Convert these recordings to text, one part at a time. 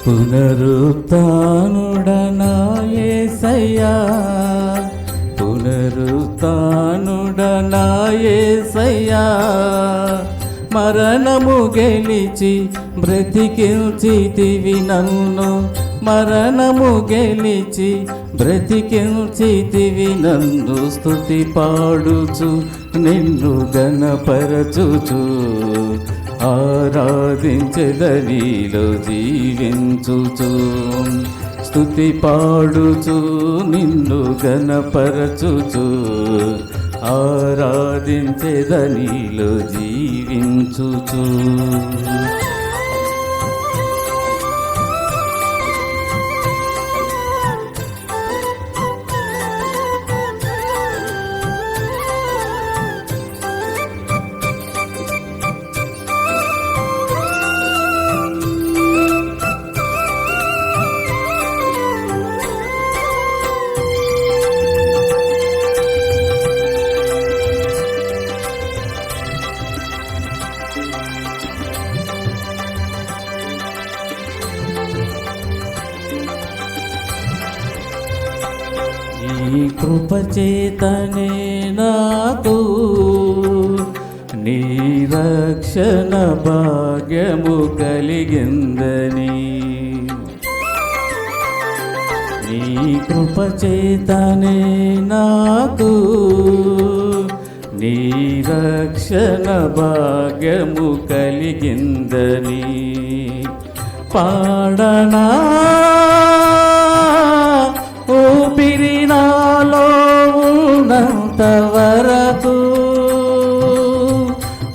పునరుత్థానుడనా యేసయ్యా, పునరుత్థానుడనా యేసయ్యా, మరణము గెలిచి బ్రతికించితివి నన్ను, మరణము గెలిచి బ్రతికించితివి నన్ను, స్తుతి పాడుచు నిన్ను ఘనపరచుచు ఆరాధించెదనిలో జీవించుచు, స్తుతి పాడుచు నిన్ను ఘనపరచుచు ఆరాధించెదనిలో జీవించుచు. నీ కృపచేతనే నాకు నీ రక్షణ భాగ్యము కలిగిందని, నీ కృపచేతనే నాకు నీ రక్షణ భాగ్యము కలిగిందని పాడనా ఊపిరి నాలో ఉన్నంత వరకు,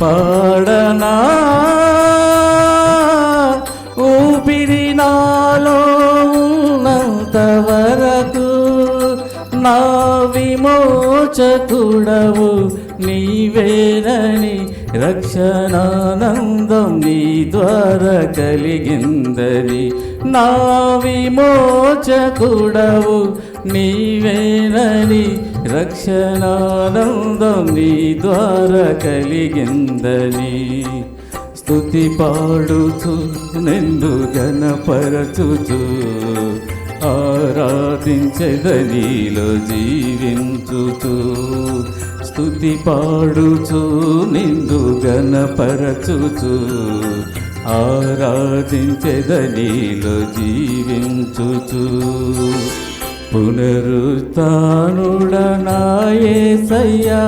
పాడనా ఊపిరి నాలో ఉన్నంత వరకు, నా విమోచకుడవు నీవేనని రక్షణానందం నీ ద్వారా కలిగిందని, నా విమోచకుడవు నీవేనని రక్షణానందం నీ ద్వారా కలిగిందని, స్తుతి పాడుచు నిన్ను ఘనపరచుచు ఆరాధించెదనిలో జీవించుచు, స్తుతి పాడుచు నిన్ను ఘనపరచుచు ఆరాధించెదనిలో జీవించుచు. పునరుత్థానుడనా యేసయ్యా,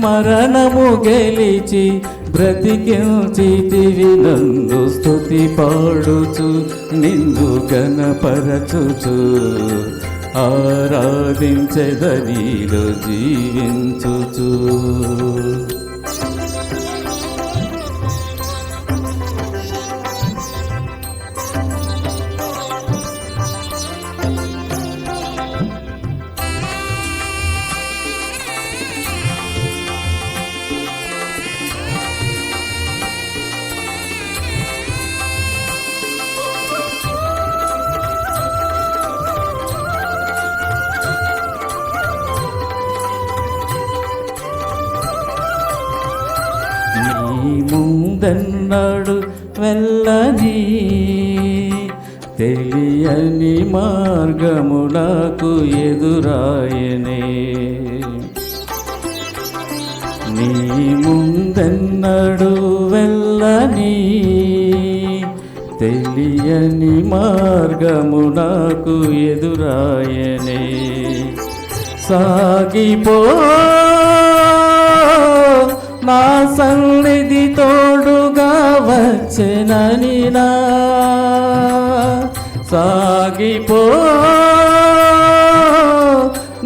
మరణము గెలిచి బ్రతికించితివి నన్ను, స్తుతి పాడుచు నిన్ను ఘనపరచుచు ఆరాధించెదనిలో జీవించుచు. నీ ముందన్నాడు వెళ్ళని తెలియని మార్గము నాకు ఎదురాయనే, నీ ముందన్నాడు వెళ్ళని తెలియని మార్గము నాకు ఎదురాయనే, సాగిపో నా సన్నిధి తోడుగా వచ్చెనని, నా సాగిపో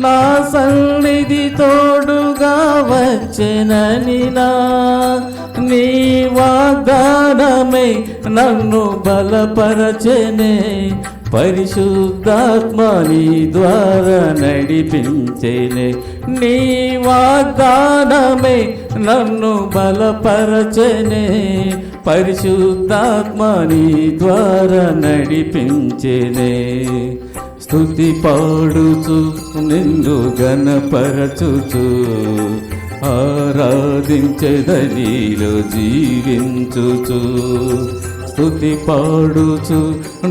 నా సన్నిధి తోడుగా వచ్చెనని, నా నీ వాగ్దానమే నన్ను బలపరచెనే, పరిశుద్ధాత్మ నీ ద్వారా నడిపించెనే, నీ వాగ్దానమే నన్ను బలపరచెనే, పరిశుద్ధాత్మ నీ ద్వారా నడిపించెనే, స్తుతి పాడుచు నిన్ను ఘనపరచుచు ఆరాధించెదనిలో జీవించుచు, స్తుతి పాడుచు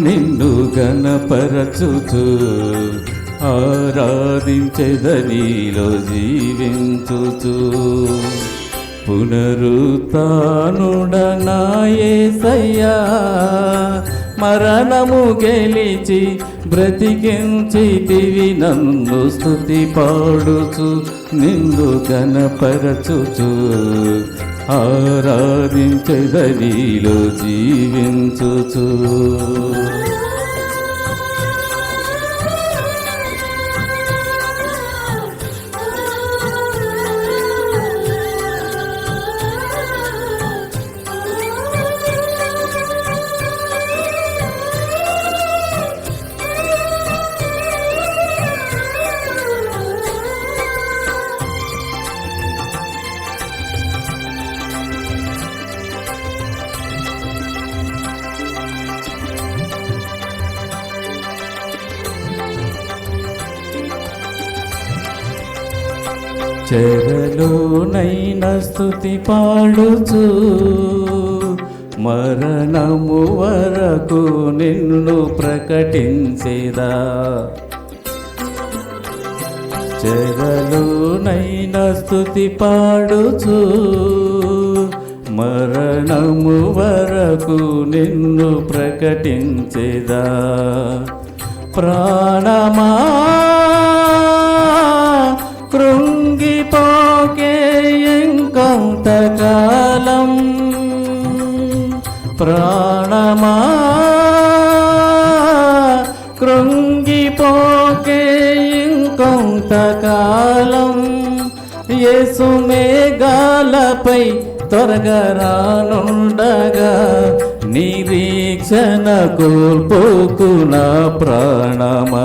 నిన్ను గణపరచుచు ఆరాధించెదనీలో జీవించుచు పునరుత్థానుడనా యేసయ్యా మరణము గెలిచి బ్రతికించితివి నన్ను స్తుతి పాడుచు నిన్ను గణపరచుచు ఆరాధించెదనీలో జీవించుచు చెరలోనైన స్తుతి పాడుచు మరణము వరకు నిన్ను ప్రకటించేదా చెరలోనైన స్తుతి పాడుచు మరణము వరకు నిన్ను ప్రకటించేదా ప్రాణమా కృంగిపోకే ఇంకొంతకాలం ప్రాణమా కృంగిపోకే ఇంకొంతకాలం యేసు మేఘాలపై త్వరగా రానుండగా నిరీక్షణ కోల్పోకు నా ప్రాణమా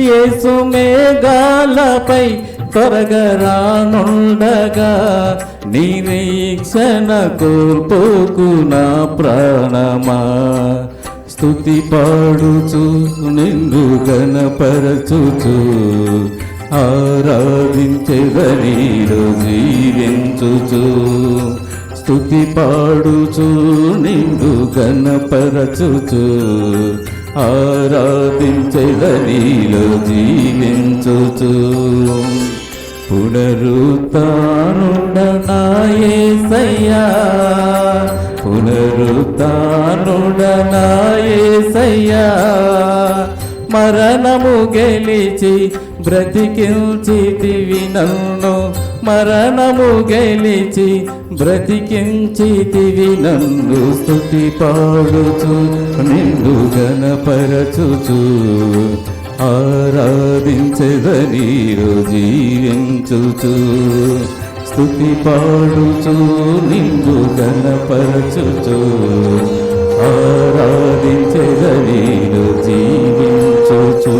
యేసు మేఘాలపై త్వరగా రానుండగా నిరీక్షణ కోల్పోకు నా ప్రాణమా స్తుతి పాడుచు నిన్ను గణపరచుచు ఆరాధించెదనీలో జీవించుచు స్తుతి పాడుచు నిన్ను గణపరచుచు ఆరాధించెదనీలో జీవించుచు పునరుత్థానుడనా యేసయ్యా పునరుత్థానుడనా యేసయ్యా మరణము గెలిచి బ్రతికించితివి నన్ను మరణము గెలిచి బ్రతికించితివి నన్ను స్తుతి పాడుచు నిన్ను గణపరచుచు ఆరాధించెదనీలో జీవించుచు స్తుతి పాడుచు నిన్ను గణపరచుచు ఆరాధించెదనీలో జీవించుచు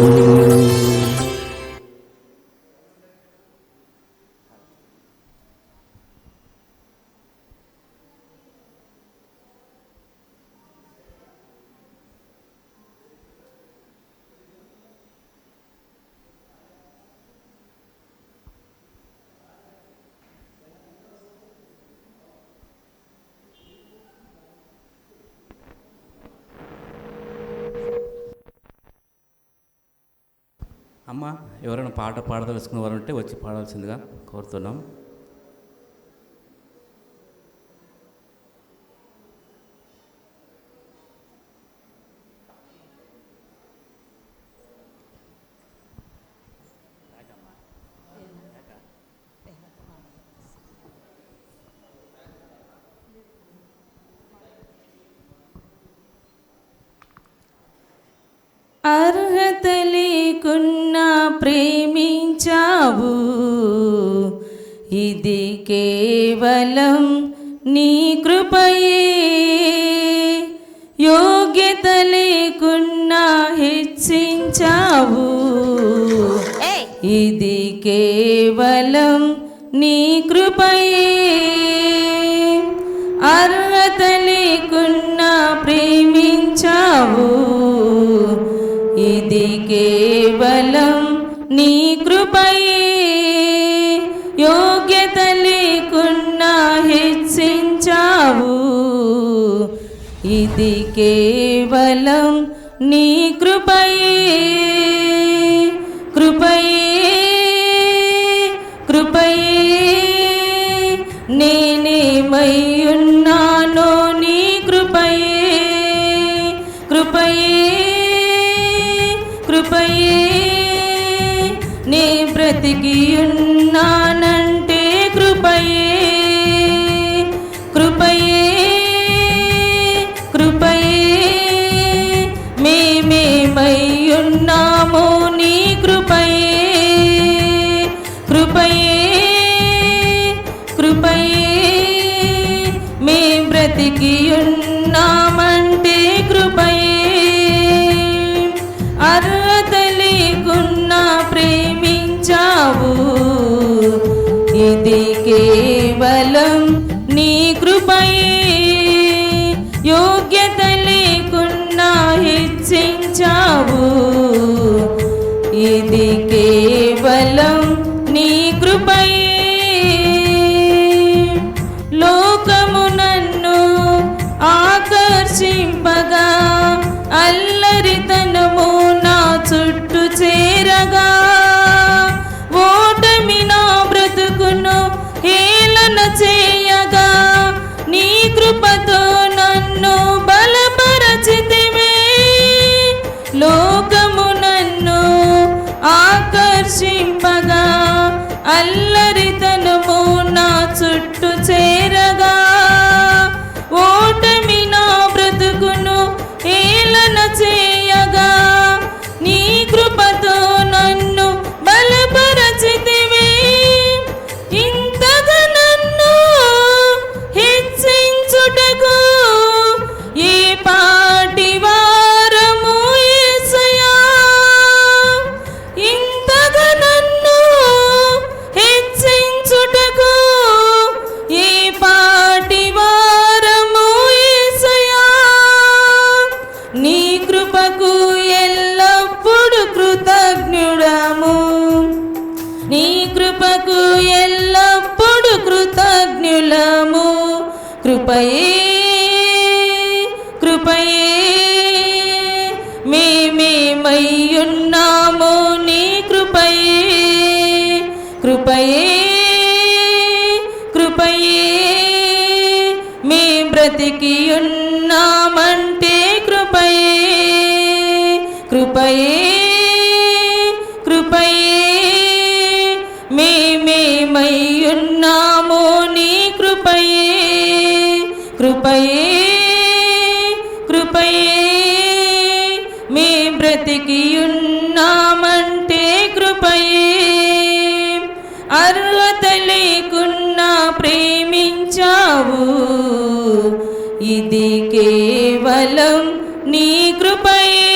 అమ్మ ఎవరైనా పాట పాడదలుచుకున్న వారు ఉంటే వచ్చి పాడాల్సిందిగా కోరుతున్నాం. అర్హత లేకున్నా ప్రేమించావు, ఇది కేవలం నీ కృపయే. యోగ్యత లేకున్నా హెచ్చించావు, ఇది కేవలం నీ కృపయే. అర్హత లేకున్నా ప్రేమించావు, ఇది కేవలం నీ కృపయే. యోగ్యత లేకున్నా హెచ్చించావు, ఇది ఇది కేవలం నీ కృపయే కృపయే కృపయే నేనేమై ఉన్నానో నీ కృపయే కృపయే కృపయే నే బ్రతికి ఉన్నానంటే కృపయే కృపయే కృపయే మేమేమై ఉన్నామో నీ కృపయే కృపయే కృపయే మేం బ్రతికి ఉన్నామంటే కృపయే అర్హత లేకున్నా ప్రేమించావు ఇది కేవలం నీ కృపయే యోగ్యత లేకున్నా హెచ్చించావు ఇది కేవలం నీ కృపయే లోకము నన్ను ఆకర్షింపగా అల్లరితనము నా చుట్టూ చేరగా ఓటమి నా బ్రతుకును హేళన చేయగా నీ కృపతో నన్ను బలపరచితివే లోకము నన్ను ఆకర్షింపగా అల్లరితనము నా చుట్టూ చేరగా ఓటమి నా బ్రతుకును హేళన చేయగా నీ కృపతో నన్ను బలపరచితివే ఇంతగా నన్ను హెచ్చించుటకు ఏ పాటి వారము యేసయ్యా ఇంతగా నన్ను హెచ్చించుటకు ఏ పాటి వారము యేసయ్యా నీ కృపకు ఎల్లప్పుడు కృతజ్ఞుడము నీ కృపకు ఎల్లప్పుడు కృతజ్ఞులము కృపయే కృపయే మేమేమై ఉన్నామో నీ కృపయే కృపయే కృపయే మేం బ్రతికి ఉన్నామంటే కృపయే కృపయే కృపయే మేమేమై ఉన్నామో నీ కృపయే కృపయే కృపయే మేం బ్రతికి ఉన్నామంటే కృపయే అర్హత లేకున్నా ప్రేమించావు ఇది కేవలం నీ కృపయే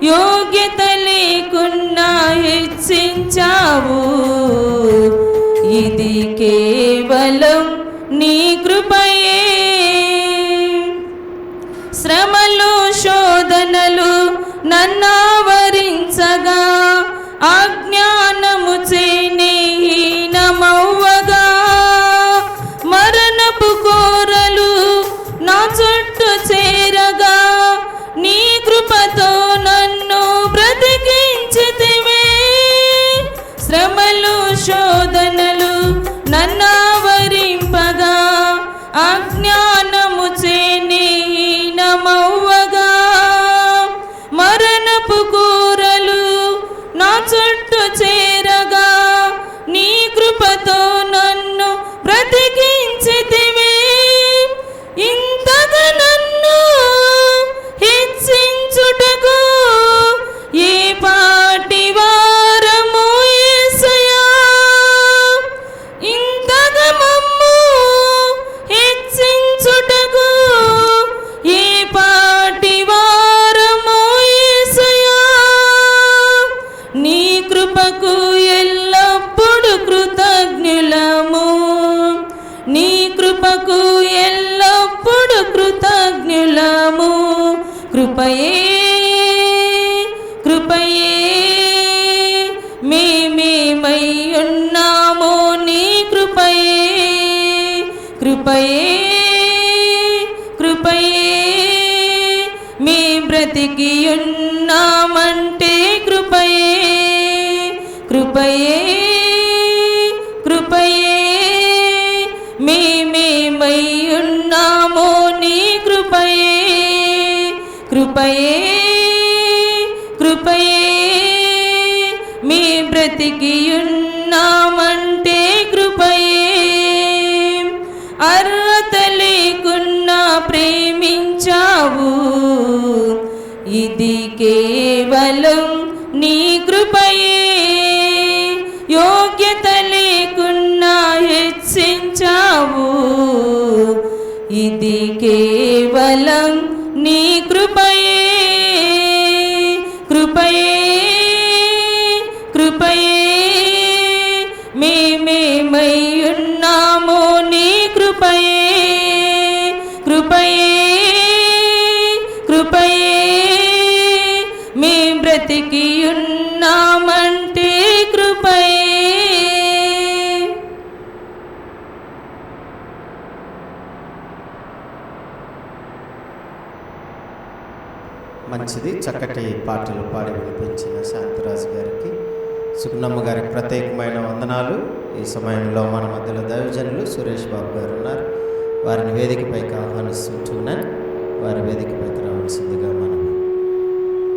యోగ్యత లేకున్నా హెచ్చించావు ఇది కేవలం నీ కృపయే శ్రమలు శోధనలు నన్నావరించగా అజ్ఞానము చేనే హీనమవ్వగా మరణపు కోరలు నా చుట్టూ చేరగా నీ కృపతో నన్ను బ్రతికించితివే శ్రమలు శోధనలు నన్నావరింపగా అజ్ఞానము చేనే హీనమవ్వగా మరణపు కూరలు నా చుట్టూ చేరగా నీ కృపతో నన్ను బ్రతికించితివే ఇంతగా నన్ను హెచ్చించుటకు ఏ పాటి వారము యేసయ్యా ఇంతగా మమ్ము హెచ్చించుటకు ఏ పాటి వారము యేసయ్యా నీ కృపకు ఎల్లప్పుడు కృతజ్ఞులము నీ కృపకు ఎల్లప్పుడు కృతజ్ఞులము కృపయే కృపయే మేమేమై ఉన్నామో నీ కృపయే కృపయే కృపయే బ్రతికి ఉన్నామంటే కృపయే కృపయే కృపయే మేమేమై ఉన్నామో నీ కృపయే కృపయే కృపయే మీ బ్రతికి ఉన్నామంటే కృపయే అర్హత లేకున్నా ప్రేమించావు ఇది కేవలం నీ కృపయే యోగ్యత లేకున్నా హెచ్చించావు ఇది కేవలం నీ కృపయే కృపయే కృపయే మేమేమై ఉన్నామో నీ కృపయే కృపయే కృపయే మే బ్రతికి ఉన్నామంటే కృపయే. మంచిది. చక్కటి పాటలు పాడి వినిపించిన శాంతరాజు గారికి, సుగుణమ్మ గారికి ప్రత్యేకమైన వందనాలు. ఈ సమయంలో మన మధ్యలో దైవజనులు సురేష్ బాబు గారు ఉన్నారు. వారిని వేదికపైకి ఆహ్వానిస్తుంటున్నాను. వారి వేదికపైకి రావాల్సిందిగా మనం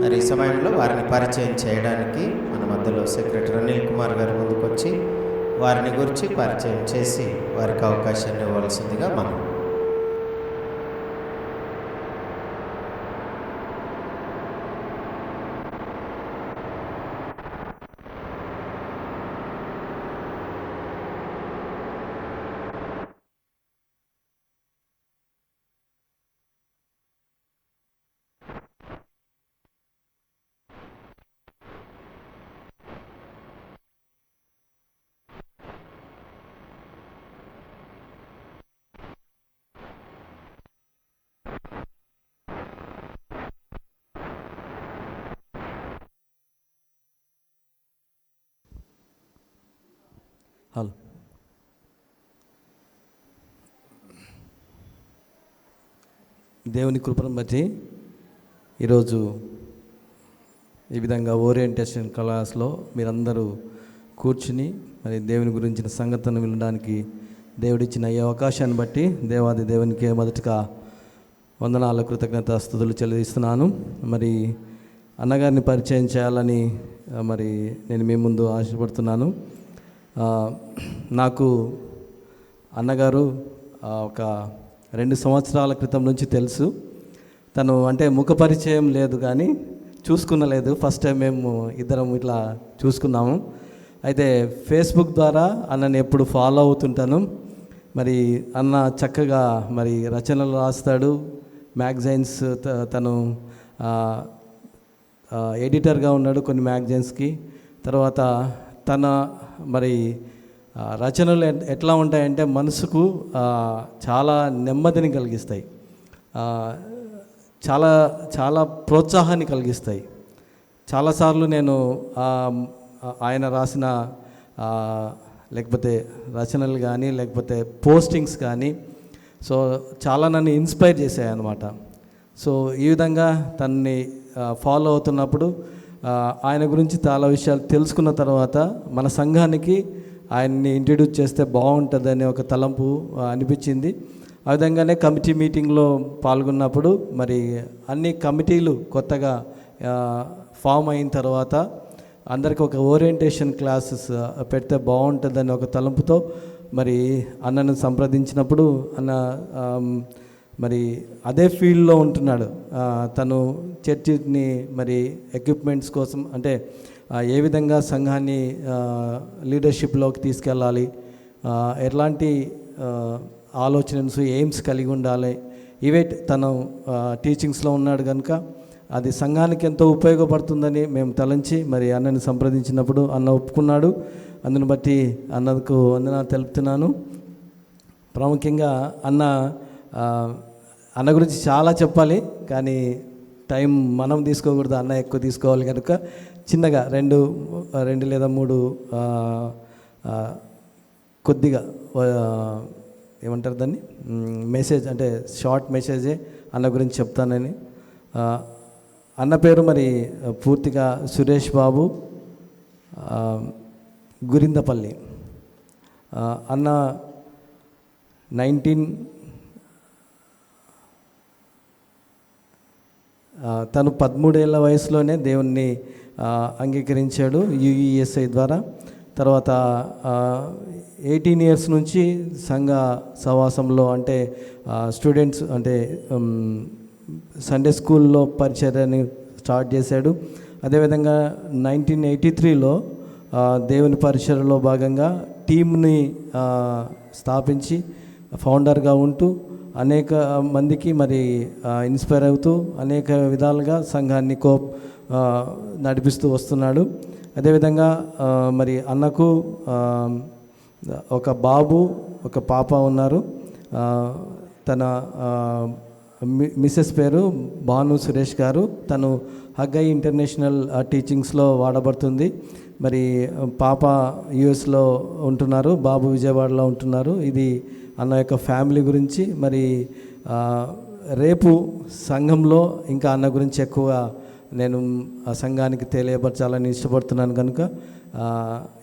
మరి ఈ సమయంలో వారిని పరిచయం చేయడానికి మన మధ్యలో సెక్రటరీ అనిల్ కుమార్ గారు ముందుకొచ్చి వారిని గురించి పరిచయం చేసి వారికి అవకాశాన్ని ఇవ్వాల్సిందిగా మనం. హలో, దేవుని కృపను బట్టి ఈరోజు ఈ విధంగా ఓరియంటేషన్ క్లాస్లో మీరందరూ కూర్చుని మరి దేవుని గురించిన సంగతులను వినడానికి దేవుడిచ్చిన ఈ అవకాశాన్ని బట్టి దేవాది దేవునికి మొదటగా వందనాల కృతజ్ఞత స్తుతులు చెల్లిస్తున్నాను. మరి అన్నగారిని పరిచయం చేయాలని మరి నేను మీ ముందు ఆశపడుతున్నాను. నాకు అన్నగారు ఒక 2 సంవత్సరాల క్రితం నుంచి తెలుసు. తను అంటే ముఖ పరిచయం లేదు కానీ చూసుకునలేదు. ఫస్ట్ టైం మేము ఇద్దరం ఇట్లా చూసుకున్నాము. అయితే ఫేస్బుక్ ద్వారా అన్నని ఎప్పుడు ఫాలో అవుతుంటాను. మరి అన్న చక్కగా మరి రచనలు రాస్తాడు, మ్యాగజైన్స్ తను ఎడిటర్గా ఉన్నాడు కొన్ని మ్యాగజైన్స్కి. తర్వాత తన మరి రచనలు ఎట్లా ఉంటాయంటే మనసుకు చాలా నెమ్మదిని కలిగిస్తాయి, చాలా చాలా ప్రోత్సాహాన్ని కలిగిస్తాయి. చాలాసార్లు నేను ఆయన రాసిన లేకపోతే రచనలు కానీ లేకపోతే పోస్టింగ్స్ కానీ సో చాలా నన్ను ఇన్స్పైర్ చేశాయి అన్నమాట. సో ఈ విధంగా తనని ఫాలో అవుతున్నప్పుడు ఆయన గురించి చాలా విషయాలు తెలుసుకున్న తర్వాత మన సంఘానికి ఆయన్ని ఇంట్రడ్యూస్ చేస్తే బాగుంటుందనే ఒక తలంపు అనిపించింది. ఆ విధంగానే కమిటీ మీటింగ్లో పాల్గొన్నప్పుడు మరి అన్ని కమిటీలు కొత్తగా ఫామ్ అయిన తర్వాత అందరికీ ఒక ఓరియంటేషన్ క్లాసెస్ పెడితే బాగుంటుందని ఒక తలంపుతో మరి అన్నను సంప్రదించినప్పుడు అన్న మరి అదే ఫీల్డ్లో ఉంటున్నాడు. తను చర్చిని మరి ఎక్విప్మెంట్స్ కోసం అంటే ఏ విధంగా సంఘాన్ని లీడర్షిప్లోకి తీసుకెళ్ళాలి, ఎలాంటి ఆలోచనస్ ఎయిమ్స్ కలిగి ఉండాలి, ఇవే తను టీచింగ్స్లో ఉన్నాడు కనుక అది సంఘానికి ఎంతో ఉపయోగపడుతుందని మేము తలంచి మరి అన్నని సంప్రదించినప్పుడు అన్న ఒప్పుకున్నాడు. అందుని బట్టి అన్నకు వందనాలు తెలుపుతున్నాను. ప్రాముఖ్యంగా అన్న గురించి చాలా చెప్పాలి కానీ టైం మనం తీసుకోకూడదు, అన్న ఎక్కువ తీసుకోవాలి కనుక చిన్నగా రెండు లేదా మూడు కొద్దిగా ఏమంటారు దాన్ని మెసేజ్ అంటే షార్ట్ మెసేజే అన్న గురించి చెప్తానని. అన్న పేరు మరి పూర్తిగా సురేష్ బాబు గురిందపల్లి. అన్న 19 తను 13 ఏళ్ళ వయసులోనే దేవుణ్ణి అంగీకరించాడు UESI ద్వారా. తర్వాత 18 ఇయర్స్ నుంచి సంఘ సహవాసంలో అంటే స్టూడెంట్స్ అంటే సండే స్కూల్లో పరిచర్యని స్టార్ట్ చేశాడు. అదేవిధంగా 1983లో దేవుని పరిచర్యలో భాగంగా టీంని స్థాపించి ఫౌండర్గా ఉంటూ అనేక మందికి మరి ఇన్స్పైర్ అవుతూ అనేక విధాలుగా సంఘాన్ని నడిపిస్తూ వస్తున్నాడు. అదేవిధంగా మరి అన్నకు ఒక బాబు ఒక పాప ఉన్నారు. తన మిసెస్ పేరు భాను సురేష్ గారు. తను హగ్గై ఇంటర్నేషనల్ టీచింగ్స్లో వాడబడుతుంది. మరి పాప యుఎస్లో ఉంటున్నారు, బాబు విజయవాడలో ఉంటున్నారు. ఇది అన్న యొక్క ఫ్యామిలీ గురించి. మరి రేపు సంఘంలో ఇంకా అన్న గురించి ఎక్కువగా నేను ఆ సంఘానికి తెలియపరచాలని ఇష్టపడుతున్నాను కనుక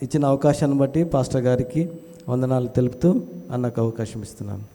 ఇచ్చిన అవకాశాన్ని బట్టి పాస్టర్ గారికి వందనాలు తెలుపుతూ అన్నకు అవకాశం ఇస్తున్నాను.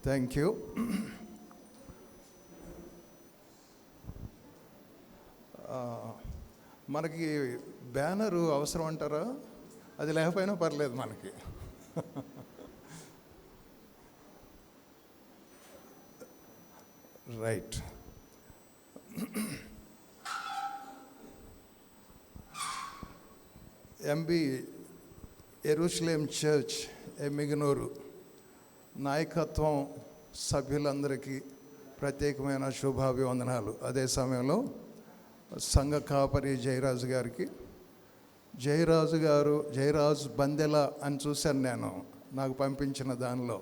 Thank you. మనకి బ్యానరు అవసరం అంటారా? అది లేకపోయినా పర్లేదు మనకి. రైట్. ఎంబి యెరూషలేం చర్చ్ ఎమ్మిగనూరు నాయకత్వం సభ్యులందరికీ ప్రత్యేకమైన శుభాభివందనాలు. అదే సమయంలో సంఘ కాపరి జయరాజు గారికి, జయరాజు బందెల అని చూశాను నేను నాకు పంపించిన దానిలో.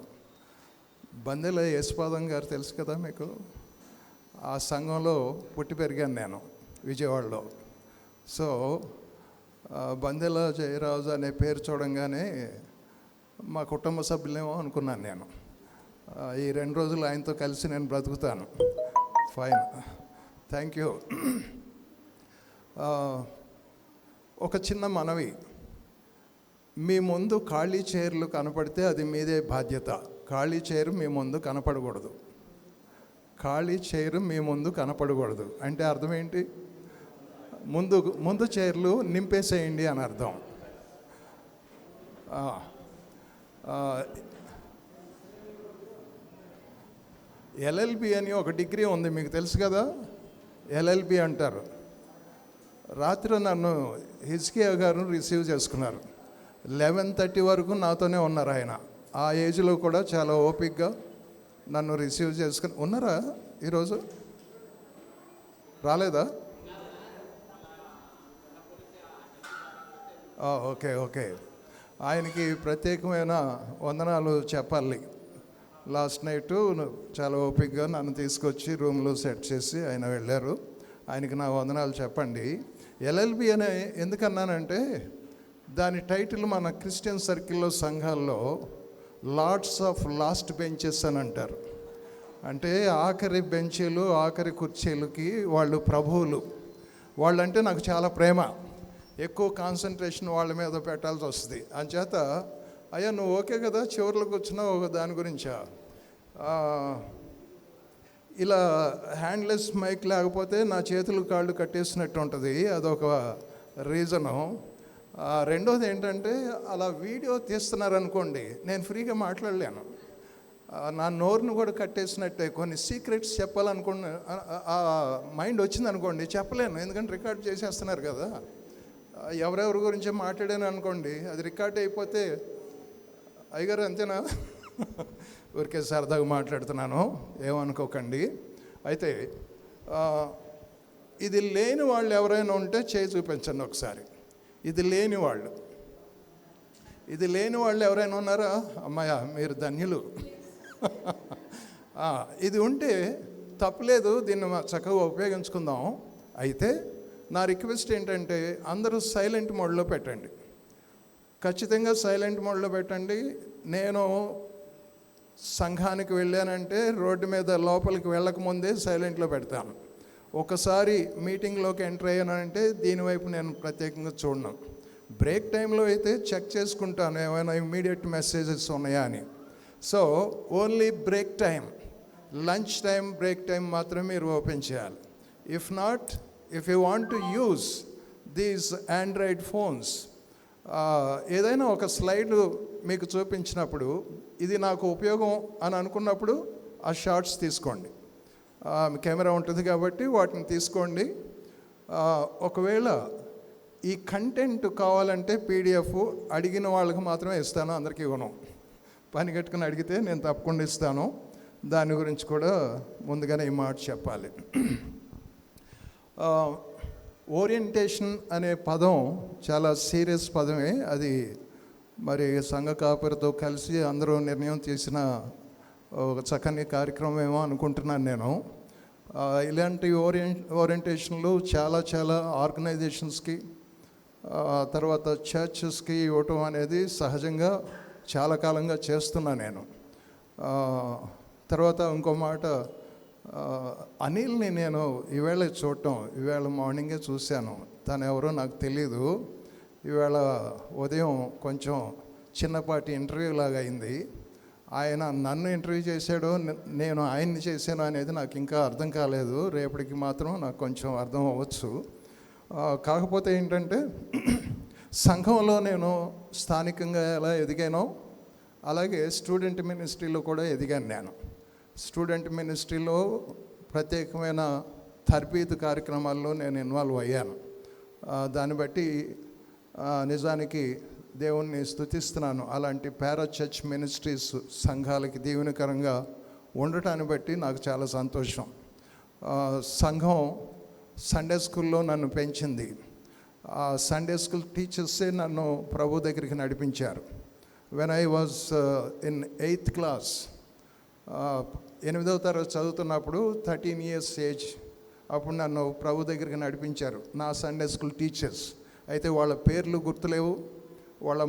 బందెల యేసుపాదం గారు తెలుసు కదా మీకు. ఆ సంఘంలో పుట్టి పెరిగాను నేను విజయవాడలో. సో బందెల జయరాజు అనే పేరు చూడంగానే మా కుటుంబ సభ్యులేమో అనుకున్నాను నేను. ఈ 2 రోజులు ఆయనతో కలిసి నేను బ్రతుకుతాను. Fine, thank you. ఒక చిన్న మనవి, మీ ముందు ఖాళీ చైర్లు కనపడితే అది మీదే బాధ్యత. ఖాళీ చైర్ మీ ముందు కనపడకూడదు. ఖాళీ చైర్ మీ ముందు కనపడకూడదు అంటే అర్థం ఏంటి? ముందు చైర్లు నింపేసేయండి అని అర్థం. ఎల్ఎల్బి అని ఒక డిగ్రీ ఉంది, మీకు తెలుసు కదా, ఎల్ఎల్బి అంటారు. రాత్రి నన్ను హిజ్కియా గారు రిసీవ్ చేసుకున్నారు. 11:30 వరకు నాతోనే ఉన్నారు ఆయన. ఆ ఏజ్లో కూడా చాలా ఓపిక్గా నన్ను రిసీవ్ చేసుకుని ఉన్నారా? ఈరోజు రాలేదా? ఓకే. ఆయనకి ప్రత్యేకమైన వందనాలు చెప్పాలి. లాస్ట్ నైట్ చాలా ఓపిక్గా నన్ను తీసుకొచ్చి రూమ్లో సెట్ చేసి ఆయన వెళ్ళారు. ఆయనకి నా వందనాలు చెప్పండి. ఎల్ఎల్బి అనే ఎందుకన్నానంటే దాని టైటిల్ మన క్రిస్టియన్ సర్కిల్లో సంఘాల్లో లార్డ్స్ ఆఫ్ లాస్ట్ బెంచెస్ అని అంటారు. అంటే ఆఖరి బెంచీలు, ఆఖరి కుర్చీలకి వాళ్ళు ప్రభువులు. వాళ్ళంటే నాకు చాలా ప్రేమ. ఎక్కువ కాన్సన్ట్రేషన్ వాళ్ళ మీద పెట్టాల్సి వస్తుంది. అంచేత అయ్యా నువ్వు ఓకే కదా చివరిలో కూర్చున్నావు ఒక దాని గురించా, ఇలా హ్యాండ్లెస్ మైక్ లేకపోతే నా చేతులు కాళ్ళు కట్టేసినట్టు ఉంటుంది, అదొక రీజను. రెండోది ఏంటంటే అలా వీడియో తీస్తున్నారనుకోండి, నేను ఫ్రీగా మాట్లాడలేను. నా నోరును కూడా కట్టేసినట్టే. కొన్ని సీక్రెట్స్ చెప్పాలనుకోండి, మైండ్ వచ్చిందనుకోండి చెప్పలేను, ఎందుకంటే రికార్డ్ చేసేస్తున్నారు కదా. ఎవరెవరి గురించి మాట్లాడాను అనుకోండి, అది రికార్డ్ అయిపోతే అయ్యగారు అంతేనా ఊరికే సరదాగా మాట్లాడుతున్నాను, ఏమనుకోకండి. అయితే ఇది లేని వాళ్ళు ఎవరైనా ఉంటే చేయి చూపించండి ఒకసారి. ఇది లేని వాళ్ళు ఎవరైనా ఉన్నారా? అమ్మాయ మీరు ధన్యులు. ఇది ఉంటే తప్పలేదు, దీన్ని చక్కగా ఉపయోగించుకుందాం. అయితే నా రిక్వెస్ట్ ఏంటంటే అందరూ సైలెంట్ మోడ్లో పెట్టండి, ఖచ్చితంగా సైలెంట్ మోడ్లో పెట్టండి. నేను సంఘానికి వెళ్ళానంటే రోడ్డు మీద లోపలికి వెళ్ళకముందే సైలెంట్లో పెడతాను. ఒకసారి మీటింగ్లోకి ఎంటర్ అయ్యానంటే దీనివైపు నేను ప్రత్యేకంగా చూడను. బ్రేక్ టైంలో అయితే చెక్ చేసుకుంటాను ఏమైనా ఇమ్మీడియట్ మెసేజెస్ ఉన్నాయా అని. So only break time, lunch time, break time మాత్రమే మీరు ఓపెన్ చేయాలి. If you want to use these Android phones, ఏదైనా ఒక స్లైడ్ మీకు చూపించినప్పుడు ఇది నాకు ఉపయోగం అని అనుకున్నప్పుడు ఆ షార్ట్స్ తీసుకోండి. కెమెరా ఉంటుంది కాబట్టి వాటిని తీసుకోండి. ఒకవేళ ఈ కంటెంట్ కావాలంటే పీడిఎఫ్ అడిగిన వాళ్ళకి మాత్రమే ఇస్తాను, అందరికీ ఇవ్వను. పని కట్టుకుని అడిగితే నేను తప్పకుండా ఇస్తాను. దాని గురించి కూడా ముందుగానే ఈ మాట చెప్పాలి. ఓరియంటేషన్ అనే పదం చాలా సీరియస్ పదమే. అది మరి సంఘ కాపరితో కలిసి అందరూ నిర్ణయం తీసిన ఒక చక్కని కార్యక్రమం ఏమో అనుకుంటున్నాను నేను. ఇలాంటి ఓరియంటేషన్లు చాలా ఆర్గనైజేషన్స్కి తర్వాత చర్చెస్కి ఇవ్వటం అనేది సహజంగా చాలా కాలంగా చేస్తున్నా నేను. తర్వాత ఇంకో మాట, అనిల్ని నేను ఈవేళ చూడటం, ఈవేళ మార్నింగే చూశాను. తను ఎవరో నాకు తెలీదు. ఈవేళ ఉదయం కొంచెం చిన్నపాటి ఇంటర్వ్యూ లాగా అయింది. ఆయన నన్ను ఇంటర్వ్యూ చేశాడో నేను ఆయన్ని చేశాను అనేది నాకు ఇంకా అర్థం కాలేదు. రేపటికి మాత్రం నాకు కొంచెం అర్థం అవ్వచ్చు. కాకపోతే ఏంటంటే సంఘంలో నేను స్థానికంగా ఎలా ఎదిగానో అలాగే స్టూడెంట్ మినిస్ట్రీలో కూడా ఎదిగాను నేను. స్టూడెంట్ మినిస్ట్రీలో ప్రత్యేకమైన తర్బీదు కార్యక్రమాల్లో నేను ఇన్వాల్వ్ అయ్యాను. దాన్ని బట్టి నిజానికి దేవుణ్ణి స్తుతిస్తున్నాను. అలాంటి పారా చర్చ్ మినిస్ట్రీస్ సంఘాలకి దీవెనకరంగా ఉండటాన్ని బట్టి నాకు చాలా సంతోషం. సంఘం సండే స్కూల్లో నన్ను పెంచింది. సండే స్కూల్ టీచర్సే నన్ను ప్రభు దగ్గరికి నడిపించారు. When I was in 8th class, 8వ తరగతి చదువుతున్నప్పుడు 13 ఇయర్స్ ఏజ్. అప్పుడు నన్ను ప్రభు దగ్గరికి నడిపించారు నా సండే స్కూల్ టీచర్స్. అయితే వాళ్ళ పేర్లు గుర్తులేవు, వాళ్ళ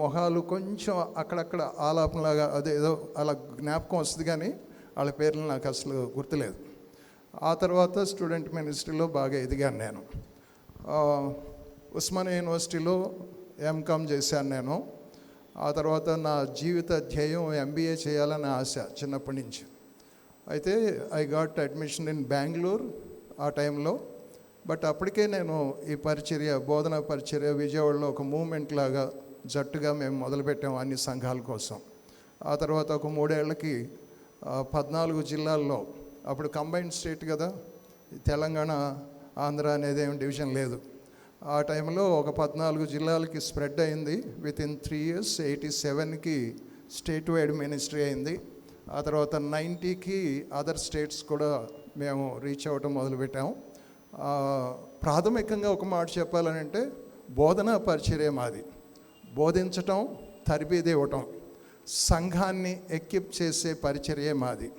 మొహాలు కొంచెం అక్కడక్కడ ఆలాపంలాగా అదేదో అలా జ్ఞాపకం వస్తుంది, కానీ వాళ్ళ పేర్లు నాకు అసలు గుర్తులేదు. ఆ తర్వాత స్టూడెంట్ మినిస్ట్రీలో బాగా ఎదిగాను నేను. ఉస్మానియా యూనివర్సిటీలో ఎంకామ్ చేశాను నేను. ఆ తర్వాత నా జీవిత ధ్యేయం MBA చేయాలని ఆశ చిన్నప్పటి నుంచి. అయితే I got admission in Bengaluru ఆ టైంలో. బట్ అప్పటికే నేను ఈ పరిచర్య, బోధన పరిచర్య విజయవాడలో ఒక మూమెంట్ లాగా జట్టుగా మేము మొదలుపెట్టాము అన్ని సంఘాల కోసం. ఆ తర్వాత ఒక 3 ఏళ్ళకి 14 జిల్లాల్లో, అప్పుడు కంబైన్డ్ స్టేట్ కదా, తెలంగాణ ఆంధ్ర అనేది ఏం డివిజన్ లేదు. ఆ టైంలో ఒక 14 జిల్లాలకి స్ప్రెడ్ అయింది. వితిన్ 3 years 87కి స్టేట్ వైడ్ మినిస్ట్రీ అయింది. ఆ తర్వాత 90కి అదర్ స్టేట్స్ కూడా మేము రీచ్ అవ్వటం మొదలుపెట్టాము. ప్రాథమికంగా ఒక మాట చెప్పాలంటే బోధనా పరిచర్య మాది. బోధించటం, తరబేది ఇవ్వటం, సంఘాన్ని ఎక్విప్ చేసే పరిచర్య మాది.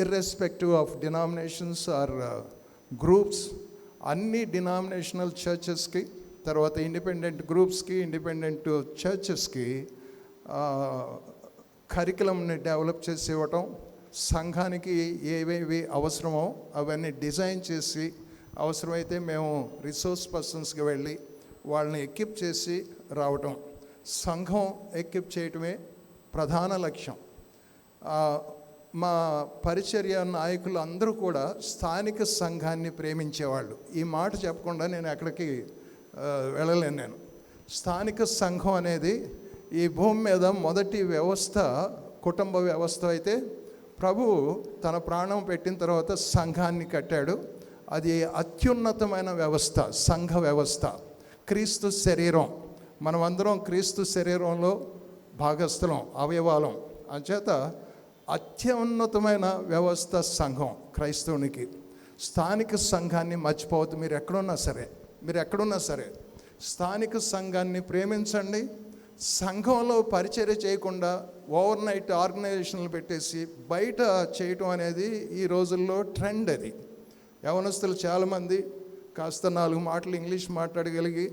Irrespective of denominations or groups, అన్ని డినామినేషనల్ చర్చెస్కి, తర్వాత ఇండిపెండెంట్ గ్రూప్స్కి, ఇండిపెండెంట్ చర్చెస్కి కరికులంని డెవలప్ చేసి ఇవ్వటం, సంఘానికి ఏవేవి అవసరమో అవన్నీ డిజైన్ చేసి, అవసరమైతే మేము రిసోర్స్ పర్సన్స్కి వెళ్ళి వాళ్ళని ఎక్విప్ చేసి రావటం. సంఘం ఎక్విప్ చేయటమే ప్రధాన లక్ష్యం. మా పరిచర్య నాయకులు అందరూ కూడా స్థానిక సంఘాన్ని ప్రేమించేవాళ్ళు. ఈ మాట చెప్పకుండా నేను ఎక్కడికి వెళ్ళలేను. నేను స్థానిక సంఘం అనేది ఈ భూమి మీద మొదటి వ్యవస్థ కుటుంబ వ్యవస్థ అయితే, ప్రభువు తన ప్రాణం పెట్టిన తర్వాత సంఘాన్ని కట్టాడు. అది అత్యున్నతమైన వ్యవస్థ, సంఘ వ్యవస్థ, క్రీస్తు శరీరం. మనమందరం క్రీస్తు శరీరంలో భాగస్థలం, అవయవాలం. అంచేత అత్యున్నతమైన వ్యవస్థ సంఘం క్రైస్తవునికి. స్థానిక సంఘాన్ని మర్చిపోవద్దు. మీరు ఎక్కడున్నా సరే స్థానిక సంఘాన్ని ప్రేమించండి. సంఘంలో పరిచర్య చేయకుండా ఓవర్ నైట్ ఆర్గనైజేషన్లు పెట్టేసి బయట చేయటం అనేది ఈ రోజుల్లో ట్రెండ్. అది యవనస్తులు చాలామంది కాస్త 4 మాటలు ఇంగ్లీష్ మాట్లాడగలిగి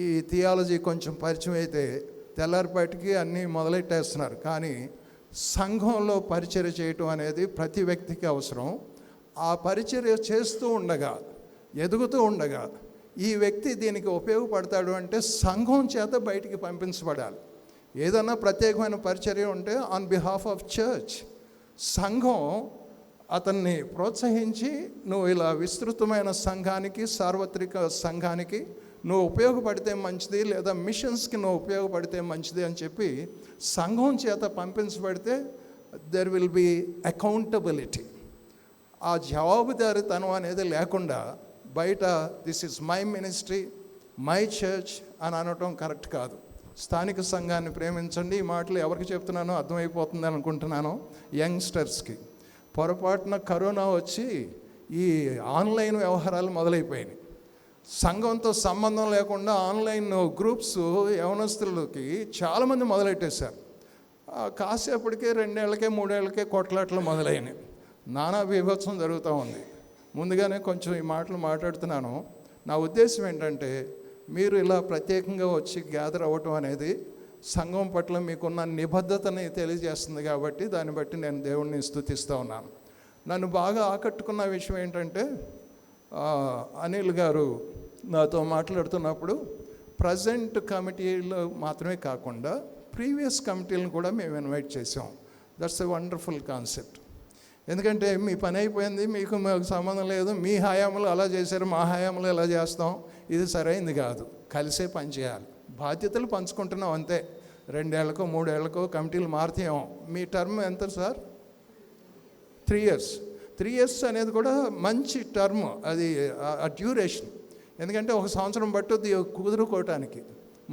ఈ థియాలజీ కొంచెం పరిచయం అయితే తెల్లారిపాటికి అన్నీ మొదలెట్టేస్తున్నారు. కానీ సంఘంలో పరిచర్య చేయటం అనేది ప్రతి వ్యక్తికి అవసరం. ఆ పరిచర్య చేస్తూ ఉండగా, ఎదుగుతూ ఉండగా, ఈ వ్యక్తి దీనికి ఉపయోగపడతాడు అంటే సంఘం చేత బయటికి పంపించబడాలి. ఏదన్నా ప్రత్యేకమైన పరిచర్య ఉంటే ఆన్ బిహాఫ్ ఆఫ్ చర్చ్, సంఘం అతన్ని ప్రోత్సహించి నువ్వు ఇలా విస్తృతమైన సంఘానికి, సార్వత్రిక సంఘానికి నువ్వు ఉపయోగపడితే మంచిది, లేదా మిషన్స్కి నువ్వు ఉపయోగపడితే మంచిది అని చెప్పి సంఘం చేత పంపించబడితే దెర్ విల్ బి అకౌంటబిలిటీ. ఆ జవాబుదారీతనం అనేది లేకుండా బయట this is my ministry, my church అని అనటం కరెక్ట్ కాదు. స్థానిక సంఘాన్ని ప్రేమించండి. ఈ మాటలు ఎవరికి చెప్తున్నానో అర్థమైపోతుంది అనుకుంటున్నాను. యంగ్స్టర్స్కి పొరపాటున కరోనా వచ్చి ఈ ఆన్లైన్ వ్యవహారాలు మొదలైపోయినాయి. సంఘంతో సంబంధం లేకుండా ఆన్లైన్ గ్రూప్స్ యవనస్తులకి చాలామంది మొదలెట్టేశారు. కాసేపటికే 2 ఏళ్ళకే 3 ఏళ్ళకే కొట్లాట్లు మొదలైనవి. నానా బీభత్సం జరుగుతూ ఉంది. ముందుగానే కొంచెం ఈ మాటలు మాట్లాడుతున్నాను. నా ఉద్దేశం ఏంటంటే, మీరు ఇలా ప్రత్యేకంగా వచ్చి గ్యాదర్ అవ్వటం అనేది సంఘం పట్ల మీకున్న నిబద్ధతని తెలియజేస్తుంది. కాబట్టి దాన్ని బట్టి నేను దేవుణ్ణి స్తుతిస్తూ ఉన్నాను. నన్ను బాగా ఆకట్టుకున్న విషయం ఏంటంటే, అనిల్ గారు నాతో మాట్లాడుతున్నప్పుడు ప్రజెంట్ కమిటీలో మాత్రమే కాకుండా ప్రీవియస్ కమిటీలను కూడా మేము ఇన్వైట్ చేసాం. That's a wonderful concept. ఎందుకంటే మీ పని అయిపోయింది, మీకు మాకు సంబంధం లేదు, మీ హయాంలో అలా చేశారు, మా హయాంలో ఎలా చేస్తాం, ఇది సరైంది కాదు. కలిసే పని చేయాలి. బాధ్యతలు పంచుకుంటున్నాం అంతే. 2 ఏళ్ళకో 3 ఏళ్ళకో కమిటీలు మారుతాయేమో. మీ టర్మ్ ఎంత సార్? 3 years. 3 years అనేది కూడా మంచి టర్మ్. అది ఆ డ్యూరేషన్. ఎందుకంటే 1 సంవత్సరం పట్టుద్ది కుదురుకోవటానికి,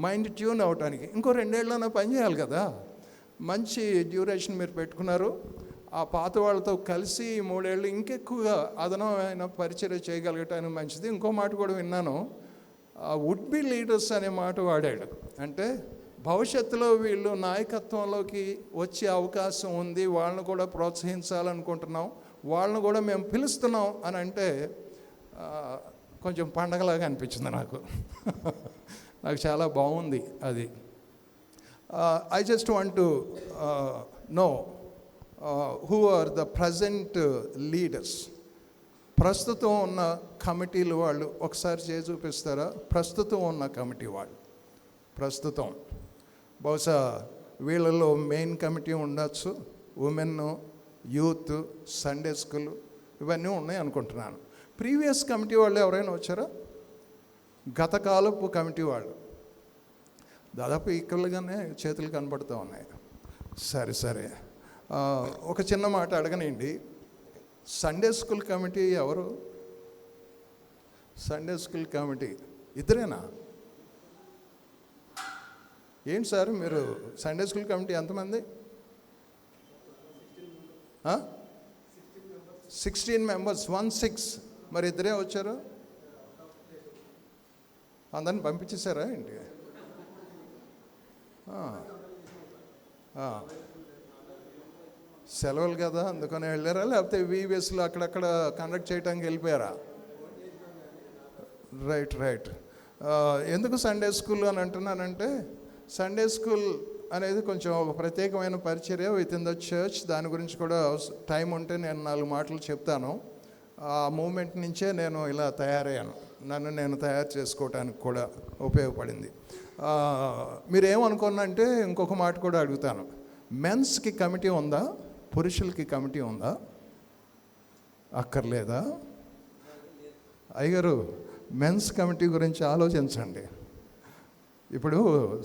మైండ్ ట్యూన్ అవ్వటానికి. ఇంకో 2 ఏళ్ళైనా పని చేయాలి కదా. మంచి డ్యూరేషన్ మీరు పెట్టుకున్నారు. ఆ పాత వాళ్ళతో కలిసి 3 ఏళ్ళు ఇంకెక్కువగా అదనమైన పరిచర్య చేయగలగటానికి మంచిది. ఇంకో మాట కూడా విన్నాను, వుడ్ బి లీడర్స్ అనే మాట వాడాడు. అంటే భవిష్యత్తులో వీళ్ళు నాయకత్వంలోకి వచ్చే అవకాశం ఉంది, వాళ్ళని కూడా ప్రోత్సహించాలనుకుంటున్నాం, వాళ్ళని కూడా మేము పిలుస్తున్నాం అని అంటే కొంచెం పండగలాగా అనిపించింది నాకు. నాకు చాలా బాగుంది అది. I just want to know who are the present leaders. ప్రస్తుతం ఉన్న కమిటీలు వాళ్ళు ఒకసారి చేసి చూపిస్తారా? ప్రస్తుతం ఉన్న కమిటీ వాళ్ళు, ప్రస్తుతం బహుశా వీళ్ళలో మెయిన్ కమిటీ ఉండొచ్చు, ఉమెన్, యూత్, సండే స్కూల్ ఇవన్నీ ఉన్నాయి అనుకుంటున్నాను. ప్రీవియస్ కమిటీ వాళ్ళు ఎవరైనా వచ్చారా? గత కాలపు కమిటీ వాళ్ళు దాదాపు ఈక్వల్గానే చేతులు కనబడుతూ ఉన్నాయి. సరే ఒక చిన్న మాట అడగనండి. సండే స్కూల్ కమిటీ ఎవరు? సండే స్కూల్ కమిటీ ఇద్దరేనా? ఏంటి సార్ మీరు సండే స్కూల్ కమిటీ ఎంతమంది? 16 members, 16. మరి ఇద్దరే వచ్చారు, అందరిని పంపించేశారా ఏంటి? సెలవులు కదా అందుకని వెళ్ళారా, లేకపోతే వీవీఎస్లో అక్కడక్కడ కండక్ట్ చేయడానికి వెళ్ళిపోయారా? రైట్. ఎందుకు సండే స్కూల్ అని అంటున్నానంటే, సండే స్కూల్ అనేది కొంచెం ఒక ప్రత్యేకమైన పరిచర్య విత్ ఇన్ ద చర్చ్. దాని గురించి కూడా టైం ఉంటే నేను 4 మాటలు చెప్తాను. ఆ మూమెంట్ నుంచే నేను ఇలా తయారయ్యాను, నన్ను నేను తయారు చేసుకోవటానికి కూడా ఉపయోగపడింది. మీరేమనుకున్నంటే ఇంకొక మాట కూడా అడుగుతాను. మెన్స్కి కమిటీ ఉందా? పురుషులకి కమిటీ ఉందా? అక్కర్లేదా? అయ్యగారు, మెన్స్ కమిటీ గురించి ఆలోచించండి. ఇప్పుడు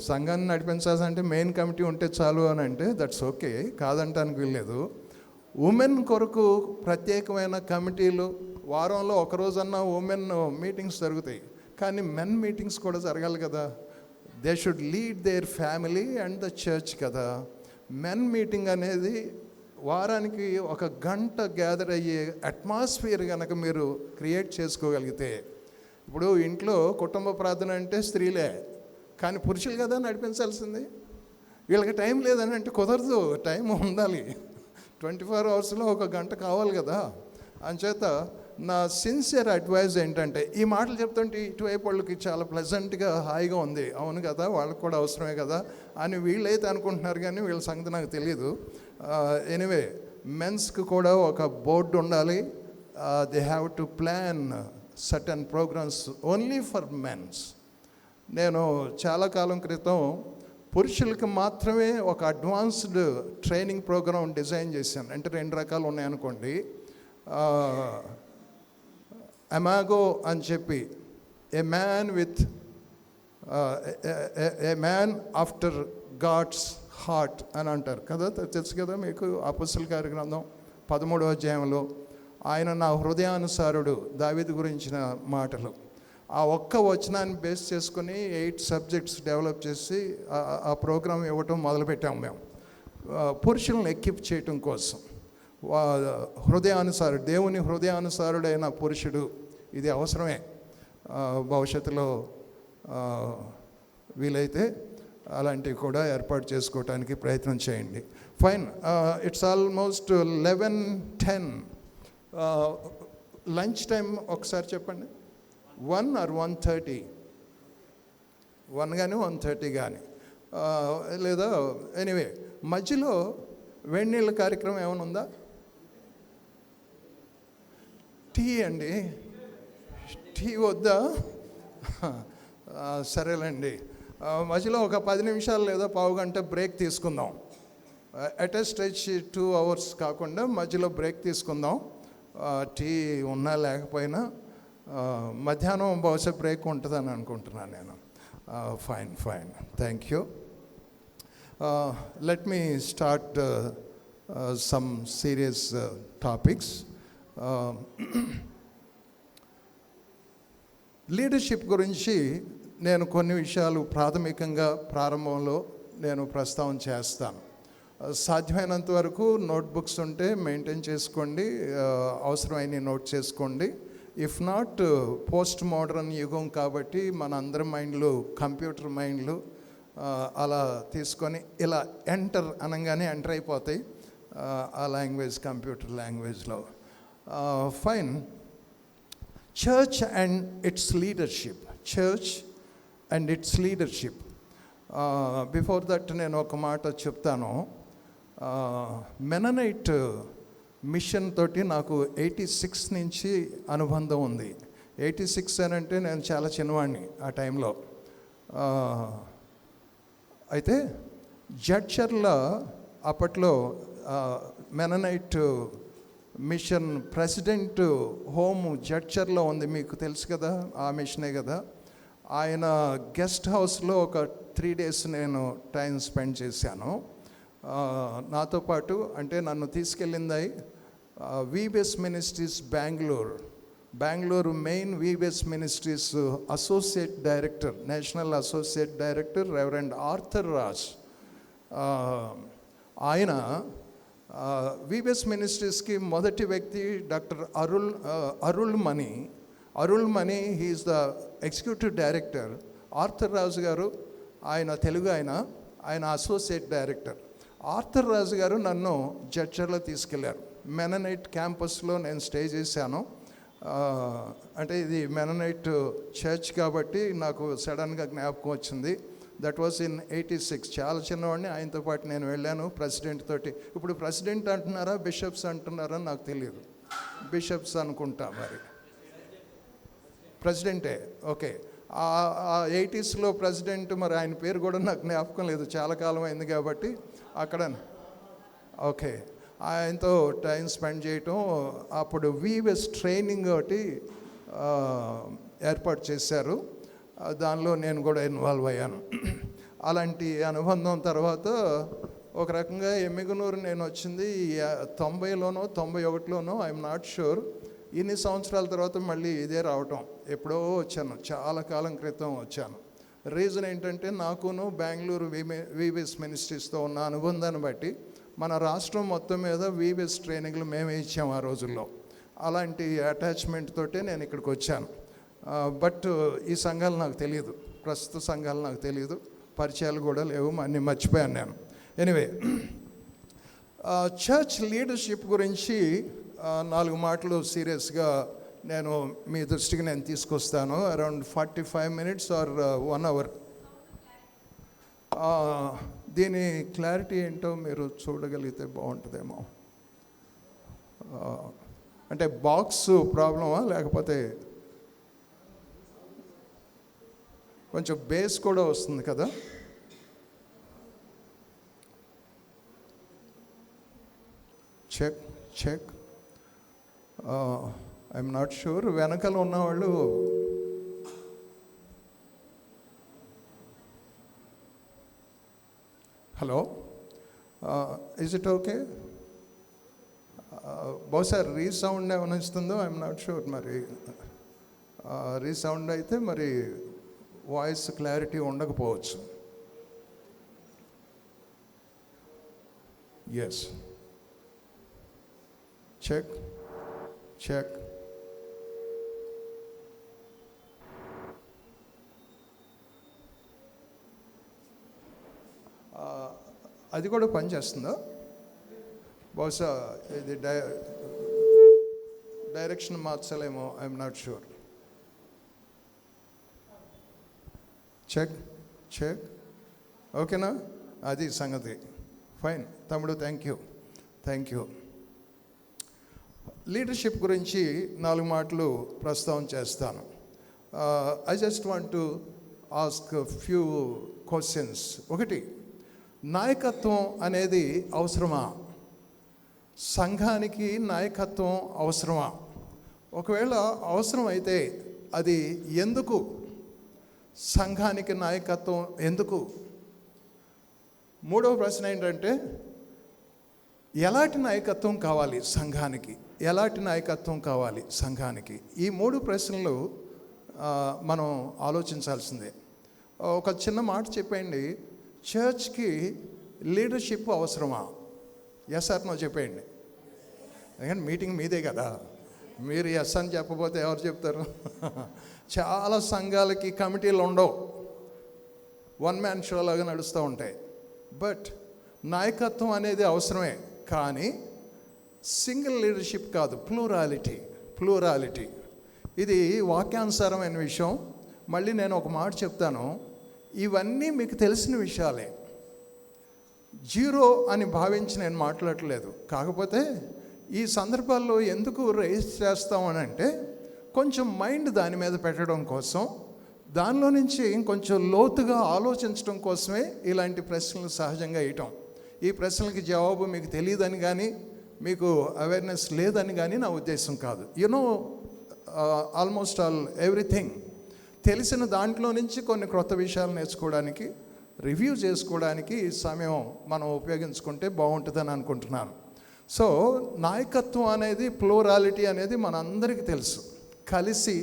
సంఘాన్ని నడిపించాలంటే మెయిన్ కమిటీ ఉంటే చాలు అని అంటే దట్స్ ఓకే, కాదంటానికి వీల్లేదు. ఉమెన్ కొరకు ప్రత్యేకమైన కమిటీలు వారంలో ఒకరోజన్నా ఉమెన్ మీటింగ్స్ జరుగుతాయి, కానీ మెన్ మీటింగ్స్ కూడా జరగాలి కదా. They should lead their family and the church కదా. మెన్ మీటింగ్ అనేది వారానికి 1 గంట గ్యాదర్ అయ్యే అట్మాస్ఫియర్ కనుక మీరు క్రియేట్ చేసుకోగలిగితే, ఇప్పుడు ఇంట్లో కుటుంబ ప్రార్థన అంటే స్త్రీలే, కానీ పురుషులు కదా నడిపించాల్సింది. వీళ్ళకి టైం లేదని అంటే కుదరదు, టైం ఉండాలి. 24 అవర్స్లో 1 గంట కావాలి కదా. అంచేత నా సిన్సియర్ అడ్వైజ్ ఏంటంటే, ఈ మాటలు చెప్తుంటే ఇటువైపు వాళ్ళకి చాలా ప్లెజెంట్గా హాయిగా ఉంది, అవును కదా వాళ్ళకి కూడా అవసరమే కదా అని వీళ్ళైతే అనుకుంటున్నారు, కానీ వీళ్ళ సంగతి నాకు తెలియదు. ఎనీవే, మెన్స్కి కూడా ఒక బోర్డు ఉండాలి. They have to plan certain programs only for mens. నేను చాలా కాలం క్రితం పురుషులకి మాత్రమే ఒక అడ్వాన్స్డ్ ట్రైనింగ్ ప్రోగ్రాం డిజైన్ చేశాను. అంటే 2 రకాలు ఉన్నాయనుకోండి. అమాగో అని చెప్పి a man after God's heart అని అంటారు కదా, తెలుసు కదా మీకు. అపొస్తలుల కార్య గ్రంథం 13వ అధ్యాయంలో ఆయన నా హృదయానుసారుడు, దావీదు గురించిన మాటలు. ఆ ఒక్క వచనాన్ని బేస్ చేసుకుని 8 సబ్జెక్ట్స్ డెవలప్ చేసి ఆ ప్రోగ్రాం ఇవ్వటం మొదలుపెట్టాము మేము, పురుషులను ఎక్విప్ చేయటం కోసం. హృదయానుసారుడు, దేవుని హృదయానుసారుడైన పురుషుడు, ఇది అవసరమే. భవిష్యత్తులో వీలైతే అలాంటివి కూడా ఏర్పాటు చేసుకోవటానికి ప్రయత్నం చేయండి. Fine. It's almost 11:10. Lunch time ఒకసారి చెప్పండి. 1 or 1:30? 1 కానీ 1:30 కానీ, లేదా ఎనీవే మధ్యలో వేడినీళ్ళ కార్యక్రమం ఏమైనా ఉందా? టీ అండి, టీ వద్దా? సరేలేండి, మధ్యలో ఒక 10 నిమిషాలు లేదా పావు గంట బ్రేక్ తీసుకుందాం. అట్ ఎ స్ట్రెచ్ 2 hours కాకుండా మధ్యలో బ్రేక్ తీసుకుందాం. టీ ఉన్నా లేకపోయినా మధ్యాహ్నం బహుశా బ్రేక్ ఉంటుందని అనుకుంటున్నాను నేను. Fine, thank you. Let me start some serious topics. Leadership గురించి నేను కొన్ని విషయాలు ప్రాథమికంగా ప్రారంభంలో నేను ప్రస్తావన చేస్తాను. సాధ్యమైనంత వరకు నోట్బుక్స్ ఉంటే మెయింటైన్ చేసుకోండి, అవసరమైన నోట్ చేసుకోండి. ఇఫ్ నాట్, పోస్ట్ మోడర్న్ యుగం కాబట్టి మన అందరి మైండ్లు కంప్యూటర్ మైండ్లు, అలా తీసుకొని ఇలా ఎంటర్ అనగానే ఎంటర్ అయిపోతాయి ఆ లాంగ్వేజ్, కంప్యూటర్ లాంగ్వేజ్లో. Fine. Church and it's leadership. Church and it's leadership. Before that నేను ఒక మాట చెప్తాను. మెననైట్ మిషన్ తోటి నాకు 86 నుంచి అనుబంధం ఉంది. 86 అని అంటే నేను చాలా చిన్నవాడిని ఆ టైంలో. అయితే జడ్చర్ల అప్పట్లో మెననైట్ మిషన్ ప్రెసిడెంట్ హోమ్ జడ్చర్లో ఉంది, మీకు తెలుసు కదా, ఆ మిషనే కదా. ఆయన గెస్ట్ హౌస్లో ఒక 3 days నేను టైం స్పెండ్ చేశాను. నాతో పాటు అంటే నన్ను తీసుకెళ్ళింది VBS ministries Bengaluru main VBS ministries associate director, national associate director reverend Arthur Raj. ఆయన వీబెస్ మినిస్ట్రీస్కి మొదటి వ్యక్తి doctor Arul Mani. He is the executive director. Arthur Raju గారు ఆయన తెలుగు, ఆయన అసోసియేట్ డైరెక్టర్. ఆర్థర్ రాజు గారు నన్ను జడ్చర్లో తీసుకెళ్లారు. మెననైట్ క్యాంపస్లో నేను స్టే చేశాను. అంటే ఇది మెననైట్ చర్చ్ కాబట్టి నాకు సడన్గా జ్ఞాపకం వచ్చింది. That was in 86. చాలా చిన్నవాడిని. ఆయనతో పాటు నేను వెళ్ళాను ప్రెసిడెంట్ తోటి. ఇప్పుడు ప్రెసిడెంట్ అంటున్నారా బిషప్స్ అంటున్నారా నాకు తెలియదు. బిషప్స్ అనుకుంటా, మరి ప్రెసిడెంటే. ఓకే. ఆ 80sలో ప్రెసిడెంట్, మరి ఆయన పేరు కూడా నాకు జ్ఞాపకం లేదు, చాలా కాలం అయింది కాబట్టి. అక్కడ ఓకే, ఆయనతో టైం స్పెండ్ చేయటం. అప్పుడు వీవెస్ ట్రైనింగ్ ఒకటి ఏర్పాటు చేశారు, దానిలో నేను కూడా ఇన్వాల్వ్ అయ్యాను. అలాంటి అనుబంధం తర్వాత ఒక రకంగా ఎమ్మిగనూరు నేను వచ్చింది 90లోనో 91లోనో, ఐఎమ్ నాట్ షూర్. ఇన్ని సంవత్సరాల తర్వాత మళ్ళీ ఇదే రావటం. ఎప్పుడో వచ్చాను, చాలా కాలం క్రితం వచ్చాను. రీజన్ ఏంటంటే నాకును బెంగళూరు వీబెస్ మినిస్ట్రీస్తో ఉన్న అనుబంధాన్ని బట్టి మన రాష్ట్రం మొత్తం మీద వీబెస్ ట్రైనింగ్లు మేమే ఇచ్చాము ఆ రోజుల్లో. అలాంటి అటాచ్మెంట్ తోటే నేను ఇక్కడికి వచ్చాను. బట్ ఈ సంఘాలు నాకు తెలియదు, ప్రస్తుత సంఘాలు నాకు తెలియదు, పరిచయాలు కూడా లేవు, అన్నీ మర్చిపోయాను నేను. ఎనీవే, చర్చ్ లీడర్షిప్ గురించి 4 మాటలు సీరియస్గా నేను మీ దృష్టికి నేను తీసుకొస్తాను. Around 45 minutes or 1 hour. దీని క్లారిటీ ఏంటో మీరు చూడగలిగితే బాగుంటుందేమో. అంటే బాక్స్ ప్రాబ్లమా, లేకపోతే కొంచెం బేస్ కూడా వస్తుంది కదా. చెక్. I'm not sure. వెనకాల ఉన్నవాళ్ళు హలో, ఈజ్ ఇట్ ఓకే? బహుశా రీసౌండ్ ఏమైనా ఇస్తుందో, ఐఎమ్ నాట్ షూర్. మరి రీసౌండ్ అయితే మరి వాయిస్ క్లారిటీ ఉండకపోవచ్చు. Yes, check. అది కూడా పనిచేస్తుందా? బహుశా ఇది డైరెక్షన్ మార్చలేమో, ఐఎమ్ నాట్ షూర్. చెక్. ఓకేనా? అది సంగతి. ఫైన్ తమ్ముడు, థ్యాంక్ యూ. లీడర్షిప్ గురించి 4 మాటలు ప్రస్తావన చేస్తాను. I just want to ask few questions. ఒకటి, నాయకత్వం అనేది అవసరమా? సంఘానికి నాయకత్వం అవసరమా? ఒకవేళ అవసరం అయితే అది ఎందుకు? సంఘానికి నాయకత్వం ఎందుకు? మూడవ ప్రశ్న ఏంటంటే, ఎలాంటి నాయకత్వం కావాలి సంఘానికి? ఈ 3 ప్రశ్నలు మనం ఆలోచించాల్సిందే. ఒక చిన్న మాట చెప్పండి, చర్చ్కి లీడర్షిప్ అవసరమా? ఎస్ ఆర్ నో చెప్పేయండి. ఎందుకంటే మీటింగ్ మీదే కదా, మీరు ఎస్ అని చెప్పబోతే ఎవరు చెప్తారు? చాలా సంఘాలకి కమిటీలు ఉండవు. వన్ మ్యాన్ షో లాగా నడుస్తూ ఉంటాయి. బట్ నాయకత్వం అనేది అవసరమే, కానీ సింగిల్ లీడర్షిప్ కాదు, ప్లూరాలిటీ. ఇది వాక్యానుసారమైన విషయం. మళ్ళీ నేను ఒక మాట చెప్తాను, ఇవన్నీ మీకు తెలిసిన విషయాలే, జీరో అని భావించి నేను మాట్లాడట్లేదు. కాకపోతే ఈ సందర్భాల్లో ఎందుకు రైజ్ చేస్తామనంటే కొంచెం మైండ్ దాని మీద పెట్టడం కోసం, దానిలో నుంచి ఇంకొంచెం లోతుగా ఆలోచించడం కోసమే ఇలాంటి ప్రశ్నలు సహజంగా వేయటం. ఈ ప్రశ్నలకి జవాబు మీకు తెలియదని కానీ మీకు అవేర్నెస్ లేదని కానీ నా ఉద్దేశం కాదు. ఆల్మోస్ట్ ఆల్ ఎవ్రీథింగ్ తెలిసిన దాంట్లో నుంచి కొన్ని క్రొత్త విషయాలు నేర్చుకోవడానికి, రివ్యూ చేసుకోవడానికి ఈ సమయం మనం ఉపయోగించుకుంటే బాగుంటుందని అనుకుంటున్నాను. సో నాయకత్వం అనేది, ప్లూరాలిటీ అనేది మనందరికీ తెలుసు. కలిసి,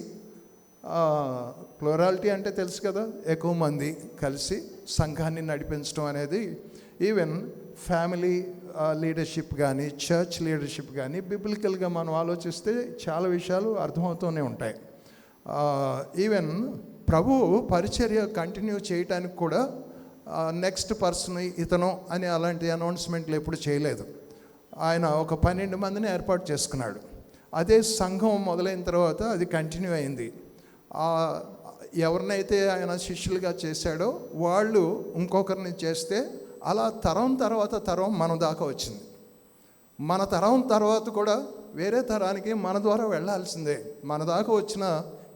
ప్లూరాలిటీ అంటే తెలుసు కదా, ఎక్కువ మంది కలిసి సంఘాన్ని నడిపించడం అనేది, ఈవెన్ ఫ్యామిలీ లీడర్షిప్ కానీ చర్చ్ లీడర్షిప్ కానీ బిబ్లికల్గా మనం ఆలోచిస్తే చాలా విషయాలు అర్థమవుతూనే ఉంటాయి. ఈవెన్ ప్రభు పరిచర్య కంటిన్యూ చేయడానికి కూడా నెక్స్ట్ పర్సన్ ఇతను అని అలాంటి అనౌన్స్మెంట్లు ఎప్పుడు చేయలేదు. ఆయన ఒక 12 మందిని ఏర్పాటు చేసుకున్నాడు. అదే సంఘం మొదలైన తర్వాత అది కంటిన్యూ అయింది. ఎవరినైతే ఆయన శిష్యులుగా చేశాడో వాళ్ళు ఇంకొకరిని చేస్తే అలా తరం తర్వాత తరం మన దాకా వచ్చింది. మన తరం తర్వాత కూడా వేరే తరానికి మన ద్వారా వెళ్ళాల్సిందే. మన దాకా వచ్చిన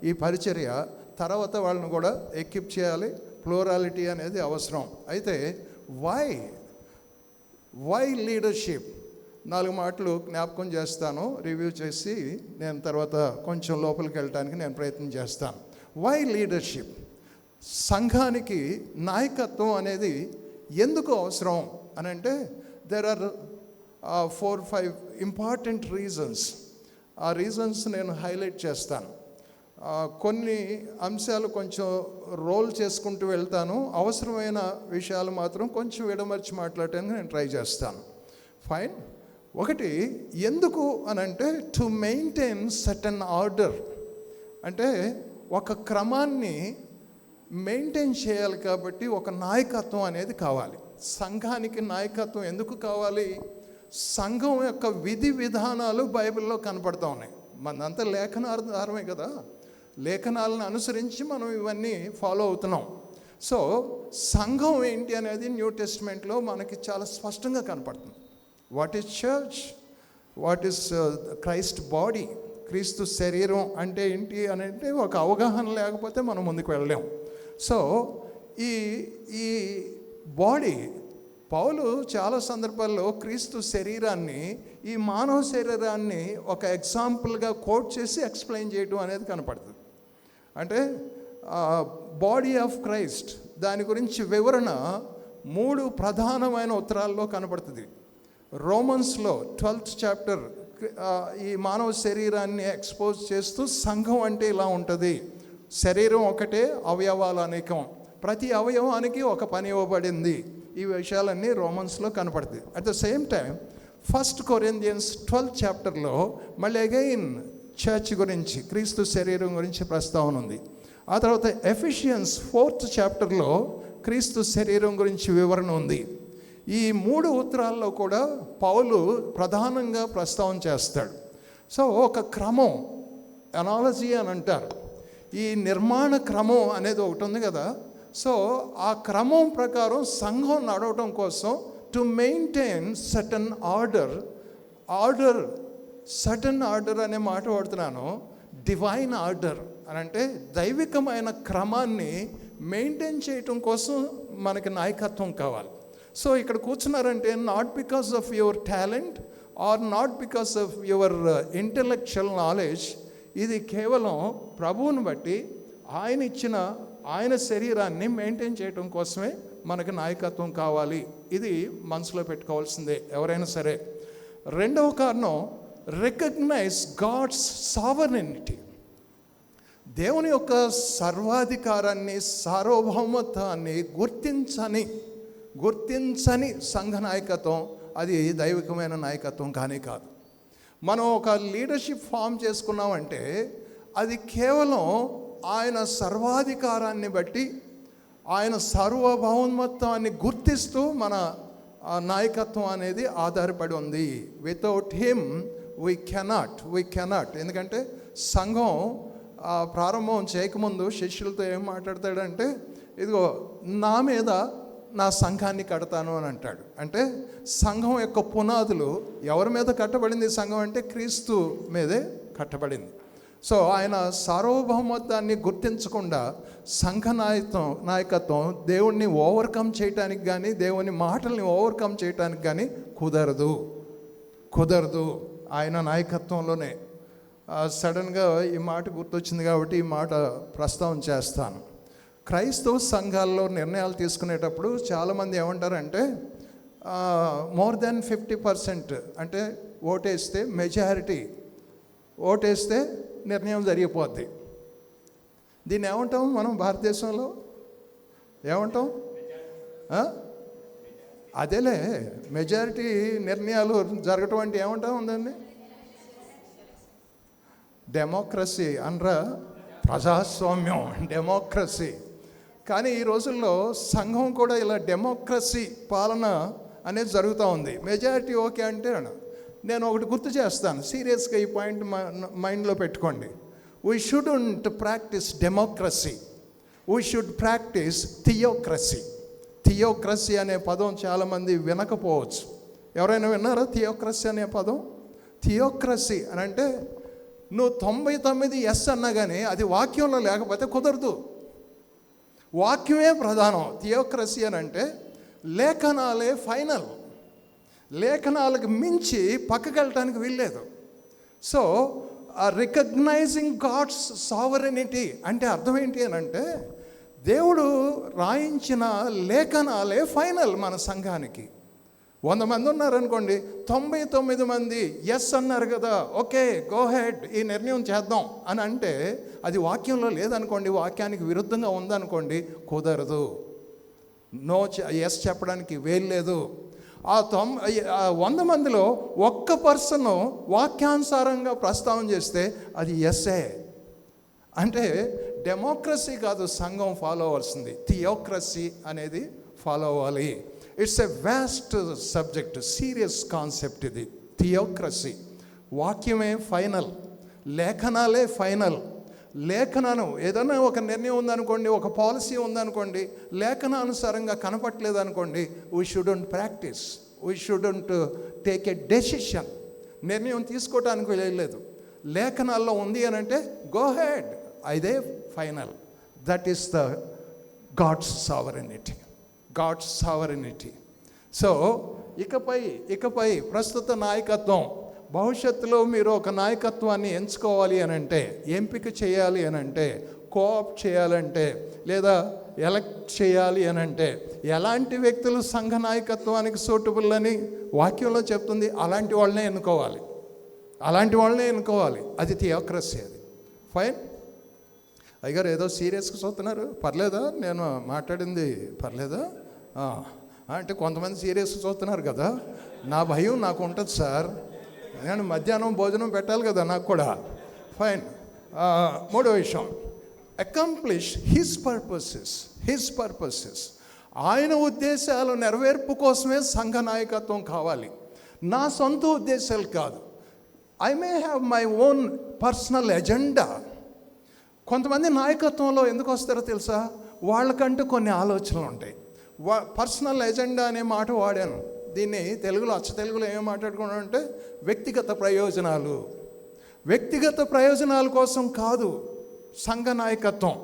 ఈ పరిచర్య తర్వాత వాళ్ళని కూడా ఎక్విప్ చేయాలి. ప్లూరాలిటీ అనేది అవసరం. అయితే వై లీడర్షిప్ 4 మాటలు జ్ఞాపకం చేస్తాను, రివ్యూ చేసి నేను తర్వాత కొంచెం లోపలికి వెళ్ళడానికి నేను ప్రయత్నం చేస్తాను. Why leadership? సంఘానికి నాయకత్వం అనేది ఎందుకు అవసరం అని అంటే దెర్ ఆర్ 4-5 ఇంపార్టెంట్ రీజన్స్. ఆ రీజన్స్ నేను హైలైట్ చేస్తాను. కొన్ని అంశాలు కొంచెం రోల్ చేసుకుంటూ వెళ్తాను, అవసరమైన విషయాలు మాత్రం కొంచెం విడమర్చి మాట్లాడటానికి నేను ట్రై చేస్తాను. ఫైన్. ఒకటి, ఎందుకు అని అంటే టు మెయింటైన్ సర్టన్ ఆర్డర్, అంటే ఒక క్రమాన్ని మెయింటైన్ చేయాలి కాబట్టి ఒక నాయకత్వం అనేది కావాలి. సంఘానికి నాయకత్వం ఎందుకు కావాలి? సంఘం యొక్క విధి విధానాలు బైబిల్లో కనపడుతూ ఉన్నాయి. మనంతా లేఖనాధారమే కదా, లేఖనాలను అనుసరించి మనం ఇవన్నీ ఫాలో అవుతున్నాం. సో సంఘం ఏంటి అనేది న్యూ టెస్ట్మెంట్లో మనకి చాలా స్పష్టంగా కనపడుతుంది. What is church? What is Christ body? క్రీస్తు శరీరం అంటే ఏంటి అని అంటే ఒక అవగాహన లేకపోతే మనం ముందుకు వెళ్ళలేం. సో ఈ బాడీ, పౌలు చాలా సందర్భాల్లో క్రీస్తు శరీరాన్ని, ఈ మానవ శరీరాన్ని ఒక ఎగ్జాంపుల్గా కోట్ చేసి ఎక్స్ప్లెయిన్ చేయడం అనేది కనపడుతుంది. అంటే బాడీ ఆఫ్ క్రైస్ట్, దాని గురించి వివరణ 3 ప్రధానమైన ఉత్తరాల్లో కనపడుతుంది. రోమన్స్లో 12th చాప్టర్ ఈ మానవ శరీరాన్ని ఎక్స్పోజ్ చేస్తూ సంఘం అంటే ఇలా ఉంటుంది, శరీరం ఒకటే, అవయవాలు అనేకం, ప్రతి అవయవానికి ఒక పని ఇవ్వబడింది. ఈ విషయాలన్నీ రోమన్స్లో కనపడుతుంది. At the same time 1 Corinthians 12th చాప్టర్లో మళ్ళీ అగైన్ చర్చ్ గురించి, క్రీస్తు శరీరం గురించి ప్రస్తావన ఉంది. ఆ తర్వాత ఎఫిషియన్స్ 4th చాప్టర్లో క్రీస్తు శరీరం గురించి వివరణ ఉంది. ఈ 3 ఉత్తరాల్లో కూడా పౌలు ప్రధానంగా ప్రస్తావన చేస్తాడు. సో ఒక క్రమం, అనాలజీ అని అంటారు, ఈ నిర్మాణ క్రమం అనేది ఒకటి ఉంది కదా. సో ఆ క్రమం ప్రకారం సంఘం నడవటం కోసం to maintain certain order, certain order అనే మాట వాడుతున్నాను, డివైన్ ఆర్డర్ అని అంటే దైవికమైన క్రమాన్ని మెయింటైన్ చేయటం కోసం మనకి నాయకత్వం కావాలి. సో ఇక్కడ కూర్చున్నారంటే not because of your talent or not because of your intellectual knowledge, ఇది కేవలం ప్రభువుని బట్టి ఆయన ఇచ్చిన ఆయన శరీరాన్ని మెయింటైన్ చేయటం కోసమే మనకు నాయకత్వం కావాలి. ఇది మనసులో పెట్టుకోవాల్సిందే ఎవరైనా సరే. రెండవ కారణం, రికగ్నైజ్ గాడ్స్ సావరెనిటీ, దేవుని యొక్క సర్వాధికారాన్ని, సార్వభౌమత్వాన్ని గుర్తించని సంఘ నాయకత్వం అది దైవికమైన నాయకత్వం కానీ కాదు. మనం ఒక లీడర్షిప్ ఫామ్ చేసుకున్నామంటే అది కేవలం ఆయన సర్వాధికారాన్ని బట్టి, ఆయన సార్వభౌమత్వాన్ని గుర్తిస్తూ మన నాయకత్వం అనేది ఆధారపడి ఉంది. Without him we cannot. ఎందుకంటే సంఘం ప్రారంభం చేయకముందు శిష్యులతో ఏం మాట్లాడతాడంటే, ఇదిగో నా మీద నా సంఘాన్ని కడతాను అని అంటాడు. అంటే సంఘం యొక్క పునాదులు ఎవరి మీద కట్టబడింది? సంఘం అంటే క్రీస్తు మీదే కట్టబడింది. సో ఆయన సార్వభౌమత్వాన్ని గుర్తించకుండా సంఘ నాయకత్వం దేవుణ్ణి ఓవర్కమ్ చేయటానికి కానీ, దేవుని మాటల్ని ఓవర్కమ్ చేయటానికి కానీ కుదరదు. ఆయన నాయకత్వంలోనే. సడన్గా ఈ మాట గుర్తొచ్చింది కాబట్టి ఈ మాట ప్రస్తావన చేస్తాను. క్రైస్తవ సంఘాల్లో నిర్ణయాలు తీసుకునేటప్పుడు చాలామంది ఏమంటారంటే మోర్ దెన్ 50% అంటే ఓటేస్తే మెజారిటీ ఓటేస్తే నిర్ణయం జరిగిపోద్ది. దీన్ని ఏమంటాం మనం భారతదేశంలో? ఏమంటాం? అదేలే మెజారిటీ నిర్ణయాలు జరగటం అంటే ఏమంటాం ఉందండి? డెమోక్రసీ అనరా, ప్రజాస్వామ్యం, డెమోక్రసీ. కానీ ఈ రోజుల్లో సంఘం కూడా ఇలా డెమోక్రసీ పాలన అనేది జరుగుతూ ఉంది. మెజారిటీ ఓకే అంటే నేను ఒకటి గుర్తు చేస్తాను, సీరియస్గా ఈ పాయింట్ మైండ్లో పెట్టుకోండి. We shouldn't practice democracy, we should practice theocracy అనే పదం చాలామంది వినకపోవచ్చు. ఎవరైనా విన్నారా థియోక్రసీ అనే పదం? థియోక్రసీ అని అంటే నువ్వు 99 ఎస్ అన్నా కానీ అది వాక్యంలో లేకపోతే కుదరదు. వాక్యమే ప్రధానం. థియోక్రసీ అని అంటే లేఖనాలే ఫైనల్, లేఖనాలకు మించి పక్కకి వెళ్ళటానికి వీల్లేదు. సో రికగ్నైజింగ్ గాడ్స్ సావరెనిటీ అంటే అర్థం ఏంటి అని అంటే దేవుడు రాయించిన లేఖనాలే ఫైనల్ మన సంఘానికి. 100 మంది ఉన్నారనుకోండి, 99 మంది ఎస్ అన్నారు కదా, ఓకే గో హెడ్ ఈ నిర్ణయం చేద్దాం అని అంటే అది వాక్యంలో లేదనుకోండి, వాక్యానికి విరుద్ధంగా ఉందనుకోండి, కుదరదు. ఎస్ చెప్పడానికి వేయలేదు. ఆ 100 మందిలో ఒక్క పర్సన్ వాక్యానుసారంగా ప్రస్తావన చేస్తే అది ఎస్ఏ. అంటే డెమోక్రసీ కాదు సంఘం ఫాలో అవ్వాల్సింది, థియోక్రసీ అనేది ఫాలో అవ్వాలి. It's a vast subject, serious concept ఇది థియోక్రసీ. వాక్యమే ఫైనల్, లేఖనాలే ఫైనల్. లేఖనాను ఏదైనా ఒక నిర్ణయం ఉందనుకోండి, ఒక పాలసీ ఉందనుకోండి, లేఖనానుసారంగా కనపట్లేదు అనుకోండి, we shouldn't practice, we shouldn't take a decision. నిర్ణయం తీసుకోవటానికి వెళ్ళలేదు, లేఖనాల్లో ఉంది అని అంటే గో హెడ్, అదే final. That is the God's sovereignty. So ఇకపై ప్రస్తుత నాయకత్వం, భవిష్యత్తులో మీరు ఒక నాయకత్వాన్ని ఎంచుకోవాలి అని అంటే, ఎంపిక చేయాలి అని అంటే, కోఆప్ట్ చేయాలంటే, లేదా ఎలక్ట్ చేయాలి అని అంటే ఎలాంటి వ్యక్తులు సంఘ నాయకత్వానికి సూటబుల్ అని వాక్యంలో చెప్తుంది, అలాంటి వాళ్ళనే ఎన్నుకోవాలి. అది థియోక్రసీ. అది ఫైన్. అయ్యగారు ఏదో సీరియస్గా చూస్తున్నారు, పర్లేదా నేను మాట్లాడింది పర్లేదా అంటే కొంతమంది సీరియస్గా చూస్తున్నారు కదా, నా భయం నాకు ఉంటుంది సార్, నేను మధ్యాహ్నం భోజనం పెట్టాలి కదా నాకు కూడా. ఫైన్. మూడో విషయం, అకంప్లిష్ హిస్ పర్పసెస్. ఆయన ఉద్దేశాలు నెరవేర్పు కోసమే సంఘ నాయకత్వం కావాలి, నా సొంత ఉద్దేశాలు కాదు. I may have my own personal agenda. కొంతమంది నాయకత్వంలో ఎందుకు వస్తారో తెలుసా? వాళ్ళకంటూ కొన్ని ఆలోచనలు ఉంటాయి. పర్సనల్ ఎజెండా అనే మాట వాడాను, దీన్ని తెలుగులో అచ్చ తెలుగులో ఏం మాట్లాడుకున్నానంటే వ్యక్తిగత ప్రయోజనాల కోసం కాదు సంఘ నాయకత్వం.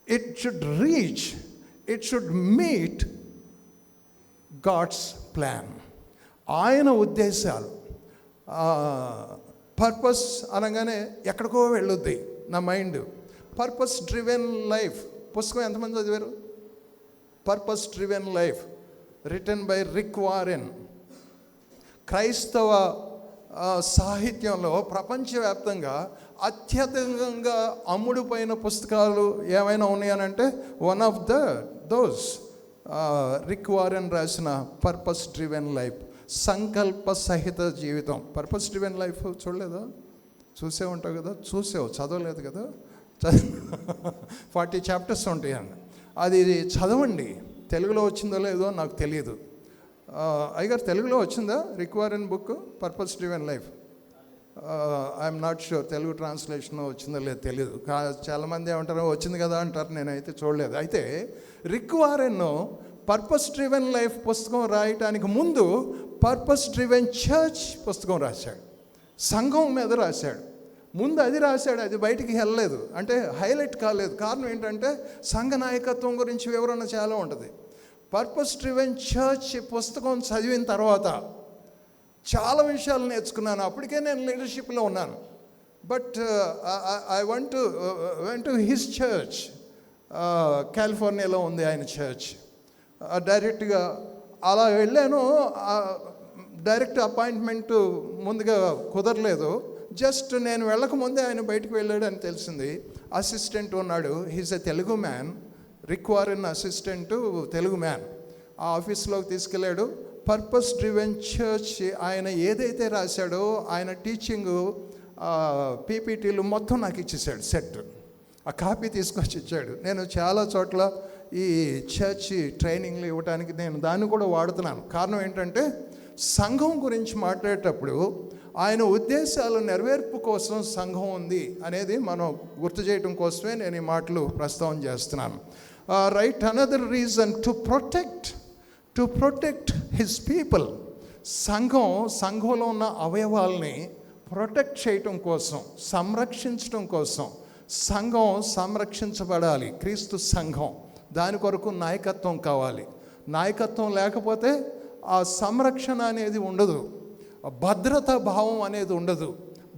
It should meet God's plan, ఆయన ఉద్దేశాలు. పర్పస్ అనగానే ఎక్కడికో వెళ్ళొద్ది నా మైండ్. పర్పస్ డ్రివెన్ లైఫ్ పుస్తకం ఎంతమంది చదివారు? Purpose driven life, written by Rick Warren. క్రైస్తవ సాహిత్యంలో ప్రపంచవ్యాప్తంగా అత్యధికంగా అమ్ముడుపోయిన పుస్తకాలు ఏమైనా ఉన్నాయనంటే one of those Rick Warren రాసిన పర్పస్ డ్రివెన్ లైఫ్, సంకల్ప సహిత జీవితం. పర్పస్ డ్రివెన్ లైఫ్ చూడలేదా? చూసే ఉంటావు కదా, చదవలేదు కదా. 40 చాప్టర్స్ ఉంటాయండి. అది చదవండి. తెలుగులో వచ్చిందో లేదో నాకు తెలియదు. అయ్యగారు తెలుగులో వచ్చిందా Rick Warren book purpose driven life? I'm not sure Telugu translation వచ్చిందో లేదో తెలియదు. చాలామంది ఏమంటారో వచ్చింది కదా అంటారు, నేనైతే చూడలేదు. అయితే రిక్ వారెన్ పర్పస్ డ్రివెన్ లైఫ్ పుస్తకం రాయటానికి ముందు పర్పస్ డ్రివెన్ చర్చ్ పుస్తకం రాశాడు. సంఘం మీద రాశాడు. ముందు అది రాశాడు, అది బయటికి వెళ్ళలేదు, అంటే హైలైట్ కాలేదు. కారణం ఏంటంటే సంఘ నాయకత్వం గురించి వివరణ చాలా ఉంటుంది. పర్పస్ డ్రివెన్ చర్చ్ పుస్తకం చదివిన తర్వాత చాలా విషయాలు నేర్చుకున్నాను. అప్పటికే నేను లీడర్షిప్లో ఉన్నాను. But I went to his church. కాలిఫోర్నియాలో ఉంది ఆయన చర్చ్. డైరెక్ట్గా అలా వెళ్ళాను. డైరెక్ట్ అపాయింట్మెంట్ ముందుగా కుదరలేదు. జస్ట్ నేను వెళ్ళకముందే ఆయన బయటకు వెళ్ళాడు అని తెలిసింది. అసిస్టెంట్ ఉన్నాడు, he's a Telugu man. Rick Warren assistant Telugu man. ఆ ఆఫీస్లోకి తీసుకెళ్ళాడు. పర్పస్ డ్రివెన్ చర్చ్ ఆయన ఏదైతే రాశాడో ఆయన టీచింగు పీపీటీలు మొత్తం నాకు ఇచ్చేసాడు, సెట్. ఆ కాపీ తీసుకొచ్చి ఇచ్చాడు. నేను చాలా చోట్ల ఈ చర్చ్ ట్రైనింగ్లు ఇవ్వడానికి నేను దాన్ని కూడా వాడుతున్నాను. కారణం ఏంటంటే సంఘం గురించి మాట్లాడేటప్పుడు ఆయన ఉద్దేశాలు నెరవేర్పు కోసం సంఘం ఉంది అనేది మనం గుర్తు చేయడం కోసమే నేను ఈ మాటలు ప్రస్తావన చేస్తున్నాను. Right, another reason to protect his people. సంఘంలో ఉన్న అవయవాల్ని ప్రొటెక్ట్ చేయటం కోసం, సంరక్షించడం కోసం సంఘం సంరక్షించబడాలి. క్రీస్తు సంఘం, దాని కొరకు నాయకత్వం కావాలి. నాయకత్వం లేకపోతే ఆ సంరక్షణ అనేది ఉండదు, భద్రతా భావం అనేది ఉండదు.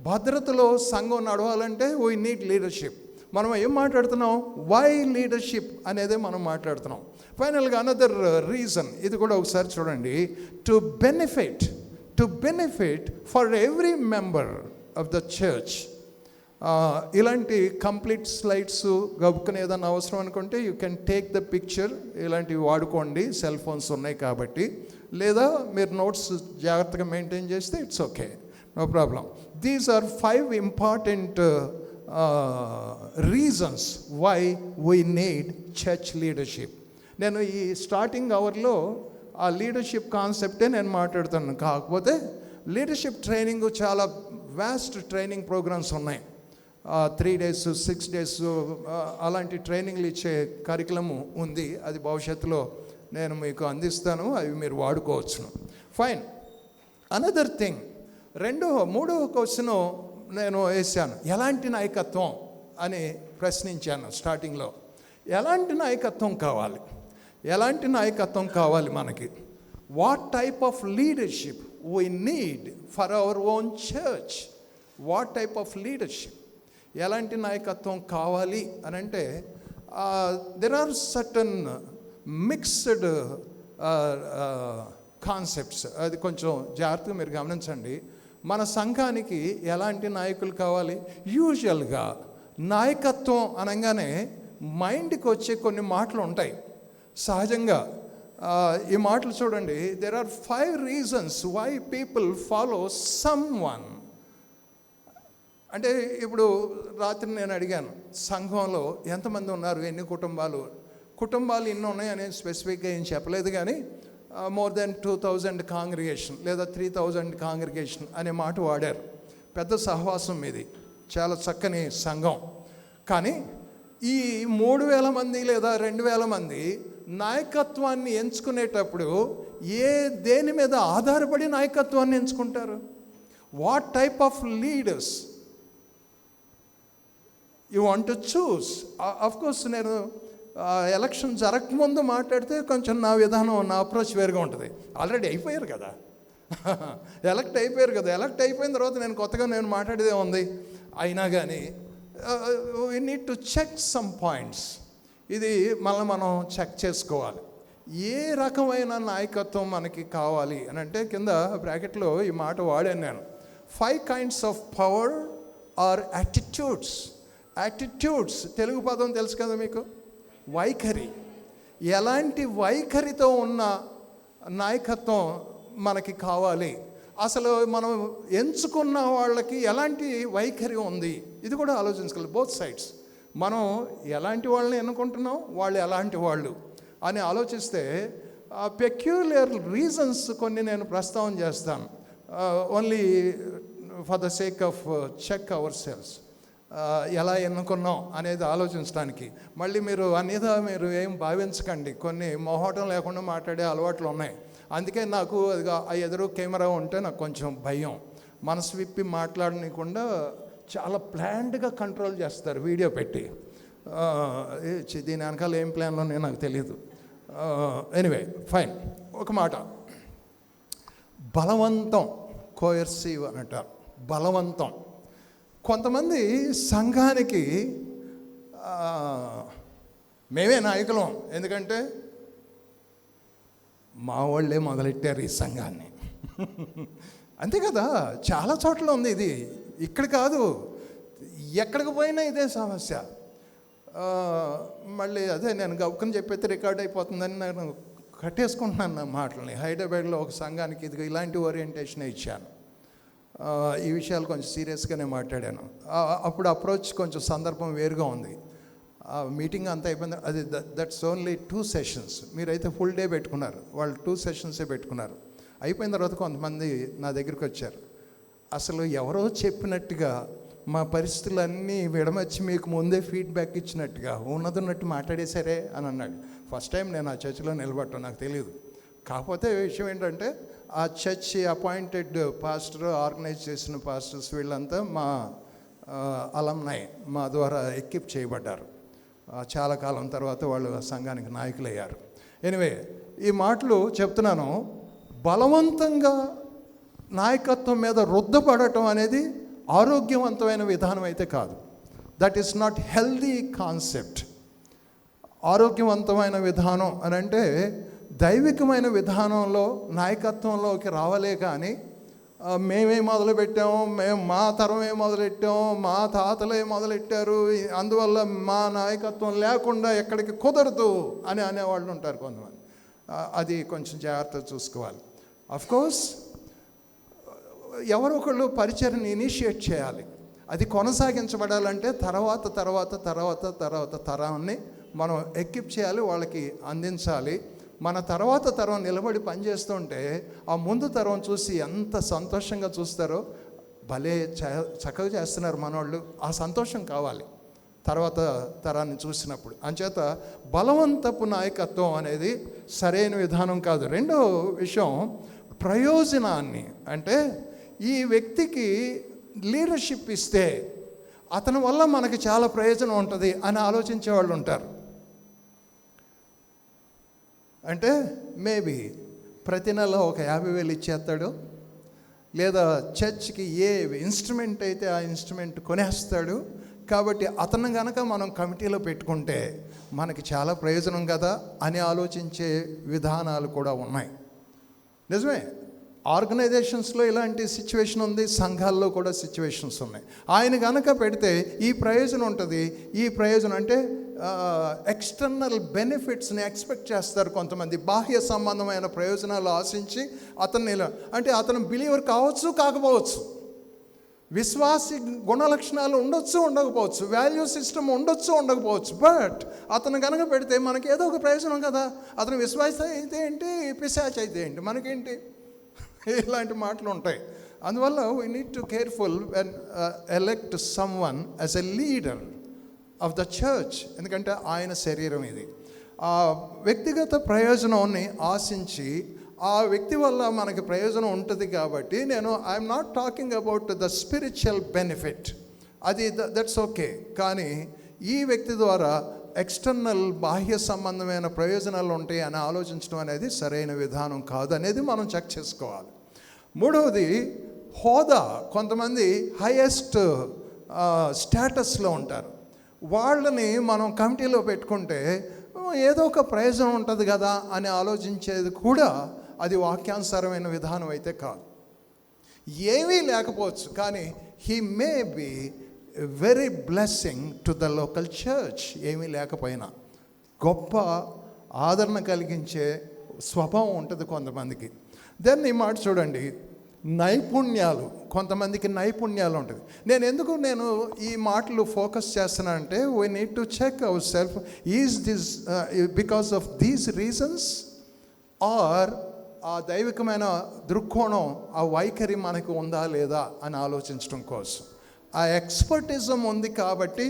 భద్రతలో సంఘం నడవాలంటే వీ నీడ్ లీడర్షిప్. మనం ఏం మాట్లాడుతున్నాం? వై లీడర్షిప్ అనేదే మనం మాట్లాడుతున్నాం. ఫైనల్గా అనదర్ రీజన్, ఇది కూడా ఒకసారి చూడండి. To benefit for every member of the church. ఇలాంటి కంప్లీట్ స్లైడ్స్ గబుక్కుని ఏదైనా అవసరం అనుకుంటే you can take the picture. ఇలాంటివి వాడుకోండి, సెల్ ఫోన్స్ ఉన్నాయి కాబట్టి. లేదా మీరు నోట్స్ జాగ్రత్తగా మెయింటైన్ చేస్తే it's okay, no problem. These are 5 important reasons why we need church leadership. నేను ఈ స్టార్టింగ్ అవర్లో ఆ లీడర్షిప్ కాన్సెప్టే నేను మాట్లాడుతాను. కాకపోతే లీడర్షిప్ ట్రైనింగ్ చాలా వాస్ట్ ట్రైనింగ్ ప్రోగ్రామ్స్ ఉన్నాయి. 3 days 6 days అలాంటి ట్రైనింగ్లు ఇచ్చే కరికులము ఉంది. అది భవిష్యత్తులో నేను మీకు అందిస్తాను, అవి మీరు వాడుకోవచ్చును. ఫైన్. అనదర్ థింగ్, మూడవ క్వశ్చన్ నేను వేసాను, ఎలాంటి నాయకత్వం అని ప్రశ్నించాను స్టార్టింగ్లో. ఎలాంటి నాయకత్వం కావాలి మనకి? What type of leadership we need for our own church? What type of leadership, ఎలాంటి నాయకత్వం కావాలి అని అంటే there are certain mixed concepts. అది కొంచెం జాగ్రత్తగా మీరు గమనించండి. మన సంఘానికి ఎలాంటి నాయకులు కావాలి? యూజువల్గా నాయకత్వం అనగానే మైండ్కి వచ్చే కొన్ని మాటలు ఉంటాయి సహజంగా. ఈ మాటలు చూడండి. There are 5 reasons why people follow someone. అంటే ఇప్పుడు రాత్రి నేను అడిగాను, సంఘంలో ఎంతమంది ఉన్నారు, ఎన్ని కుటుంబాలు ఎన్ని ఉన్నాయని స్పెసిఫిక్గా ఏం చెప్పలేదు, కానీ మోర్ దెన్ 2000 కాంగ్రిగేషన్ లేదా 3000 కాంగ్రిగేషన్ అనే మాట వాడారు. పెద్ద సహవాసం ఇది, చాలా చక్కని సంఘం. కానీ ఈ 3000 మంది లేదా 2000 మంది నాయకత్వాన్ని ఎంచుకునేటప్పుడు దేని మీద ఆధారపడి నాయకత్వాన్ని ఎంచుకుంటారు? What type of leaders you want to choose? Of course నేను ఎలక్షన్ జరగకముందు మాట్లాడితే కొంచెం నా విధానం, నా అప్రోచ్ వేరుగా ఉంటుంది. ఆల్రెడీ అయిపోయారు కదా, ఎలక్ట్ అయిపోయిన తర్వాత నేను కొత్తగా మాట్లాడేదే ఉంది. అయినా కానీ we need to check some points. ఇది మనం చెక్ చేసుకోవాలి. ఏ రకమైన నాయకత్వం మనకి కావాలి అని అంటే కింద బ్రాకెట్లో ఈ మాట వాడాను నేను. 5 kinds of power or attitudes. Telugu పదం తెలుసు కదా మీకు, వైఖరి. ఎలాంటి వైఖరితో ఉన్న నాయకత్వం మనకి కావాలి? అసలు మనం ఎంచుకున్న వాళ్ళకి ఎలాంటి వైఖరి ఉంది? ఇది కూడా ఆలోచించుకోవాలి, బోత్ సైడ్స్. మనం ఎలాంటి వాళ్ళని ఎన్నుకుంటున్నాం, వాళ్ళు ఎలాంటి వాళ్ళు అని ఆలోచిస్తే పెక్యులర్ రీజన్స్ కొన్ని నేను ప్రస్తావన చేస్తాను, only for the sake of check our selves. ఎలా ఎన్నుకున్నాం అనేది ఆలోచించడానికి. మళ్ళీ మీరు అనేది మీరు ఏం భావించకండి, కొన్ని మొహోటం లేకుండా మాట్లాడే అలవాట్లు ఉన్నాయి. అందుకే నాకు ఆ ఎదురు కెమెరా ఉంటే నాకు కొంచెం భయం. మనసు విప్పి మాట్లాడనీయకుండా చాలా ప్లాన్డ్గా కంట్రోల్ చేస్తారు వీడియో పెట్టి. దీని వెనకాల ఏం ప్లాన్లో నేను నాకు తెలియదు. Anyway fine. ఒక మాట, బలవంతం, కోయర్సివ్ అని అంటారు, బలవంతం. కొంతమంది సంఘానికి మేమే నాయకులం, ఎందుకంటే మా వాళ్ళే మొదలెట్టారు ఈ సంఘాన్ని. అంతే కదా, చాలా చోట్ల ఉంది ఇది, ఇక్కడ కాదు, ఎక్కడికి పోయినా ఇదే సమస్య. మళ్ళీ అదే నేను గౌకని చెప్పైతే రికార్డ్ అయిపోతుందని నేను కట్టేసుకుంటున్నాను నా మాటలని. హైదరాబాద్లో ఒక సంఘానికి ఇది ఇలాంటి ఓరియంటేషన్ ఇచ్చాను. ఈ విషయాలు కొంచెం సీరియస్గానే మాట్లాడాను. అప్పుడు అప్రోచ్ కొంచెం సందర్భం వేరుగా ఉంది. మీటింగ్ అంతా అయిపోయింది. అది దట్స్ ఓన్లీ 2 సెషన్స్. మీరైతే ఫుల్ డే పెట్టుకున్నారు, వాళ్ళు 2 సెషన్సే పెట్టుకున్నారు. అయిపోయిన తర్వాత కొంతమంది నా దగ్గరికి వచ్చారు. అసలు ఎవరో చెప్పినట్టుగా మా పరిస్థితులన్నీ విడమర్చి మీకు ముందే ఫీడ్బ్యాక్ ఇచ్చినట్టుగా ఉన్నదన్నట్టు మాట్లాడేశారే అని అన్నాడు. ఫస్ట్ టైం నేను ఆ చర్చిలో నిలబడటం, నాకు తెలియదు. కాకపోతే విషయం ఏంటంటే ఆ చర్చి అపాయింటెడ్ పాస్టర్, ఆర్గనైజ్ చేసిన పాస్టర్స్ వీళ్ళంతా మా అలమ్నై, మా ద్వారా ఎక్విప్ చేయబడ్డారు. చాలా కాలం తర్వాత వాళ్ళు సంఘానికి నాయకులయ్యారు. ఎనివే ఈ మాటలు చెప్తున్నాను, బలవంతంగా నాయకత్వం మీద రుద్దపడటం అనేది ఆరోగ్యవంతమైన విధానం అయితే కాదు. That is not healthy concept. ఆరోగ్యవంతమైన విధానం అని అంటే దైవికమైన విధానంలో నాయకత్వంలోకి రావాలే కానీ మేమే మొదలుపెట్టాము, మేము మా తరమే మొదలెట్టాము, మా తాతలే మొదలెట్టారు, అందువల్ల మా నాయకత్వం లేకుండా ఎక్కడికి కుదరదు అని అనేవాళ్ళు ఉంటారు కొంతమంది. అది కొంచెం జాగ్రత్తగా చూసుకోవాలి. అఫ్కోర్స్ ఎవరో ఒకళ్ళు పరిచర్ని ఇనిషియేట్ చేయాలి. అది కొనసాగించబడాలంటే తర్వాత తర్వాత తర్వాత తర్వాత తరాన్ని మనం ఎక్విప్ చేయాలి, వాళ్ళకి అందించాలి. మన తర్వాత తరం నిలబడి పనిచేస్తుంటే ఆ ముందు తరం చూసి ఎంత సంతోషంగా చూస్తారో, భలే చక్కగా చేస్తున్నారు మనోళ్ళు, ఆ సంతోషం కావాలి తర్వాత తరాన్ని చూసినప్పుడు. అంచేత బలవంతపు నాయకత్వం అనేది సరైన విధానం కాదు. రెండో విషయం, ప్రయోజనాన్ని, అంటే ఈ వ్యక్తికి లీడర్షిప్ ఇస్తే అతని వల్ల మనకి చాలా ప్రయోజనం ఉంటుంది అని ఆలోచించే వాళ్ళు ఉంటారు. అంటే మేబీ ప్రతి నెల ఒక 50,000 ఇచ్చేస్తాడు, లేదా చర్చ్కి ఏ ఇన్స్ట్రుమెంట్ అయితే ఆ ఇన్స్ట్రుమెంట్ కొనేస్తాడు, కాబట్టి అతను కనుక మనం కమిటీలో పెట్టుకుంటే మనకి చాలా ప్రయోజనం కదా అని ఆలోచించే విధానాలు కూడా ఉన్నాయి. నిజమే, ఆర్గనైజేషన్స్లో ఇలాంటి సిచ్యువేషన్ ఉంది, సంఘాల్లో కూడా సిచ్యువేషన్స్ ఉన్నాయి. ఆయన కనుక పెడితే ఈ ప్రయోజనం ఉంటుంది. ఈ ప్రయోజనం అంటే ఎక్స్టర్నల్ బెనిఫిట్స్ని ఎక్స్పెక్ట్ చేస్తారు కొంతమంది, బాహ్య సంబంధమైన ప్రయోజనాలు ఆశించి అతన్ని, అంటే అతను బిలీవర్ కావచ్చు కాకపోవచ్చు, విశ్వాసి గుణలక్షణాలు ఉండొచ్చు ఉండకపోవచ్చు, వాల్యూ సిస్టమ్ ఉండొచ్చు ఉండకపోవచ్చు, బట్ అతను కనుక పెడితే మనకి ఏదో ఒక ప్రయోజనం కదా. అతను విశ్వాస అయితే ఏంటి, పిశాచ్ అయితే ఏంటి, మనకేంటి, ఇలాంటి మాటలు ఉంటాయి. అందువల్ల we need to careful when elect some one as a leader of the church. ఎందుకంటే ఆయన శరీరం ఇది. ఆ వ్యక్తిగత ప్రయోజనాన్ని ఆశించి ఆ వ్యక్తి వల్ల మనకి ప్రయోజనం ఉంటుంది కాబట్టి, నేను I'm not talking about the spiritual benefit, అది దట్స్ ఓకే. కానీ ఈ వ్యక్తి ద్వారా ఎక్స్టర్నల్ బాహ్య సంబంధమైన ప్రయోజనాలు ఉంటాయి అని ఆలోచించడం అనేది సరైన విధానం కాదు అనేది మనం చెక్ చేసుకోవాలి. మూడవది, హోదా. కొంతమంది హైయెస్ట్ స్టేటస్లో ఉంటారు, వాళ్ళని మనం కమిటీలో పెట్టుకుంటే ఏదో ఒక ప్రయోజనం ఉంటుంది కదా అని ఆలోచించేది కూడా అది వాక్యానుసారమైన విధానం అయితే కాదు. ఏమీ లేకపోవచ్చు కానీ he may be very blessing to the local church. ఏమీ లేకపోయినా గొప్ప ఆదరణ కలిగించే స్వభావం ఉంటుంది కొంతమందికి. దెన్ ఈ మాట చూడండి, నైపుణ్యాలు. కొంతమందికి నైపుణ్యాలు ఉంటుంది. నేను ఈ మాటలు ఫోకస్ చేస్తున్నానంటే we need to check our self, is this because of these reasons or ఆ దైవికమైన దృక్కోణం, ఆ వైఖరి మనకు ఉందా లేదా అని ఆలోచించడం కోసం. ఆ ఎక్స్పర్టిజం ఉంది కాబట్టి,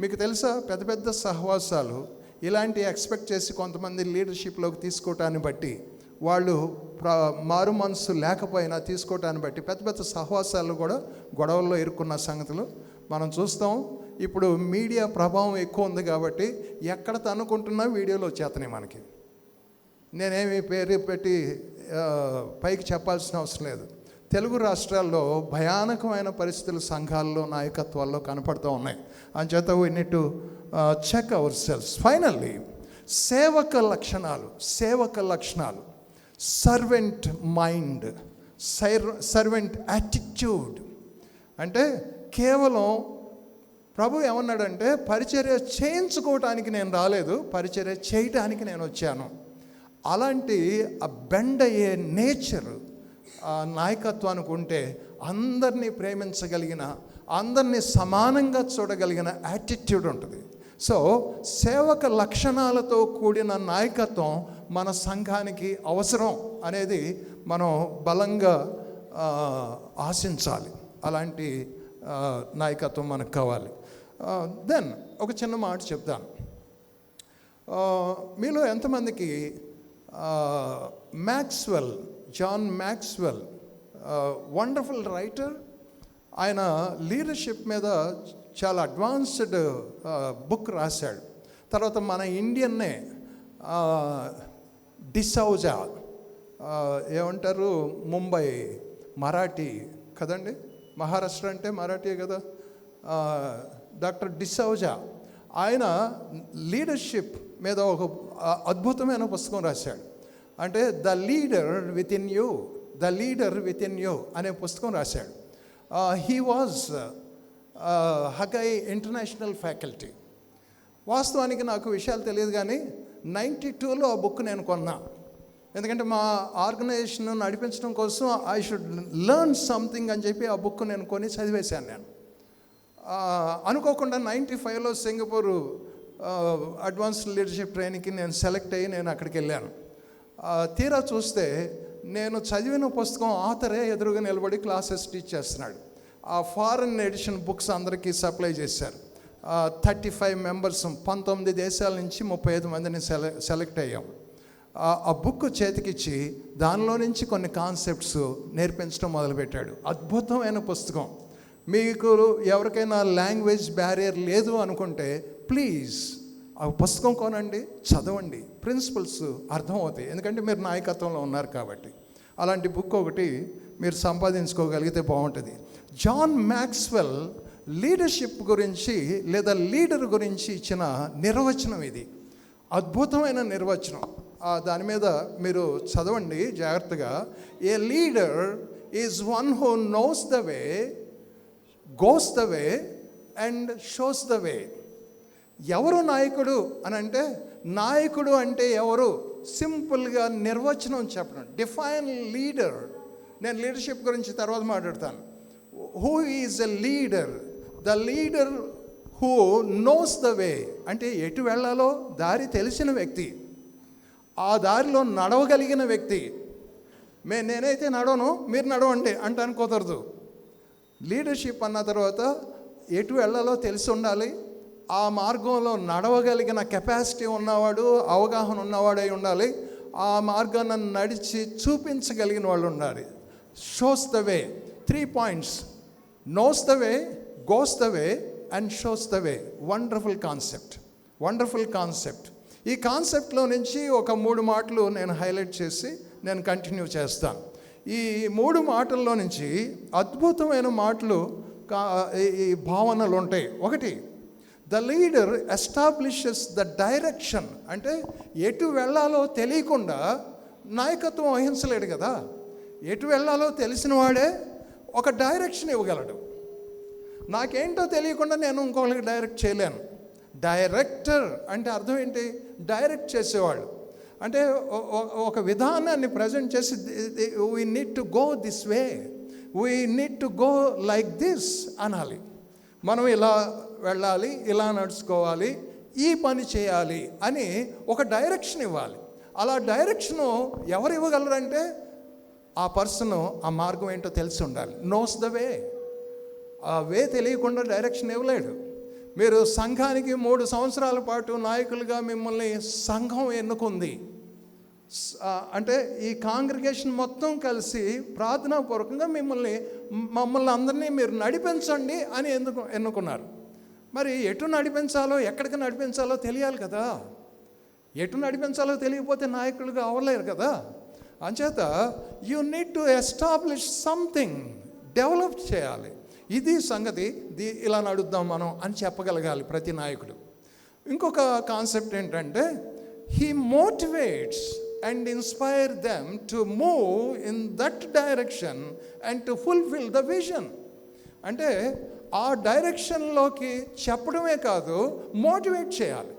మీకు తెలుసా పెద్ద పెద్ద సహవాసాలు ఇలాంటి ఎక్స్పెక్ట్ చేసి కొంతమంది లీడర్షిప్లోకి తీసుకోవటాన్ని బట్టి, వాళ్ళు మారు మనసు లేకపోయినా తీసుకోవటాన్ని బట్టి పెద్ద పెద్ద సహవాసాలు కూడా గొడవల్లో ఇరుక్కున్న సంగతులు మనం చూస్తాం. ఇప్పుడు మీడియా ప్రభావం ఎక్కువ ఉంది కాబట్టి ఎక్కడ తనుకుంటున్నా వీడియోలు వచ్చేస్తున్నాయి మనకి. నేనేమి పేరు పెట్టి పైకి చెప్పాల్సిన అవసరం లేదు. తెలుగు రాష్ట్రాల్లో భయానకమైన పరిస్థితులు సంఘాల్లో, నాయకత్వాల్లో కనపడుతూ ఉన్నాయి. అంచేత we need to check our self. Finally సేవక లక్షణాలు, సర్వెంట్ మైండ్, సర్వెంట్ యాటిట్యూడ్. అంటే కేవలం ప్రభు ఏమన్నాడంటే, పరిచర్య చేయించుకోవటానికి నేను రాలేదు, పరిచర్య చేయటానికి నేను వచ్చాను. అలాంటి ఆ బెండ్ అయ్యే నేచర్ నాయకత్వానికి ఉంటే, అందరినీ ప్రేమించగలిగిన, అందరినీ సమానంగా చూడగలిగిన యాటిట్యూడ్ ఉంటుంది. సో సేవక లక్షణాలతో కూడిన నాయకత్వం మన సంఘానికి అవసరం అనేది మనం బలంగా ఆశించాలి. అలాంటి నాయకత్వం మనకు కావాలి. దెన్ ఒక చిన్న మాట చెప్తాను. మీలో ఎంతమందికి జాన్ మ్యాక్స్వెల్ వండర్ఫుల్ రైటర్, ఆయన లీడర్షిప్ మీద చాలా అడ్వాన్స్డ్ బుక్ రాశాడు. తర్వాత మన ఇండియన్నే డిసౌజా, ఏమంటారు, ముంబై మరాఠీ కదండి, మహారాష్ట్ర అంటే మరాఠీ కదా, డాక్టర్ డిసౌజా, ఆయన లీడర్షిప్ మీద ఒక అద్భుతమైన పుస్తకం రాశాడు. అంటే the leader within you అనే పుస్తకం రాశాడు. He was Haggai international faculty. వాస్తవానికి నాకు విషయాలు తెలియదు, కానీ 92లో ఆ బుక్ నేను కొన్నా. ఎందుకంటే మా ఆర్గనైజేషన్ నడిపించడం కోసం ఐ షుడ్ లెర్న్ సంథింగ్ అని చెప్పి ఆ బుక్ నేను కొని చదివేశాను. నేను అనుకోకుండా 95లో సింగపూర్ అడ్వాన్స్డ్ లీడర్షిప్ ట్రైనింగ్కి నేను సెలెక్ట్ అయ్యి నేను అక్కడికి వెళ్ళాను. తీరా చూస్తే నేను చదివిన పుస్తకం ఆథరే ఎదురుగా నిలబడి క్లాసెస్ టీచ్ చేస్తున్నాడు. ఆ ఫారెన్ ఎడిషన్ బుక్స్ అందరికీ సప్లై చేశారు. 35 మెంబర్స్, 19 దేశాల నుంచి 35 మందిని సెలెక్ట్ అయ్యాం. ఆ బుక్ చేతికిచ్చి దానిలో నుంచి కొన్ని కాన్సెప్ట్స్ నేర్పించడం మొదలుపెట్టాడు. అద్భుతమైన పుస్తకం. మీకు ఎవరికైనా లాంగ్వేజ్ బ్యారియర్ లేదు అనుకుంటే ప్లీజ్ ఆ పుస్తకం కొనండి, చదవండి, ప్రిన్సిపల్స్ అర్థమవుతాయి. ఎందుకంటే మీరు నాయకత్వంలో ఉన్నారు కాబట్టి. అలాంటి బుక్ ఒకటి మీరు సంపాదించుకోగలిగితే బాగుంటుంది. జాన్ మ్యాక్స్వెల్ లీడర్షిప్ గురించి లేదా లీడర్ గురించి ఇచ్చిన నిర్వచనం ఇది. అద్భుతమైన నిర్వచనం. దాని మీద మీరు చదవండి జాగ్రత్తగా. A leader is one who knows the way, goes the way and shows the way. ఎవరు నాయకుడు అని అంటే, నాయకుడు అంటే ఎవరు, సింపుల్గా నిర్వచనం చెప్పడం. Define leader. నేను లీడర్షిప్ గురించి తర్వాత మాట్లాడతాను. Who is a leader? The leader who knows the వే, అంటే ఎటు వెళ్ళాలో దారి తెలిసిన వ్యక్తి, ఆ దారిలో నడవగలిగిన వ్యక్తి. నేనైతే నడవను, మీరు నడవండి అంటాను కుదరదు. లీడర్షిప్ అన్న తర్వాత ఎటు వెళ్ళాలో తెలిసి ఉండాలి, ఆ మార్గంలో నడవగలిగిన కెపాసిటీ ఉన్నవాడు, అవగాహన ఉన్నవాడై ఉండాలి, ఆ మార్గాన్ని నడిచి చూపించగలిగిన వాళ్ళు ఉండాలి. Shows the way. 3 points: nose the way, goes the way and shows the way. Wonderful concept. ఈ కాన్సెప్ట్లో నుంచి ఒక 3 మాటలు నేను హైలైట్ చేసి నేను కంటిన్యూ చేస్తాను. ఈ 3 మాటల్లో నుంచి అద్భుతమైన మాటలు, ఈ భావనలు ఉంటాయి. ఒకటి, the leader establishes the direction. అంటే ఎటు వెళ్ళాలో తెలియకుండా నాయకత్వం వహించలేడు కదా. ఎటు వెళ్ళాలో తెలిసిన వాడే ఒక డైరెక్షన్ ఇవ్వగలడు. నాకేంటో తెలియకుండా నేను ఇంకొకరికి డైరెక్ట్ చేయలేను. డైరెక్టర్ అంటే అర్థం ఏంటి? డైరెక్ట్ చేసేవాళ్ళు. అంటే ఒక విధానాన్ని ప్రజెంట్ చేసి we need to go this way. We need to go like this అనాలి. మనం ఇలా వెళ్ళాలి, ఇలా నడుచుకోవాలి, ఈ పని చేయాలి అని ఒక డైరెక్షన్ ఇవ్వాలి. అలా డైరెక్షను ఎవరు ఇవ్వగలరంటే ఆ పర్సన్ ఆ మార్గం ఏంటో తెలిసి ఉండాలి. నోస్ ద వే. ఆ వే తెలియకుండా డైరెక్షన్ ఇవ్వలేడు. మీరు సంఘానికి 3 సంవత్సరాల పాటు నాయకులుగా మిమ్మల్ని సంఘం ఎన్నుకుంది. అంటే ఈ కాంగ్రిగేషన్ మొత్తం కలిసి ప్రార్థనాపూర్వకంగా మమ్మల్ని అందరినీ మీరు నడిపించండి అని ఎన్నుకున్నారు. మరి ఎటు నడిపించాలో, ఎక్కడికి నడిపించాలో తెలియాలి కదా. ఎటు నడిపించాలో తెలియకపోతే నాయకులుగా అవ్వలేరు కదా. అంచేత you need to establish something, develop చేయాలి. ఇది సంగతి, ఇలా నడుద్దాం మనం అని చెప్పగలగాలి ప్రతి నాయకుడు. ఇంకొక కాన్సెప్ట్ ఏంటంటే he motivates and inspire them to move in that direction and to fulfil the vision. అంటే ఆ డైరెక్షన్లోకి చెప్పడమే కాదు, మోటివేట్ చేయాలి,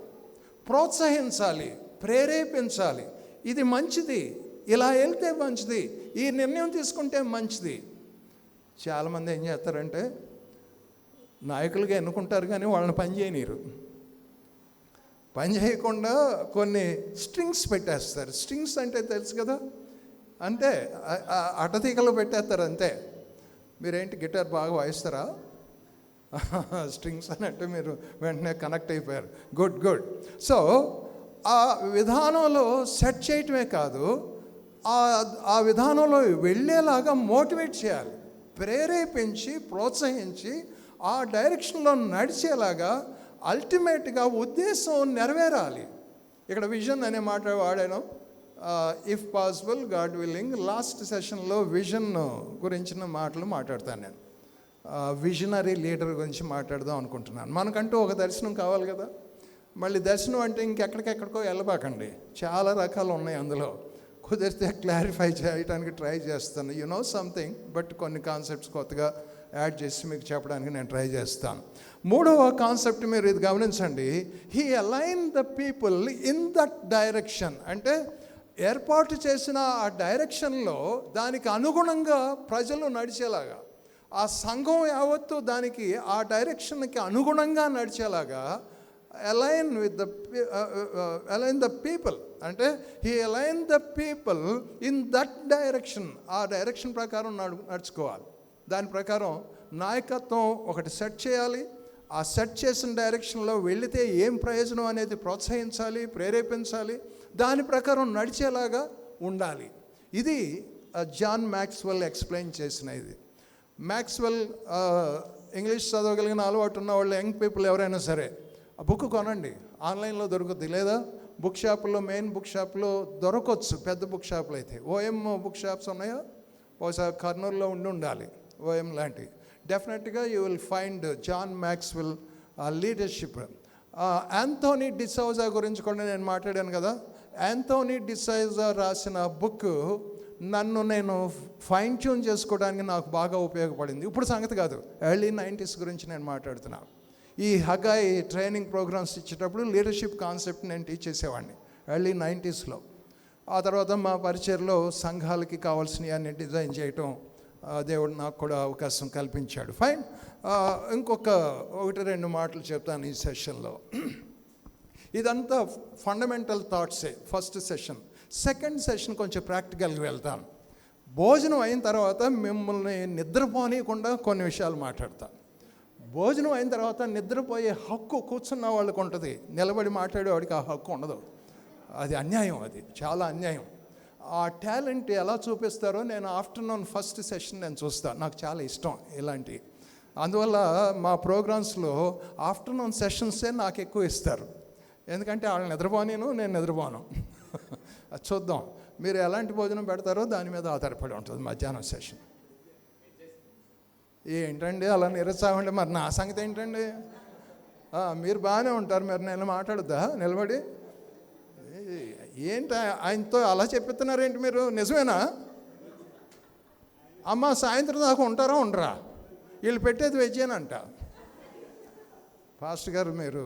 ప్రోత్సహించాలి, ప్రేరేపించాలి. ఇది మంచిది, ఇలా వెళ్తే మంచిది, ఈ నిర్ణయం తీసుకుంటే మంచిది. చాలామంది ఏం చేస్తారంటే నాయకులుగా ఎన్నుకుంటారు కానీ వాళ్ళని పని చేయనీరు. పని చేయకుండా కొన్ని స్ట్రింగ్స్ పెట్టేస్తారు. స్ట్రింగ్స్ అంటే తెలుసు కదా, అంటే అటతీకలు పెట్టేస్తారు అంతే. మీరేంటి గిటార్ బాగా వాయిస్తారా? స్ట్రింగ్స్ అని అంటే మీరు వెంటనే కనెక్ట్ అయిపోయారు. Good good. సో ఆ విధానంలో సెట్ చేయటమే కాదు, ఆ విధానంలో వెళ్ళేలాగా మోటివేట్ చేయాలి, ప్రేరేపించి ప్రోత్సహించి ఆ డైరెక్షన్లో నడిచేలాగా అల్టిమేట్గా ఉద్దేశం నెరవేరాలి. ఇక్కడ విజన్ అనే మాట వాడాను. If possible, God willing, last సెషన్లో విజన్ గురించిన మాటలు మాట్లాడతాను నేను. విజనరీ లీడర్ గురించి మాట్లాడదాం అనుకుంటున్నాను. మనకంటూ ఒక దర్శనం కావాలి కదా. మళ్ళీ దర్శనం అంటే ఇంకెక్కడికెక్కడికో వెళ్ళబాకండి, చాలా రకాలు ఉన్నాయి అందులో. కుదిరితే క్లారిఫై చేయడానికి ట్రై చేస్తాను. యు నో సంథింగ్, బట్ కొన్ని కాన్సెప్ట్స్ కొత్తగా యాడ్ చేసి మీకు చెప్పడానికి నేను ట్రై చేస్తాను. 3వ కాన్సెప్ట్ మీరు ఇది గమనించండి. He align the people in that direction. అంటే ఏర్పాటు చేసిన ఆ డైరెక్షన్లో దానికి అనుగుణంగా ప్రజలు నడిచేలాగా, ఆ సంఘం యావత్తు దానికి ఆ డైరెక్షన్కి అనుగుణంగా నడిచేలాగా అలైన్ ద పీపుల్. అంటే he align the people in that direction. ఆ డైరెక్షన్ ప్రకారం నడుచుకోవాలి. దాని ప్రకారం నాయకత్వం ఒకటి సెట్ చేయాలి. ఆ సెట్ చేసిన డైరెక్షన్లో వెళితే ఏం ప్రయోజనం అనేది ప్రోత్సహించాలి, ప్రేరేపించాలి, దాని ప్రకారం నడిచేలాగా ఉండాలి. ఇది జాన్ మ్యాక్స్వెల్ ఎక్స్ప్లెయిన్ చేసిన ఇది. మ్యాక్స్వెల్ ఇంగ్లీష్ చదవగలిగిన అలవాటు ఉన్న వాళ్ళు, యంగ్ పీపుల్ ఎవరైనా సరే ఆ బుక్ కొనండి. ఆన్లైన్లో దొరుకుద్ది, లేదా బుక్ షాపుల్లో, మెయిన్ బుక్ షాప్లో దొరకవచ్చు. పెద్ద బుక్ షాపులు అయితే ఓఎం బుక్ షాప్స్ ఉన్నాయా, బహుశా కర్నూలులో ఉండాలి ఓఎం లాంటివి. డెఫినెట్గా you will find John Maxwell leadership. Anthony D'Souza గురించి కూడా నేను మాట్లాడాను కదా. యాంథోనీ డిసౌజా రాసిన బుక్ నన్ను నేను ఫైన్ ట్యూన్ చేసుకోవడానికి నాకు బాగా ఉపయోగపడింది. ఇప్పుడు సంగతి కాదు, ఎర్లీ 90s గురించి నేను మాట్లాడుతున్నాను. ఈ హగాయ్ ట్రైనింగ్ ప్రోగ్రామ్స్ ఇచ్చేటప్పుడు లీడర్షిప్ కాన్సెప్ట్ నేను టీచ్ చేసేవాడిని ఎర్లీ 90sలో. ఆ తర్వాత మా పరిచయలో సంఘాలకి కావాల్సినవి అన్ని డిజైన్ చేయటం దేవుడు నాకు కూడా అవకాశం కల్పించాడు. ఫైన్. ఇంకొక 1-2 మాటలు చెప్తాను ఈ సెషన్లో. ఇదంతా ఫండమెంటల్ థాట్సే ఫస్ట్ సెషన్. సెకండ్ సెషన్ కొంచెం ప్రాక్టికల్గా వెళ్తాను. భోజనం అయిన తర్వాత మిమ్మల్ని నిద్రపోనీయకుండా కొన్ని విషయాలు మాట్లాడతాను. భోజనం అయిన తర్వాత నిద్రపోయే హక్కు కూర్చున్న వాళ్ళకు ఉంటుంది, నిలబడి మాట్లాడేవాడికి ఆ హక్కు ఉండదు. అది అన్యాయం, అది చాలా అన్యాయం. ఆ టాలెంట్ ఎలా చూపిస్తారో నేను ఆఫ్టర్నూన్ ఫస్ట్ సెషన్ నేను చూస్తాను. నాకు చాలా ఇష్టం ఇలాంటివి. అందువల్ల మా ప్రోగ్రామ్స్లో ఆఫ్టర్నూన్ సెషన్సే నాకు ఎక్కువ ఇస్తారు. ఎందుకంటే వాళ్ళని నిద్రపోనేను, నేను నిద్రపోను. చూద్దాం మీరు ఎలాంటి భోజనం పెడతారో దాని మీద ఆధారపడి ఉంటుంది మధ్యాహ్నం సెషన్. ఏంటండి అలా నిరుత్సాహం? మరి నా సంగతి ఏంటండి? మీరు బాగానే ఉంటారు, మరి నేను మాట్లాడద్దా నిలబడి? ఏంటి ఆయనతో అలా చెప్పిస్తున్నారేంటి మీరు? నిజమేనా? అమ్మ సాయంత్రం దాకా ఉంటారా ఉండరా? వీళ్ళు పెట్టేది వెజ్జేనంట. పాస్టర్ గారు మీరు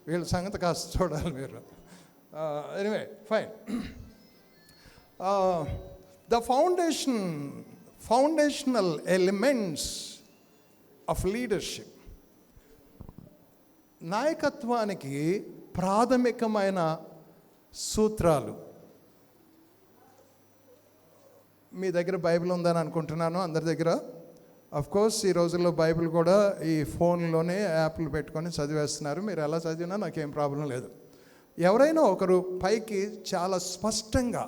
వీళ్ళ సంగతి కాస్త చూడాలి మీరు. Anyway fine. The foundation foundational elements of leadership. నాయకత్వానికి ప్రాథమికమైన సూత్రాలు. మీ దగ్గర బైబిల్ ఉందని అనుకుంటున్నాను, అందరి దగ్గర. కోర్స్ ఈ రోజుల్లో బైబిల్ కూడా ఈ ఫోన్లోనే యాప్లు పెట్టుకొని చదివేస్తున్నారు. మీరు ఎలా చదివినా నాకేం ప్రాబ్లం లేదు. ఎవరైనా ఒకరు పైకి చాలా స్పష్టంగా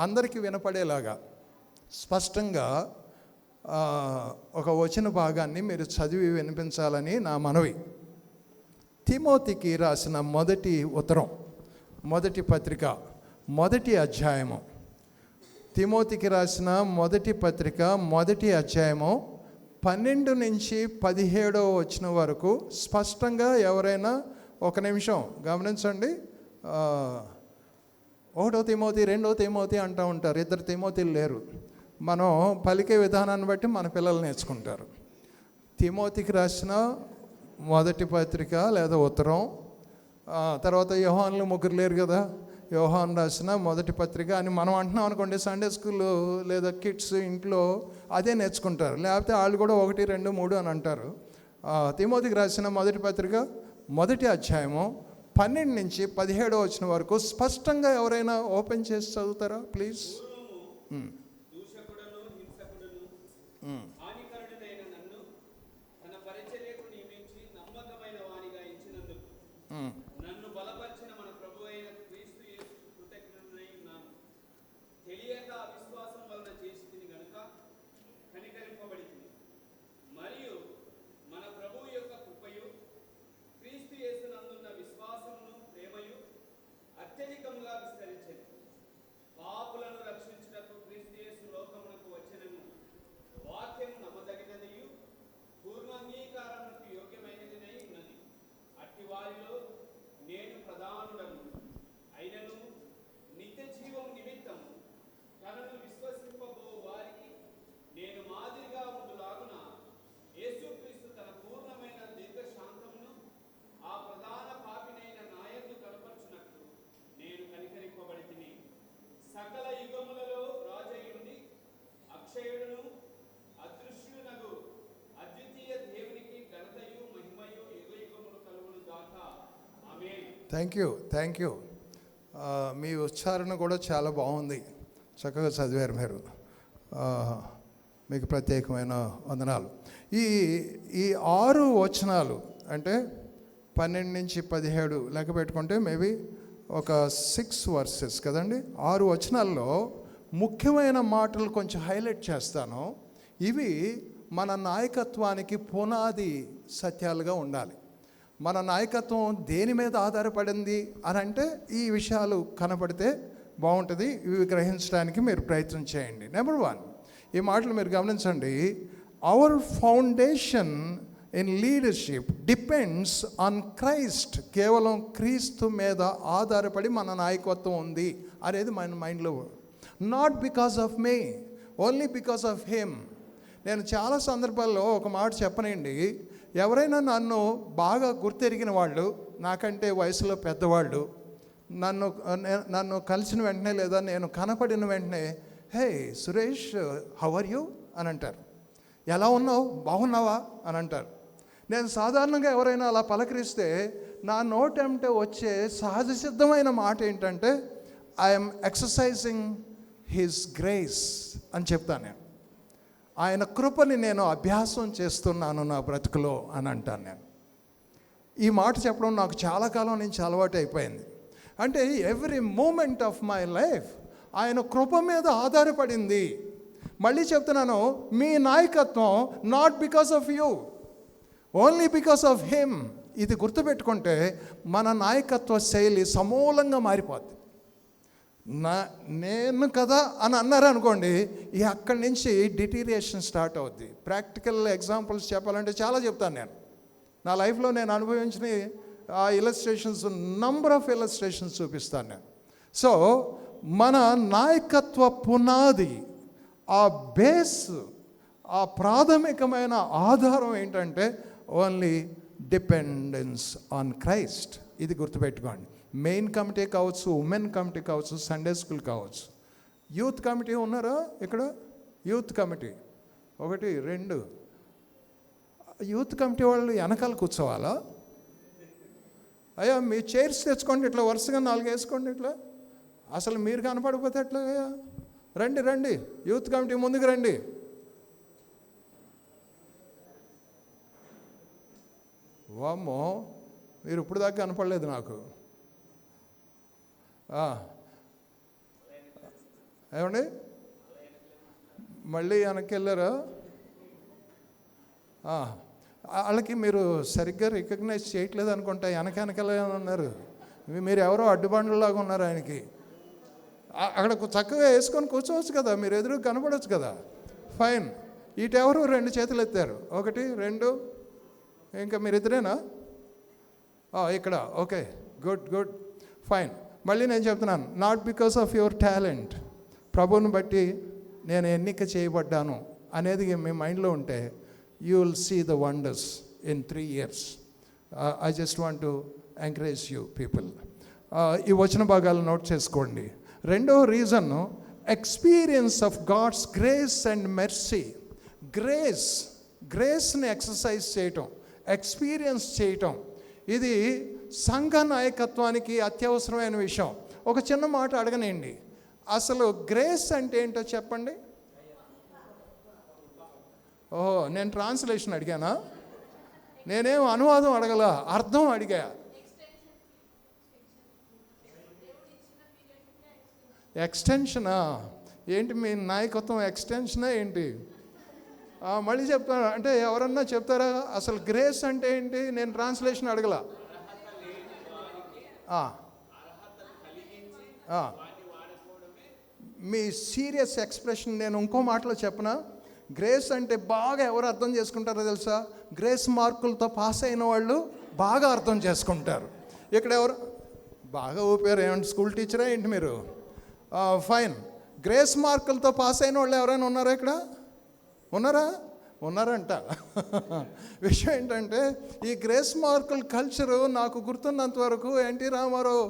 అందరికీ వినపడేలాగా స్పష్టంగా ఒక వచన భాగాన్ని మీరు చదివి వినిపించాలని నా మనవి. తిమోతికి రాసిన మొదటి ఉత్తరం, మొదటి పత్రిక, మొదటి అధ్యాయము. తిమోతికి రాసిన మొదటి పత్రిక మొదటి అధ్యాయము 12 నుంచి 17 వచనం వరకు స్పష్టంగా ఎవరైనా ఒక నిమిషం గమనించండి. 1 తిమోతి 2 తిమోతి అంటూ ఉంటారు. 2 తిమోతిలు లేరు. మనం పలికే విధానాన్ని బట్టి మన పిల్లలు నేర్చుకుంటారు. తిమోతికి రాసిన మొదటి పత్రిక లేదా ఉత్తరం, తర్వాత యోహానులు 3 లేరు కదా, యోహాను రాసిన మొదటి పత్రిక అని మనం అంటున్నాం అనుకోండి. సండే స్కూల్ లేదా కిడ్స్ ఇంట్లో అదే నేర్చుకుంటారు. లేకపోతే వాళ్ళు కూడా 1, 2, 3 అని అంటారు. తిమోతికి రాసిన మొదటి పత్రిక మొదటి అధ్యాయము 12 నుంచి 17 వచనం వరకు స్పష్టంగా ఎవరైనా ఓపెన్ చేసి చదువుతారా ప్లీజ్? నన్ను బలపరిచిన మన ప్రభు అయిన క్రీస్తు యేసు కృతజ్ఞుడనై ఉన్నాను. తెలియక అవిశ్వాసం వలన చేసింది గనుక కనికరింపబడింది. మరియు మన ప్రభు యొక్క కృపయు క్రీస్తు యేసునందున్న విశ్వాసమును ప్రేమయు అత్యధికముగా విస్తరించెను. పాపులను రక్షించుటకు క్రీస్తు యేసు లోకమునకు వచ్చెనను. వాక్యము నమ్మదగినదియు పూర్ణ అంగీకారమునకు యోగ్యమైనదినై ఉన్నది. అట్టి వారిలో నేను ప్రధానుడను. అయినను నిత్య జీవం నిమిత్తం తనను విశ్వసింపబో వారికి నేను మాదిరిగా ఉండులాగున యేసుక్రీస్తు తన పూర్ణమైన దీర్ఘశాంతమును ఆ ప్రధాన పాపినైన నాయందు కనపరచునట్లు నేను కనికరింపబడితిని. సకల యుగములలో రాజయుండి అక్షయుడును అదృశ్యునగు అద్వితీయ దేవునికి ఘనతయు మహిమయు యుగ యుగములు కలుగును గాక. ఆమేన్. Thank you. మీ ఉచ్చారణ కూడా చాలా బాగుంది, చక్కగా చదివారు మీరు. మీకు ప్రత్యేకమైన వందనాలు. ఈ 6 వచనాలు అంటే 12 నుంచి 17 లెక్క పెట్టుకుంటే మేబీ ఒక 6 వర్సెస్ కదండి. 6 వచనాల్లో ముఖ్యమైన మాటలు కొంచెం హైలైట్ చేస్తాను. ఇవి మన నాయకత్వానికి పునాది సత్యాలుగా ఉండాలి. మన నాయకత్వం దేని మీద ఆధారపడింది అని అంటే ఈ విషయాలు కనపడితే బాగుంటుంది. ఇవి గ్రహించడానికి మీరు ప్రయత్నం చేయండి. నెంబర్ 1, ఈ మాటలు మీరు గమనించండి. Our foundation in leadership depends on Christ. కేవలం క్రీస్తు మీద ఆధారపడి మన నాయకత్వం ఉంది అనేది మన మైండ్లో. Not because of me, only because of him. నేను చాలా సందర్భాల్లో ఒక మాట చెప్పనండి. ఎవరైనా నన్ను బాగా గుర్తెరిగిన వాళ్ళు, నాకంటే వయసులో పెద్దవాళ్ళు, నన్ను కలిసిన వెంటనే లేదా నేను కనపడిన వెంటనే, హే సురేష్, హౌ ఆర్ యూ అని అంటారు. ఎలా ఉన్నావు, బాగున్నావా అని అంటారు. నేను సాధారణంగా ఎవరైనా అలా పలకరిస్తే నా నోటంటే వచ్చే సహజ సిద్ధమైన మాట ఏంటంటే, ఐఎమ్ ఎక్సర్సైజింగ్ హిస్ గ్రేస్ అని చెప్తాను. నేను ఆయన కృపని నేను అభ్యాసం చేస్తున్నాను నా బ్రతుకులో అని అంటాను. నేను ఈ మాట చెప్పడం నాకు చాలా కాలం నుంచి అలవాటు అయిపోయింది. అంటే every moment of my life ఆయన కృప మీద ఆధారపడింది. మళ్ళీ చెప్తున్నాను, మీ నాయకత్వం not because of you, only because of him. ఇది గుర్తుపెట్టుకుంటే మన నాయకత్వ శైలి సమూలంగా మారిపోద్ది. నేను కదా అని అన్నారు అనుకోండి, అక్కడి నుంచి డిటీరియేషన్ స్టార్ట్ అవుద్ది. ప్రాక్టికల్ ఎగ్జాంపుల్స్ చెప్పాలంటే చాలా చెప్తాను. నేను నా లైఫ్లో నేను అనుభవించిన ఆ ఇలస్ట్రేషన్స్, నంబర్ ఆఫ్ ఇలస్ట్రేషన్స్ చూపిస్తాను నేను. సో మన నాయకత్వ పునాది, ఆ బేస్, ఆ ప్రాథమికమైన ఆధారం ఏంటంటే ఓన్లీ డిపెండెన్స్ ఆన్ క్రైస్ట్. ఇది గుర్తుపెట్టుకోండి. మెయిన్ కమిటీ కావచ్చు, ఉమెన్ కమిటీ కావచ్చు, సండే స్కూల్ కావచ్చు, యూత్ కమిటీ ఉన్నారా ఇక్కడ? యూత్ కమిటీ ఒకటి, రెండు. యూత్ కమిటీ వాళ్ళు వెనకాల కూర్చోవాలా? అయ్యా మీ చైర్స్ తెచ్చుకోండి, ఇట్లా వరుసగా 4 వేసుకోండి ఇట్లా. అసలు మీరు కనపడిపోతే ఎట్లా? రండి రండి, యూత్ కమిటీ ముందుకు రండి. వామ్మో, మీరు ఇప్పుడు దాకా కనపడలేదు నాకు. ఏమండి మళ్ళీ వెనక్కి వెళ్ళారా? వాళ్ళకి మీరు సరిగ్గా రికగ్నైజ్ చేయట్లేదు అనుకుంటా. వెనకెలా ఉన్నారు మీరు, ఎవరో అడ్డుబండ్లలాగా ఉన్నారు ఆయనకి. అక్కడ చక్కగా వేసుకొని కూర్చోవచ్చు కదా, మీరు ఎదురు కనపడవచ్చు కదా. ఫైన్. ఇటెవరు 2 చేతులు ఎత్తారు? 1, 2. ఇంకా మీరిద్దరేనా? ఇక్కడ. Okay, good good, fine. మళ్ళీ నేను చెప్తున్నాను, not because of your talent, ప్రభువుని బట్టి నేను ఎన్నిక చేయబడ్డాను అనేది మీ మైండ్లో ఉంటే you will see the wonders in 3 years. I just want to encourage you people. ఈ వచన భాగాలు నోట్ చేసుకోండి. రెండో reason, experience of God's grace and mercy. గ్రేస్ని ఎక్సర్సైజ్ చేయటం, ఎక్స్పీరియన్స్ చేయటం, ఇది సంఘ నాయకత్వానికి అత్యవసరమైన విషయం. ఒక చిన్న మాట అడగనండి, అసలు గ్రేస్ అంటే ఏంటో చెప్పండి. ఓహో, నేను ట్రాన్స్లేషన్ అడిగానా? నేనేం అనువాదం అడగల, అర్థం అడిగా. ఎక్స్టెన్షనా? ఏంటి మీ నాయకత్వం ఎక్స్టెన్షనా ఏంటి? మళ్ళీ చెప్తాను. అంటే ఎవరన్నా చెప్తారా అసలు గ్రేస్ అంటే ఏంటి? నేను ట్రాన్స్లేషన్ అడగల. మీ సీరియస్ ఎక్స్ప్రెషన్ నేను ఇంకో మాటలో చెప్పనా? గ్రేస్ అంటే బాగా ఎవరు అర్థం చేసుకుంటారో తెలుసా? గ్రేస్ మార్కులతో పాస్ అయిన వాళ్ళు బాగా అర్థం చేసుకుంటారు. ఇక్కడ ఎవరు బాగా ఊపారు? ఏమంటే స్కూల్ టీచరా ఏంటి మీరు? ఫైన్. గ్రేస్ మార్కులతో పాస్ అయిన వాళ్ళు ఎవరైనా ఉన్నారా ఇక్కడ? ఉన్నారంట. విషయం ఏంటంటే, ఈ గ్రేస్ మార్కుల కల్చరు నాకు గుర్తున్నంత వరకు ఎన్టీ రామారావు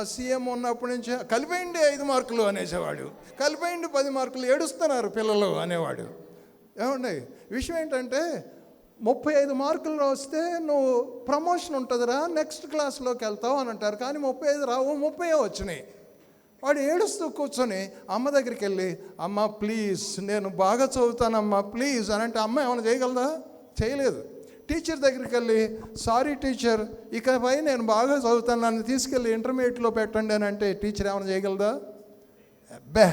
సీఎం ఉన్నప్పటి నుంచి కలిపేయండి 5 మార్కులు అనేసేవాడు, కలిపేయండి 10 మార్కులు, ఏడుస్తున్నారు పిల్లలు అనేవాడు. ఏమండి విషయం ఏంటంటే, 35 మార్కులు వస్తే నువ్వు ప్రమోషన్ ఉంటుందిరా, నెక్స్ట్ క్లాస్లోకి వెళ్తావు అని అంటారు. కానీ 35 రావు, 30 వచ్చినాయి. వాడు ఏడుస్తూ కూర్చొని అమ్మ దగ్గరికి వెళ్ళి, అమ్మ ప్లీజ్ నేను బాగా చదువుతానమ్మా ప్లీజ్ అని అంటే అమ్మ ఏమైనా చేయగలదా? చేయలేదు. టీచర్ దగ్గరికి వెళ్ళి, సారీ టీచర్, ఇకపై నేను బాగా చదువుతాను, నన్ను తీసుకెళ్ళి ఇంటర్మీడియట్లో పెట్టండి అని అంటే టీచర్ ఏమైనా చేయగలదా? అబ్బే,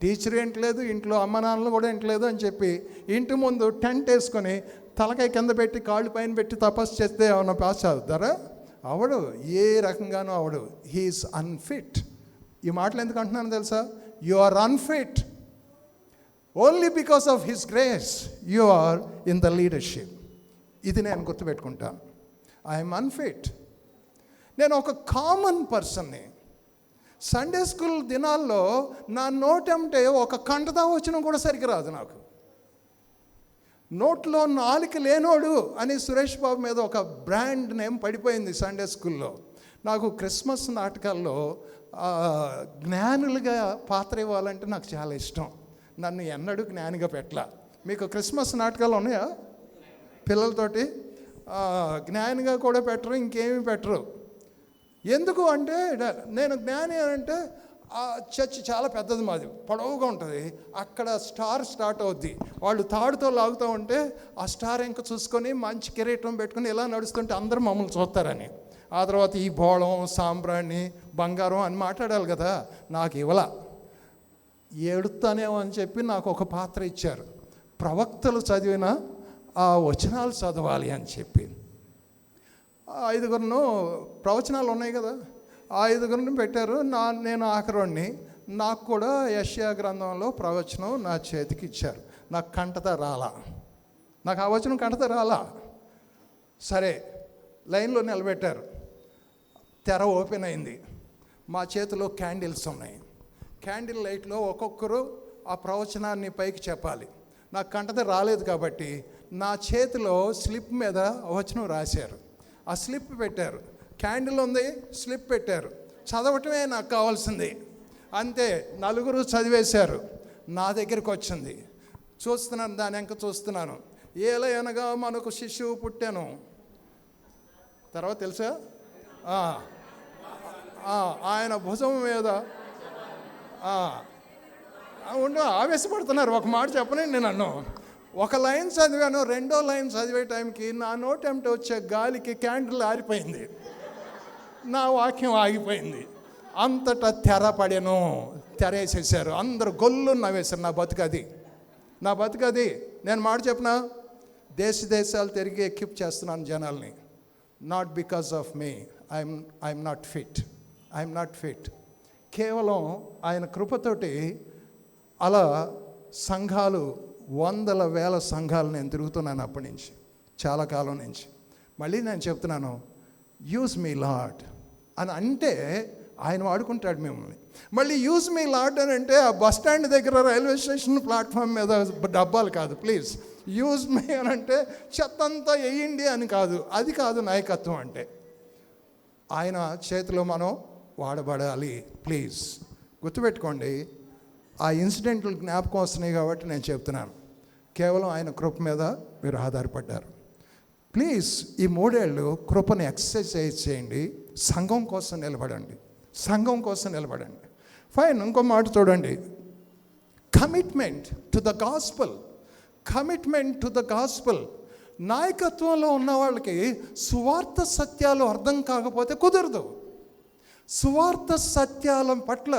టీచర్ ఏంటలేదు, ఇంట్లో అమ్మ నాన్నలు కూడా ఏంటలేదు అని చెప్పి ఇంటి ముందు టెంట్ వేసుకొని తలకాయ కింద పెట్టి కాళ్ళు పైన పెట్టి తపస్సు చేస్తే ఏమైనా పాస్ అవుతారా? అవడు, ఏ రకంగానూ అవడు. He is unfit. ఈ మాటలు ఎందుకు అంటున్నాను తెలుసా? You are unfit. Only because of his grace you are in the leadership. ఇది నేను గుర్తుపెట్టుకుంటాను. I'm unfit. నేను ఒక కామన్ పర్సన్ని. సండే స్కూల్ దినాల్లో నా నోటంటే ఒక కంటదా వచ్చిన కూడా సరిగ్గా రాదు నాకు. నోట్లో నాలుక లేనోడు అని సురేష్ బాబు మీద ఒక బ్రాండ్ నేమ్ పడిపోయింది సండే స్కూల్లో. నాకు క్రిస్మస్ నాటకాల్లో జ్ఞానులుగా పాత్ర ఇవ్వాలంటే నాకు చాలా ఇష్టం. నన్ను ఎన్నడూ జ్ఞానిగా పెట్టలా. మీకు క్రిస్మస్ నాటకాలు ఉన్నాయా? పిల్లలతోటి జ్ఞానిగా కూడా పెట్టరు, ఇంకేమీ పెట్టరు. ఎందుకు అంటే, నేను జ్ఞాని అంటే ఆ చర్చ్ చాలా పెద్దది, మాది పొడవుగా ఉంటుంది. అక్కడ స్టార్ స్టార్ట్ అవుద్ది. వాళ్ళు తాడుతో లాగుతూ ఉంటే ఆ స్టార్ ఇంక చూసుకొని మంచి కిరీటం పెట్టుకొని ఇలా నడుస్తుంటే అందరూ మమ్మల్ని చూస్తారని. ఆ తర్వాత ఈ బోళం, సాంబ్రాణి, బంగారం అని మాట్లాడాలి కదా. నాకు ఇవ్వలా, ఏడుతానేమో అని చెప్పి నాకు ఒక పాత్ర ఇచ్చారు. ప్రవక్తలు చదివిన ఆ వచనాలు చదవాలి అని చెప్పి 5 ప్రవచనాలు ఉన్నాయి కదా, ఆ 5 పెట్టారు. నేను ఆఖరుణ్ణి. నాకు కూడా యెషయా గ్రంథంలో ప్రవచనం నా చేతికి ఇచ్చారు. నాకు కంటత రాలా, నాకు ఆ వచనం కంటత రాలా. సరే, లైన్లో నిలబెట్టారు. తెర ఓపెన్ అయింది. మా చేతిలో క్యాండిల్స్ ఉన్నాయి. క్యాండిల్ లైట్లో ఒక్కొక్కరు ఆ ప్రవచనాన్ని పైకి చెప్పాలి. నాకు కంటత రాలేదు కాబట్టి నా చేతిలో స్లిప్ మీద వచనం రాశారు. ఆ స్లిప్ పెట్టారు. క్యాండిల్ ఉంది, స్లిప్ పెట్టారు. చదవటమే నాకు కావాల్సింది. అంతే, 4 చదివేశారు. నా దగ్గరికి వచ్చింది. చూస్తున్నాను, దాని వెనక చూస్తున్నాను. ఏలయనగా మనకు శిశువు పుట్టాను. తర్వాత తెలుసా, ఆయన భుజం మీద ఆవేశపడుతున్నారు. ఒక మాట చెప్పనండి, నన్ను ఒక లైన్ చదివాను, రెండో లైన్ చదివే టైంకి నా నోటెంట వచ్చే గాలికి క్యాండిల్ ఆరిపోయింది, నా వాక్యం ఆగిపోయింది. అంతటా తెర పడెను, తెరేసేసారు. అందరూ గొల్లు నవ్వేశారు. నా బతుకది. నేను మాట చెప్పిన, దేశాలు తిరిగి ఎక్కిప్ చేస్తున్నాను జనాల్ని. Not because of me, I'm not fit. కేవలం ఆయన కృపతోటి అలా సంఘాలు, వందల వేల సంఘాలు నేను తిరుగుతున్నాను అప్పటి నుంచి, చాలా కాలం నుంచి. మళ్ళీ నేను చెప్తున్నాను, యూజ్ మీ లార్డ్ అని అంటే ఆయన వాడుకుంటాడు మిమ్మల్ని. మళ్ళీ యూజ్ మీ లార్డ్ అని అంటే ఆ బస్ స్టాండ్ దగ్గర, రైల్వే స్టేషన్ ప్లాట్ఫామ్ మీద డబ్బాలు కాదు. ప్లీజ్, యూజ్ మీ అని అంటే చెత్తంతా వేయండి అని కాదు. అది కాదు నాయకత్వం అంటే. ఆయన చేతిలో మనం వాడబడాలి. ప్లీజ్ గుర్తుపెట్టుకోండి. ఆ ఇన్సిడెంట్లు జ్ఞాపకం వస్తున్నాయి కాబట్టి నేను చెప్తున్నాను. కేవలం ఆయన కృప మీద మీరు ఆధారపడ్డారు. ప్లీజ్ ఈ 3 ఏళ్ళు కృపని ఎక్సర్సైజ్ చేయండి. సంఘం కోసం నిలబడండి. ఫైన్. ఇంకో మాట చూడండి, కమిట్మెంట్ టు ద గాస్పల్. నాయకత్వంలో ఉన్న వాళ్ళకి సువార్త సత్యాలు అర్థం కాకపోతే కుదరదు. సువార్త సత్యాల పట్ల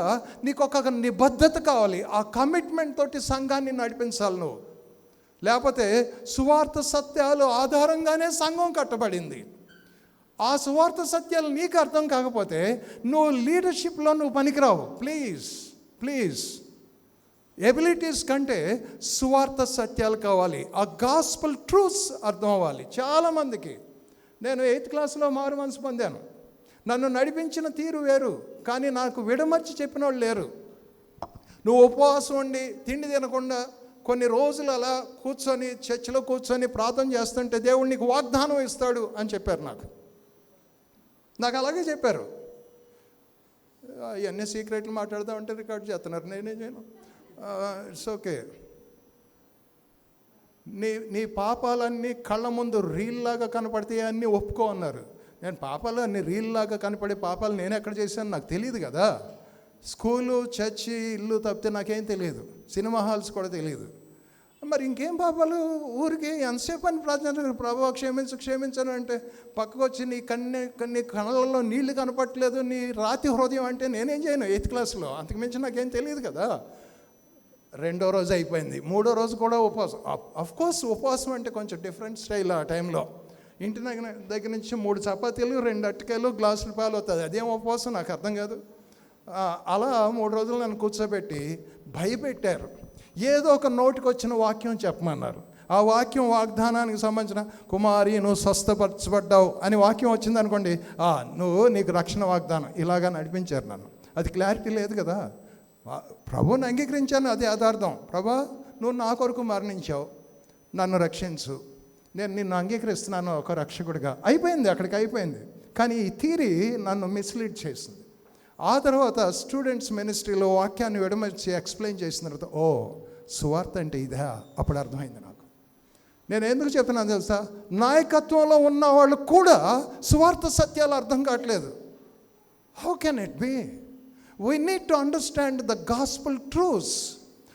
నీకు ఒక నిబద్ధత కావాలి. ఆ కమిట్మెంట్ తోటి సంఘాన్ని నడిపించాలి నువ్వు. లేకపోతే సువార్త సత్యాలు ఆధారంగానే సంఘం కట్టబడింది. ఆ సువార్త సత్యాలు నీకు అర్థం కాకపోతే నువ్వు లీడర్షిప్లో నువ్వు పనికిరావు. ప్లీజ్ ఎబిలిటీస్ కంటే సువార్త సత్యాలు కావాలి. ఆ గాస్పల్ ట్రూత్స్ అర్థం అవ్వాలి. చాలామందికి నేను 8th క్లాస్లో మారు మనసు పొందాను. నన్ను నడిపించిన తీరు వేరు, కానీ నాకు విడమర్చి చెప్పిన వాళ్ళు లేరు. నువ్వు ఉపవాసం ఉండి తిండి తినకుండా కొన్ని రోజులు అలా కూర్చొని చర్చిలో కూర్చొని ప్రార్థన చేస్తుంటే దేవుడు నీకు వాగ్దానం ఇస్తాడు అని చెప్పారు. నాకు అలాగే చెప్పారు. ఇవన్నీ సీక్రెట్లు మాట్లాడదామంటే రికార్డ్ చేస్తున్నారు, నేనేం చేయను. It's okay. నీ పాపాలన్నీ కళ్ళ ముందు రీల్లాగా కనపడితే అన్నీ ఒప్పుకో అన్నారు. నేను పాపాలు అన్ని రీల్లాగా కనపడే పాపాలు నేను ఎక్కడ చేశాను నాకు తెలియదు కదా. స్కూలు, చర్చి, ఇల్లు తప్పితే నాకేం తెలియదు. సినిమా హాల్స్ కూడా తెలియదు. మరి ఇంకేం పాపాలు? ఊరికి ఎంతసేపు అని ప్రార్థన, ప్రభు క్షమించను అంటే పక్కకు వచ్చి నీ కళ్ళల్లో నీళ్లు కనపట్లేదు, నీ రాతి హృదయం అంటే నేనేం చేయను 8th క్లాస్లో. అంతకుమించి నాకేం తెలియదు కదా. 2వ రోజు అయిపోయింది, 3వ రోజు కూడా ఉపవాసం. అఫ్కోర్స్ ఉపవాసం అంటే కొంచెం డిఫరెంట్ స్టైల్. ఆ టైంలో ఇంటి దగ్గర నుంచి 3 చపాతీలు, 2 అరటికాయలు, గ్లాసుల పాలు అవుతుంది. అదేం ఉపవాసం నాకు అర్థం కాదు. అలా 3 రోజులు నన్ను కూర్చోబెట్టి భయపెట్టారు. ఏదో ఒక నోటికి వచ్చిన వాక్యం చెప్పమన్నారు. ఆ వాక్యం వాగ్దానానికి సంబంధించిన, కుమారి నువ్వు స్వస్థపరచబడ్డావు అని వాక్యం వచ్చింది అనుకోండి, నీకు రక్షణ వాగ్దానం, ఇలాగా నడిపించారు నన్ను. అది క్లారిటీ లేదు కదా. ప్రభువుని అంగీకరించాను, అది యథార్థం. ప్రభా, నువ్వు నా కొరకు మరణించావు, నన్ను రక్షించు, నేను నిన్ను అంగీకరిస్తున్నాను ఒక రక్షకుడిగా. అయిపోయింది, అక్కడికి అయిపోయింది. కానీ ఈ థియరీ నన్ను మిస్లీడ్ చేసింది. ఆ తర్వాత స్టూడెంట్స్ మినిస్ట్రీలో వాక్యాన్ని విడమర్చి ఎక్స్ప్లెయిన్ చేసిన తర్వాత, సువార్త అంటే ఇదా, అప్పుడు అర్థమైంది నాకు. నేను ఎందుకు చెప్తున్నాను తెలుసా? నాయకత్వంలో ఉన్న వాళ్ళు కూడా సువార్త సత్యాలు అర్థం కావట్లేదు. How can it be? We need to understand the gospel truths.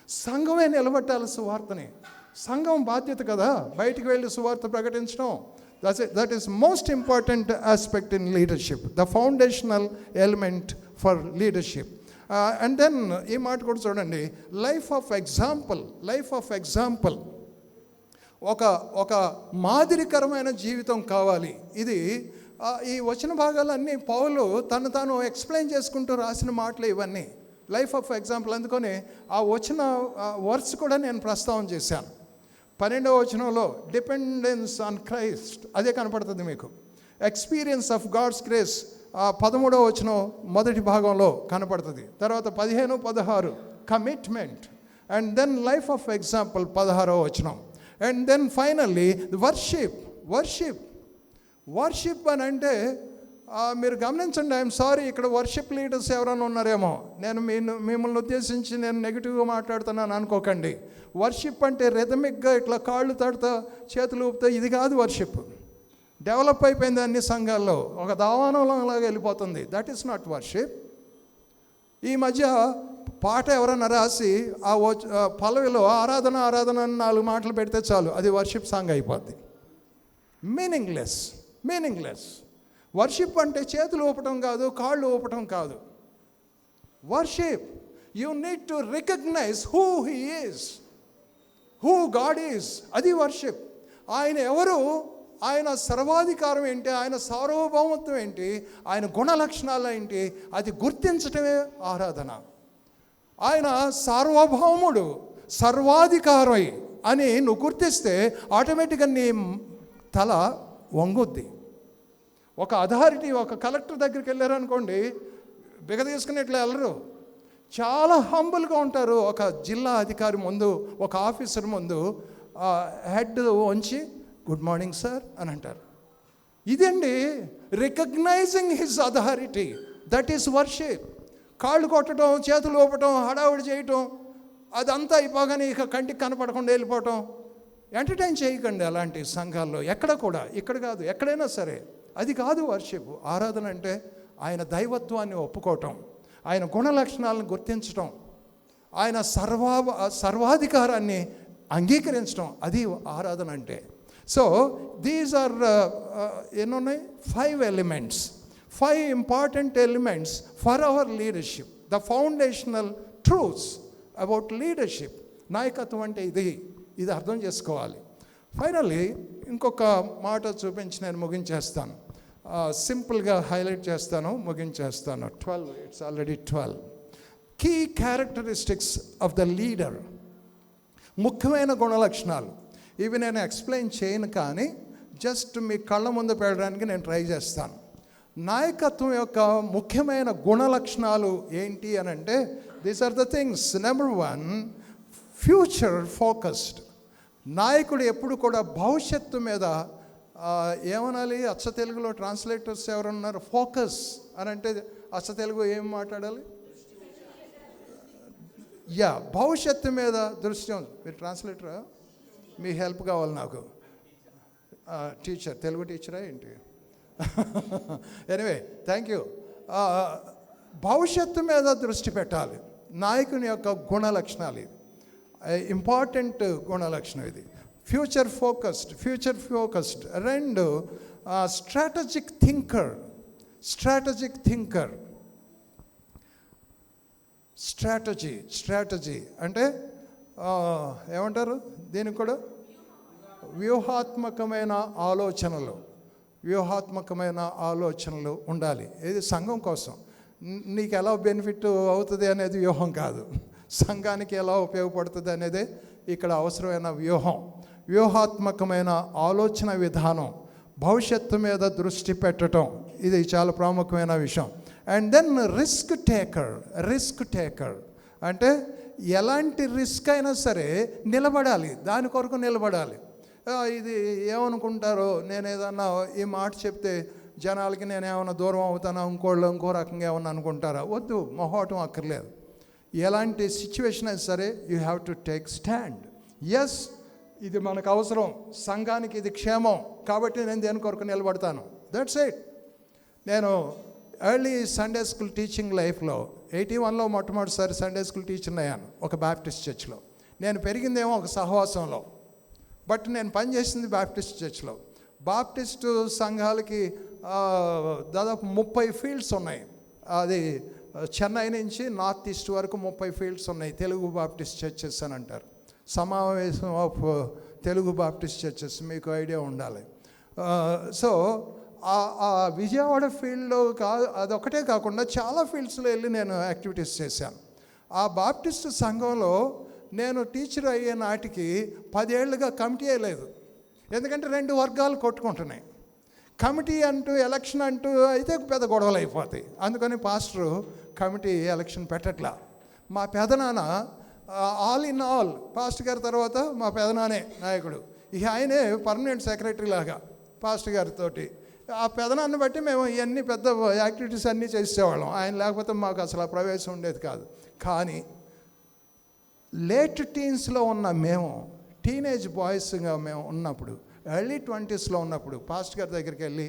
సంఘమే నిలబెట్టాలి సువార్తని. సంఘం బాధ్యత కదా బయటికి వెళ్ళి సువార్త ప్రకటించడం. That is most important aspect in leadership, the foundational element for leadership. And then ఈ మాట కూడా చూడండి, లైఫ్ ఆఫ్ ఎగ్జాంపుల్. ఒక మాదిరికరమైన జీవితం కావాలి. ఇది ఈ వచన భాగాలన్నీ పౌలు తాను ఎక్స్ప్లెయిన్ చేసుకుంటూ రాసిన మాటలు ఇవన్నీ. Life of example. అందుకని ఆ వచన వర్డ్స్ కూడా నేను ప్రస్తావన చేశాను. 12వ వచనంలో డిపెండెన్స్ ఆన్ క్రైస్ట్, అదే కనపడుతుంది మీకు. ఎక్స్పీరియన్స్ ఆఫ్ గాడ్స్ గ్రేస్ 13వ వచనం మొదటి భాగంలో కనపడుతుంది. తర్వాత 15, 16 commitment. And then life of example 16వ వచనం. అండ్ దెన్ ఫైనల్లీ వర్షిప్ అని అంటే మీరు గమనించండి, ఐఎమ్ సారీ, ఇక్కడ వర్షిప్ లీడర్స్ ఎవరైనా ఉన్నారేమో, నేను మిమ్మల్ని ఉద్దేశించి నేను నెగిటివ్గా మాట్లాడుతున్నాను అనుకోకండి. వర్షిప్ అంటే రిథమిక్గా ఇట్లా కాళ్ళు తడుతా చేతులు ఊపుతా, ఇది కాదు వర్షిప్. డెవలప్ అయిపోయింది అన్ని సంఘాల్లో, ఒక దావానంలాగా వెళ్ళిపోతుంది. That is not worship. ఈ మధ్య పాట ఎవరైనా రాసి ఆ పల్లవిలో ఆరాధన ఆరాధన అని 4 మాటలు పెడితే చాలు, అది వర్షిప్ సాంగ్ అయిపోద్ది. మీనింగ్లెస్. వర్షిప్ అంటే చేతులు ఊపటం కాదు, కాళ్ళు ఊపటం కాదు. Worship, you need to recognize who he is, who God is. అది వర్షిప్. ఆయన ఎవరు, ఆయన సర్వాధికారం ఏంటి, ఆయన సార్వభౌమత్వం ఏంటి, ఆయన గుణ లక్షణాలు ఏంటి, అది గుర్తించటమే ఆరాధన. ఆయన సార్వభౌముడు, సర్వాధికారి అని నువ్వు గుర్తిస్తే ఆటోమేటిక్గా నీ తల వంగుద్ది. ఒక అథారిటీ, ఒక కలెక్టర్ దగ్గరికి వెళ్ళారనుకోండి, బిగ తీసుకుని ఇట్లా వెళ్ళరు, చాలా హంబుల్గా ఉంటారు. ఒక జిల్లా అధికారి ముందు, ఒక ఆఫీసర్ ముందు హెడ్ వంచి గుడ్ మార్నింగ్ సార్ అని అంటారు. ఇదండి recognizing his authority. That is worship. కాళ్ళు కొట్టడం, చేతులు ఊపటం, హడావుడి చేయటం, అదంతా అయిపోగానే ఇక కంటికి కనపడకుండా వెళ్ళిపోవటం. ఎంటర్టైన్ చేయకండి అలాంటి సంఘాల్లో, ఎక్కడ కూడా, ఇక్కడ కాదు, ఎక్కడైనా సరే. అది కాదు వర్షిప్. ఆరాధన అంటే ఆయన దైవత్వాన్ని ఒప్పుకోవటం, ఆయన గుణ లక్షణాలను గుర్తించటం, ఆయన సర్వాధికారాన్ని అంగీకరించడం, అది ఆరాధన అంటే. సో దీస్ ఆర్ ఎన్నున్నాయి 5 elements, 5 important elements for hour leadership. The foundational truths about leadership. నాయకత్వం అంటే ఇది అర్థం చేసుకోవాలి. ఫైనల్లీ ఇంకొక మాట చూపించి నేను ముగించేస్తాను, సింపుల్గా హైలైట్ చేస్తాను, ముగించేస్తాను. 12, it's already 12 key characteristics of the leader. ముఖ్యమైన గుణలక్షణాలు. ఇవి నేను ఎక్స్ప్లెయిన్ చేయను, కానీ జస్ట్ మీ కళ్ళ ముందు పెట్టడానికి నేను ట్రై చేస్తాను. నాయకత్వం యొక్క ముఖ్యమైన గుణలక్షణాలు ఏంటి అని అంటే, these are the things. Number 1, future focused. నాయకుడు ఎప్పుడు కూడా భవిష్యత్తు మీద ఏమనాలి, అచ్చ తెలుగులో ట్రాన్స్లేటర్స్ ఎవరున్నారు, ఫోకస్ అని అంటే అచ్చ తెలుగు ఏం మాట్లాడాలి? భవిష్యత్తు మీద దృష్టి. మీరు ట్రాన్స్లేటరా? మీ హెల్ప్ కావాలి నాకు. టీచర్, తెలుగు టీచరా ఏంటి? Anyway, thank you. భవిష్యత్తు మీద దృష్టి పెట్టాలి. నాయకుని యొక్క గుణ లక్షణాలు ఇది, ఇంపార్టెంట్ గుణ లక్షణం ఇది. Future focused. 2, strategic thinker. Strategy అంటే ఏమంటారు దీనికి కూడా? వ్యూహాత్మకమైన ఆలోచనలు ఉండాలి. ఇది సంఘం కోసం. నీకు ఎలా బెనిఫిట్ అవుతుంది అనేది వ్యూహం కాదు, సంఘానికి ఎలా ఉపయోగపడుతుంది అనేదే ఇక్కడ అవసరమైన వ్యూహాత్మకమైన ఆలోచన విధానం, భవిష్యత్తు మీద దృష్టి పెట్టడం, ఇది చాలా ప్రాముఖ్యమైన విషయం. అండ్ దెన్ రిస్క్ టేకర్ అంటే ఎలాంటి రిస్క్ అయినా సరే నిలబడాలి, దాని కొరకు నిలబడాలి. ఇది ఏమనుకుంటారో, నేను ఏదన్నా ఈ మాట చెప్తే జనాలకి నేను ఏమైనా దూరం అవుతానా, ఇంకో రకంగా ఏమన్నా అనుకుంటారా? వద్దు, మొహోటం అక్కర్లేదు. ఎలాంటి సిచ్యువేషన్ అయినా సరే you have to take stand. Yes, ఇది మనకు అవసరం, సంఘానికి ఇది క్షేమం, కాబట్టి నేను దేని కొరకు నిలబడతాను. That's it. నేను ఎర్లీ సండే స్కూల్ టీచింగ్ లైఫ్లో 81లో మొట్టమొదటిసారి సండే స్కూల్ టీచర్ అయ్యాను ఒక బాప్టిస్ట్ చర్చ్లో. నేను పెరిగిందేమో ఒక సహవాసంలో, బట్ నేను పనిచేసింది బాప్టిస్ట్ చర్చ్లో. బాప్టిస్టు సంఘాలకి దాదాపు 30 ఫీల్డ్స్ ఉన్నాయి. అది చెన్నై నుంచి నార్త్ ఈస్ట్ వరకు 30 ఫీల్డ్స్ ఉన్నాయి. తెలుగు బాప్టిస్ట్ చర్చెస్ అని అంటారు, సమావేశం ఆఫ్ తెలుగు బాప్టిస్ట్ చర్చెస్, మీకు ఐడియా ఉండాలి. సో ఆ విజయవాడ ఫీల్డ్లో అదొకటే కాకుండా చాలా ఫీల్డ్స్లో వెళ్ళి నేను యాక్టివిటీస్ చేశాను. ఆ బాప్టిస్ట్ సంఘంలో నేను టీచర్ అయ్యే నాటికి 10 ఏళ్ళుగా కమిటీ లేదు. ఎందుకంటే 2 వర్గాలు కొట్టుకుంటున్నాయి. కమిటీ అంటూ ఎలక్షన్ అంటూ అయితే పెద్ద గొడవలు అయిపోతాయి. అందుకని పాస్టరు కమిటీ ఎలక్షన్ పెట్టట్లా. మా పెదనాన్న ఆల్ ఇన్ ఆల్, పాస్టర్ గారి తర్వాత మా పెదనానే నాయకుడు. ఇక ఆయనే పర్మనెంట్ సెక్రటరీ లాగా పాస్టర్ గారితోటి ఆ పెదనాన్ని బట్టి మేము ఇవన్నీ పెద్ద యాక్టివిటీస్ అన్నీ చేసేవాళ్ళం. ఆయన లేకపోతే మాకు అసలు ఆ ప్రవేశం ఉండేది కాదు. కానీ లేట్ టీన్స్లో ఉన్న మేము, టీనేజ్ బాయ్స్గా మేము ఉన్నప్పుడు, ఎర్లీ 20sలో ఉన్నప్పుడు పాస్ట్ గారి దగ్గరికి వెళ్ళి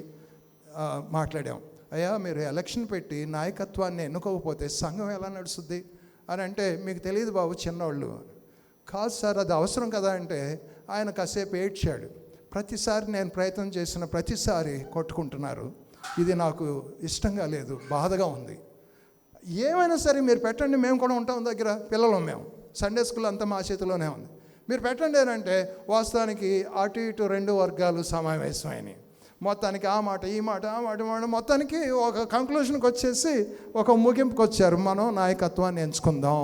మాట్లాడాం. అయ్యా, మీరు ఎలక్షన్ పెట్టి నాయకత్వాన్ని ఎన్నుకోకపోతే సంఘం ఎలా నడుస్తుంది అని అంటే, మీకు తెలియదు బాబు, చిన్నవాళ్ళు. కాదు సార్, అది అవసరం కదా అంటే ఆయన కాసేపు ఏడ్చాడు. ప్రతిసారి నేను ప్రయత్నం చేసిన ప్రతిసారి కొట్టుకుంటున్నారు, ఇది నాకు ఇష్టంగా లేదు, బాధగా ఉంది. ఏమైనా సరే మీరు పెట్టండి, మేము కూడా ఉంటాం దగ్గర, పిల్లలు మేము, సండే స్కూల్ అంతా మా చేతిలోనే ఉంది, మీరు పెట్టండి అని అంటే వాస్తవానికి అటు ఇటు 2 వర్గాలు సమావేశమైనవి. మొత్తానికి ఆ మాట ఈ మాట మొత్తానికి ఒక కంక్లూషన్కి వచ్చేసి ఒక ముగింపుకి వచ్చారు. మనం నాయకత్వాన్ని ఎంచుకుందాం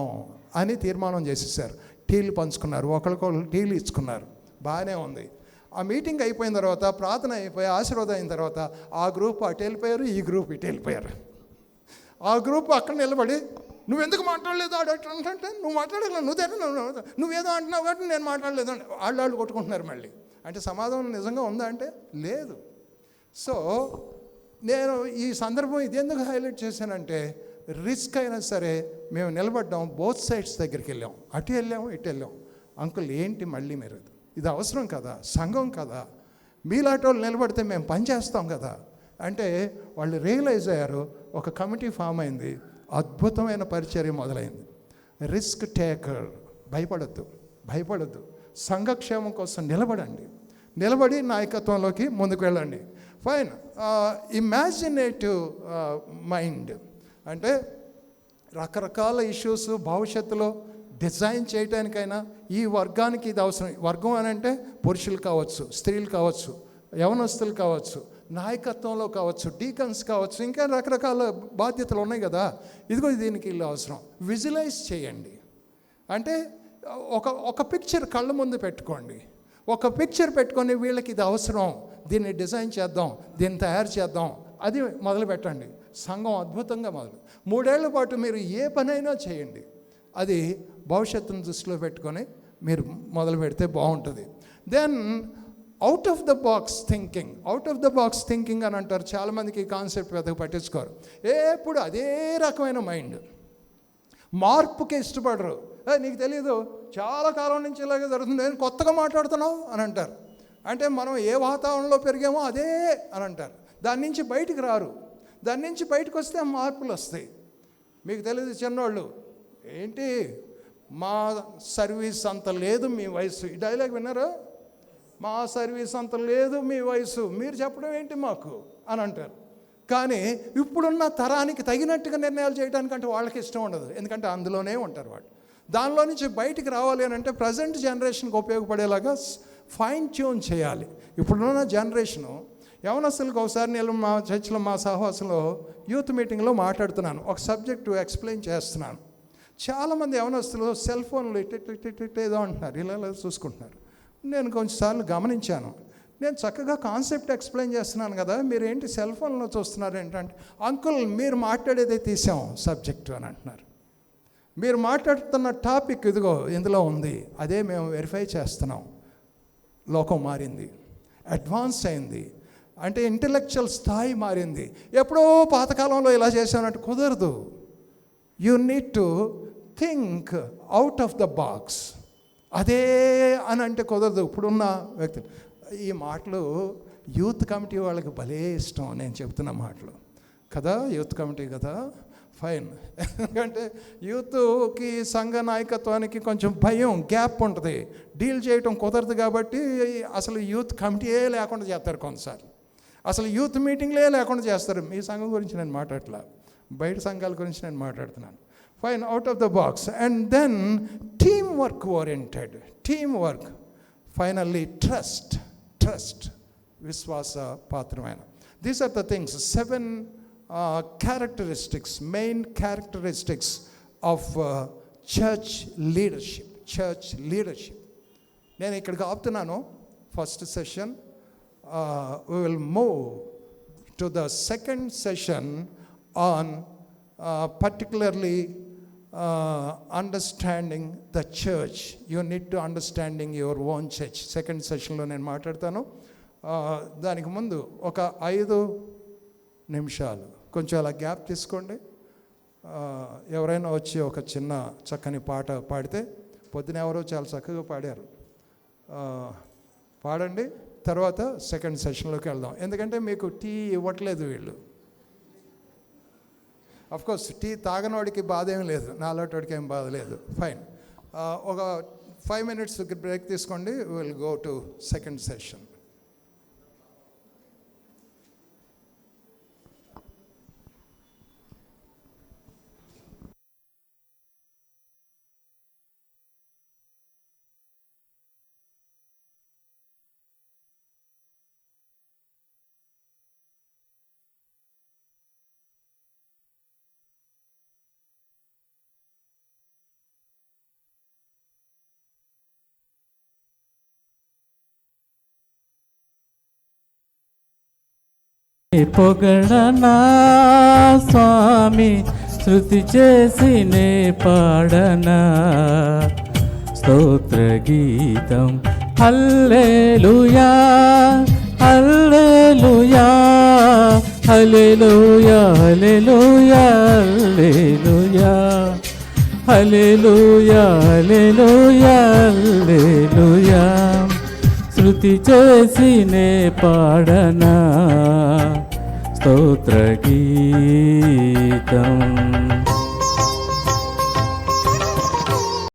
అని తీర్మానం చేసేసారు. టీలు పంచుకున్నారు, ఒకరికొకరు టీలు ఇచ్చుకున్నారు, బాగానే ఉంది. ఆ మీటింగ్ అయిపోయిన తర్వాత, ప్రార్థన అయిపోయి ఆశీర్వాదం అయిన తర్వాత ఆ గ్రూప్ అటు వెళ్ళిపోయారు, ఈ గ్రూప్ ఇటు వెళ్ళిపోయారు. ఆ గ్రూప్ అక్కడ నిలబడి, నువ్వెందుకు మాట్లాడలేదు అంటే, నువ్వు మాట్లాడలేదు, నువ్వేదో అంటున్నావు కాబట్టి నేను మాట్లాడలేదు అంటే వాళ్ళు కొట్టుకుంటున్నారు మళ్ళీ. అంటే సమాధానం నిజంగా ఉందా అంటే లేదు. సో నేను ఈ సందర్భం ఇది ఎందుకు హైలైట్ చేశానంటే, రిస్క్ అయినా సరే మేము నిలబడ్డాం, బోత్ సైడ్స్ దగ్గరికి వెళ్ళాం, అటు వెళ్ళాము ఇటు వెళ్ళాం. అంకుల్ ఏంటి మళ్ళీ మీరు, ఇది అవసరం కదా, సంఘం కదా, మీలాంటి వాళ్ళు నిలబడితే మేము పనిచేస్తాం కదా అంటే వాళ్ళు రియలైజ్ అయ్యారు. ఒక కమిటీ ఫామ్ అయింది, అద్భుతమైన పరిచర్య మొదలైంది. రిస్క్ టేకర్, భయపడద్దు, సంఘక్షేమం కోసం నిలబడి నాయకత్వంలోకి ముందుకు వెళ్ళండి. ఫైన్. ఇమాజినేటివ్ మైండ్ అంటే రకరకాల ఇష్యూస్ భవిష్యత్తులో డిజైన్ చేయడానికైనా ఈ వర్గానికి ఇది అవసరం. వర్గం అని అంటే పురుషులు కావచ్చు, స్త్రీలు కావచ్చు, యవనస్తులు కావచ్చు, నాయకత్వంలో కావచ్చు, డీకన్స్ కావచ్చు, ఇంకా రకరకాల బాధ్యతలు ఉన్నాయి కదా. ఇదిగో దీనికి ఇల్లు అవసరం. విజువలైజ్ చేయండి. అంటే ఒక పిక్చర్ కళ్ళ ముందు పెట్టుకోండి. ఒక పిక్చర్ పెట్టుకొని వీళ్ళకి ఇది అవసరం, దీన్ని డిజైన్ చేద్దాం, దీన్ని తయారు చేద్దాం, అది మొదలు పెట్టండి. సంఘం అద్భుతంగా 3 ఏళ్ల పాటు మీరు ఏ పనైనా చేయండి. అది భవిష్యత్తును దృష్టిలో పెట్టుకొని మీరు మొదలు పెడితే బాగుంటుంది. Then out of the box thinking అని అంటారు. చాలామందికి ఈ కాన్సెప్ట్ పెద్దగా పట్టించుకోరు. ఎప్పుడు అదే రకమైన మైండ్, మార్పుకి ఇష్టపడరు. నీకు తెలీదు, చాలా కాలం నుంచి ఇలాగే జరుగుతుంది, నేను కొత్తగా మాట్లాడుతున్నావు అని అంటారు. అంటే మనం ఏ వాతావరణంలో పెరిగామో అదే అని అంటారు. దాని నుంచి బయటికి రారు. దాని నుంచి బయటకు వస్తే మార్పులు వస్తాయి. మీకు తెలియదు, చిన్నోళ్ళు ఏంటి మా సర్వీస్ అంత లేదు మీ వయసు, ఈ డైలాగ్ విన్నారా? మా సర్వీస్ అంత లేదు మీ వయసు, మీరు చెప్పడం ఏంటి మాకు అని అంటారు. కానీ ఇప్పుడున్న తరానికి తగినట్టుగా నిర్ణయాలు చేయడానికంటే వాళ్ళకి ఇష్టం ఉండదు. ఎందుకంటే అందులోనే ఉంటారు వాళ్ళు. దానిలో నుంచి బయటికి రావాలి అని అంటే ప్రజెంట్ జనరేషన్కి ఉపయోగపడేలాగా ఫైన్ ట్యూన్ చేయాలి. ఇప్పుడున్న జనరేషను యవనస్తులకు ఒకసారి నేను మా చర్చిలో మా సహవాసంలో యూత్ మీటింగ్లో మాట్లాడుతున్నాను, ఒక సబ్జెక్టు ఎక్స్ప్లెయిన్ చేస్తున్నాను. చాలామంది యవనస్తులు సెల్ ఫోన్లు ఇట్ ఏదో అంటున్నారు, ఇలా చూసుకుంటున్నారు. నేను కొంచెంసార్లు గమనించాను. నేను చక్కగా కాన్సెప్ట్ ఎక్స్ప్లెయిన్ చేస్తున్నాను కదా, మీరు ఏంటి సెల్ ఫోన్లో చూస్తున్నారు ఏంటంటే, అంకుల్ మీరు మాట్లాడేదే తీసాం సబ్జెక్టు అని అంటున్నారు. మీరు మాట్లాడుతున్న టాపిక్ ఇదిగో ఇందులో ఉంది, అదే మేము వెరిఫై చేస్తున్నాం. లోకం మారింది, అడ్వాన్స్ అయింది, అంటే ఇంటలెక్చువల్ స్థాయి మారింది. ఎప్పుడో పాతకాలంలో ఇలా చేసానంటే కుదరదు. You need to think out of the box. అదే అని అంటే కుదరదు. ఇప్పుడున్న వ్యక్తి ఈ మాటలు యూత్ కమిటీ వాళ్ళకి భలే ఇష్టం నేను చెప్తున్న మాటలు కదా, యూత్ కమిటీ కదా, ఫైన్. ఎందుకంటే యూత్కి సంఘ నాయకత్వానికి కొంచెం భయం, గ్యాప్ ఉంటుంది, డీల్ చేయటం కుదరదు. కాబట్టి అసలు యూత్ కమిటీయే లేకుండా చేస్తారు కొన్నిసార్లు, అసలు యూత్ మీటింగ్లే లేకుండా చేస్తారు. మీ సంఘం గురించి నేను మాట్లాడట్లా, బయట సంఘాల గురించి నేను మాట్లాడుతున్నాను. Fine, out of the box. And then team work oriented, team work. Finally trust, విశ్వాస పాత్రమైన. These are the things, 7 characteristics, main characteristics of church leadership. నేను ఇక్కడికి ఆపుతున్నాను. First session. We will move to the second session on particularly understanding the church. You need to understanding your own church. Second సెషన్లో నేను మాట్లాడతాను. దానికి ముందు ఒక 5 నిమిషాలు కొంచెం అలా గ్యాప్ తీసుకోండి. ఎవరైనా వచ్చి ఒక చిన్న చక్కని పాట పాడితే, పొద్దున ఎవరో చాలా చక్కగా పాడారు, పాడండి. తర్వాత సెకండ్ సెషన్లోకి వెళ్దాం. ఎందుకంటే మీకు టీ ఇవ్వట్లేదు వీళ్ళు. అఫ్కోర్స్ టీ తాగనోడికి బాధ ఏం లేదు, నాలోటోడికి ఏం బాధ లేదు. ఫైన్. ఒక 5 minutes బ్రేక్ తీసుకోండి. Will go to second session. పొగడనా స్వామి, శృతి చేసి నే పాడనా స్తోత్ర గీతం. హల్లెలూయా హల్లెలూయా హల్లెలూయా హల్లెలూయా హల్లెలూయా హల్లెలూయా హల్లెలూయా హల్లెలూయా. శృతి చేసి నే పాడనా స్తోత్ర గీతం.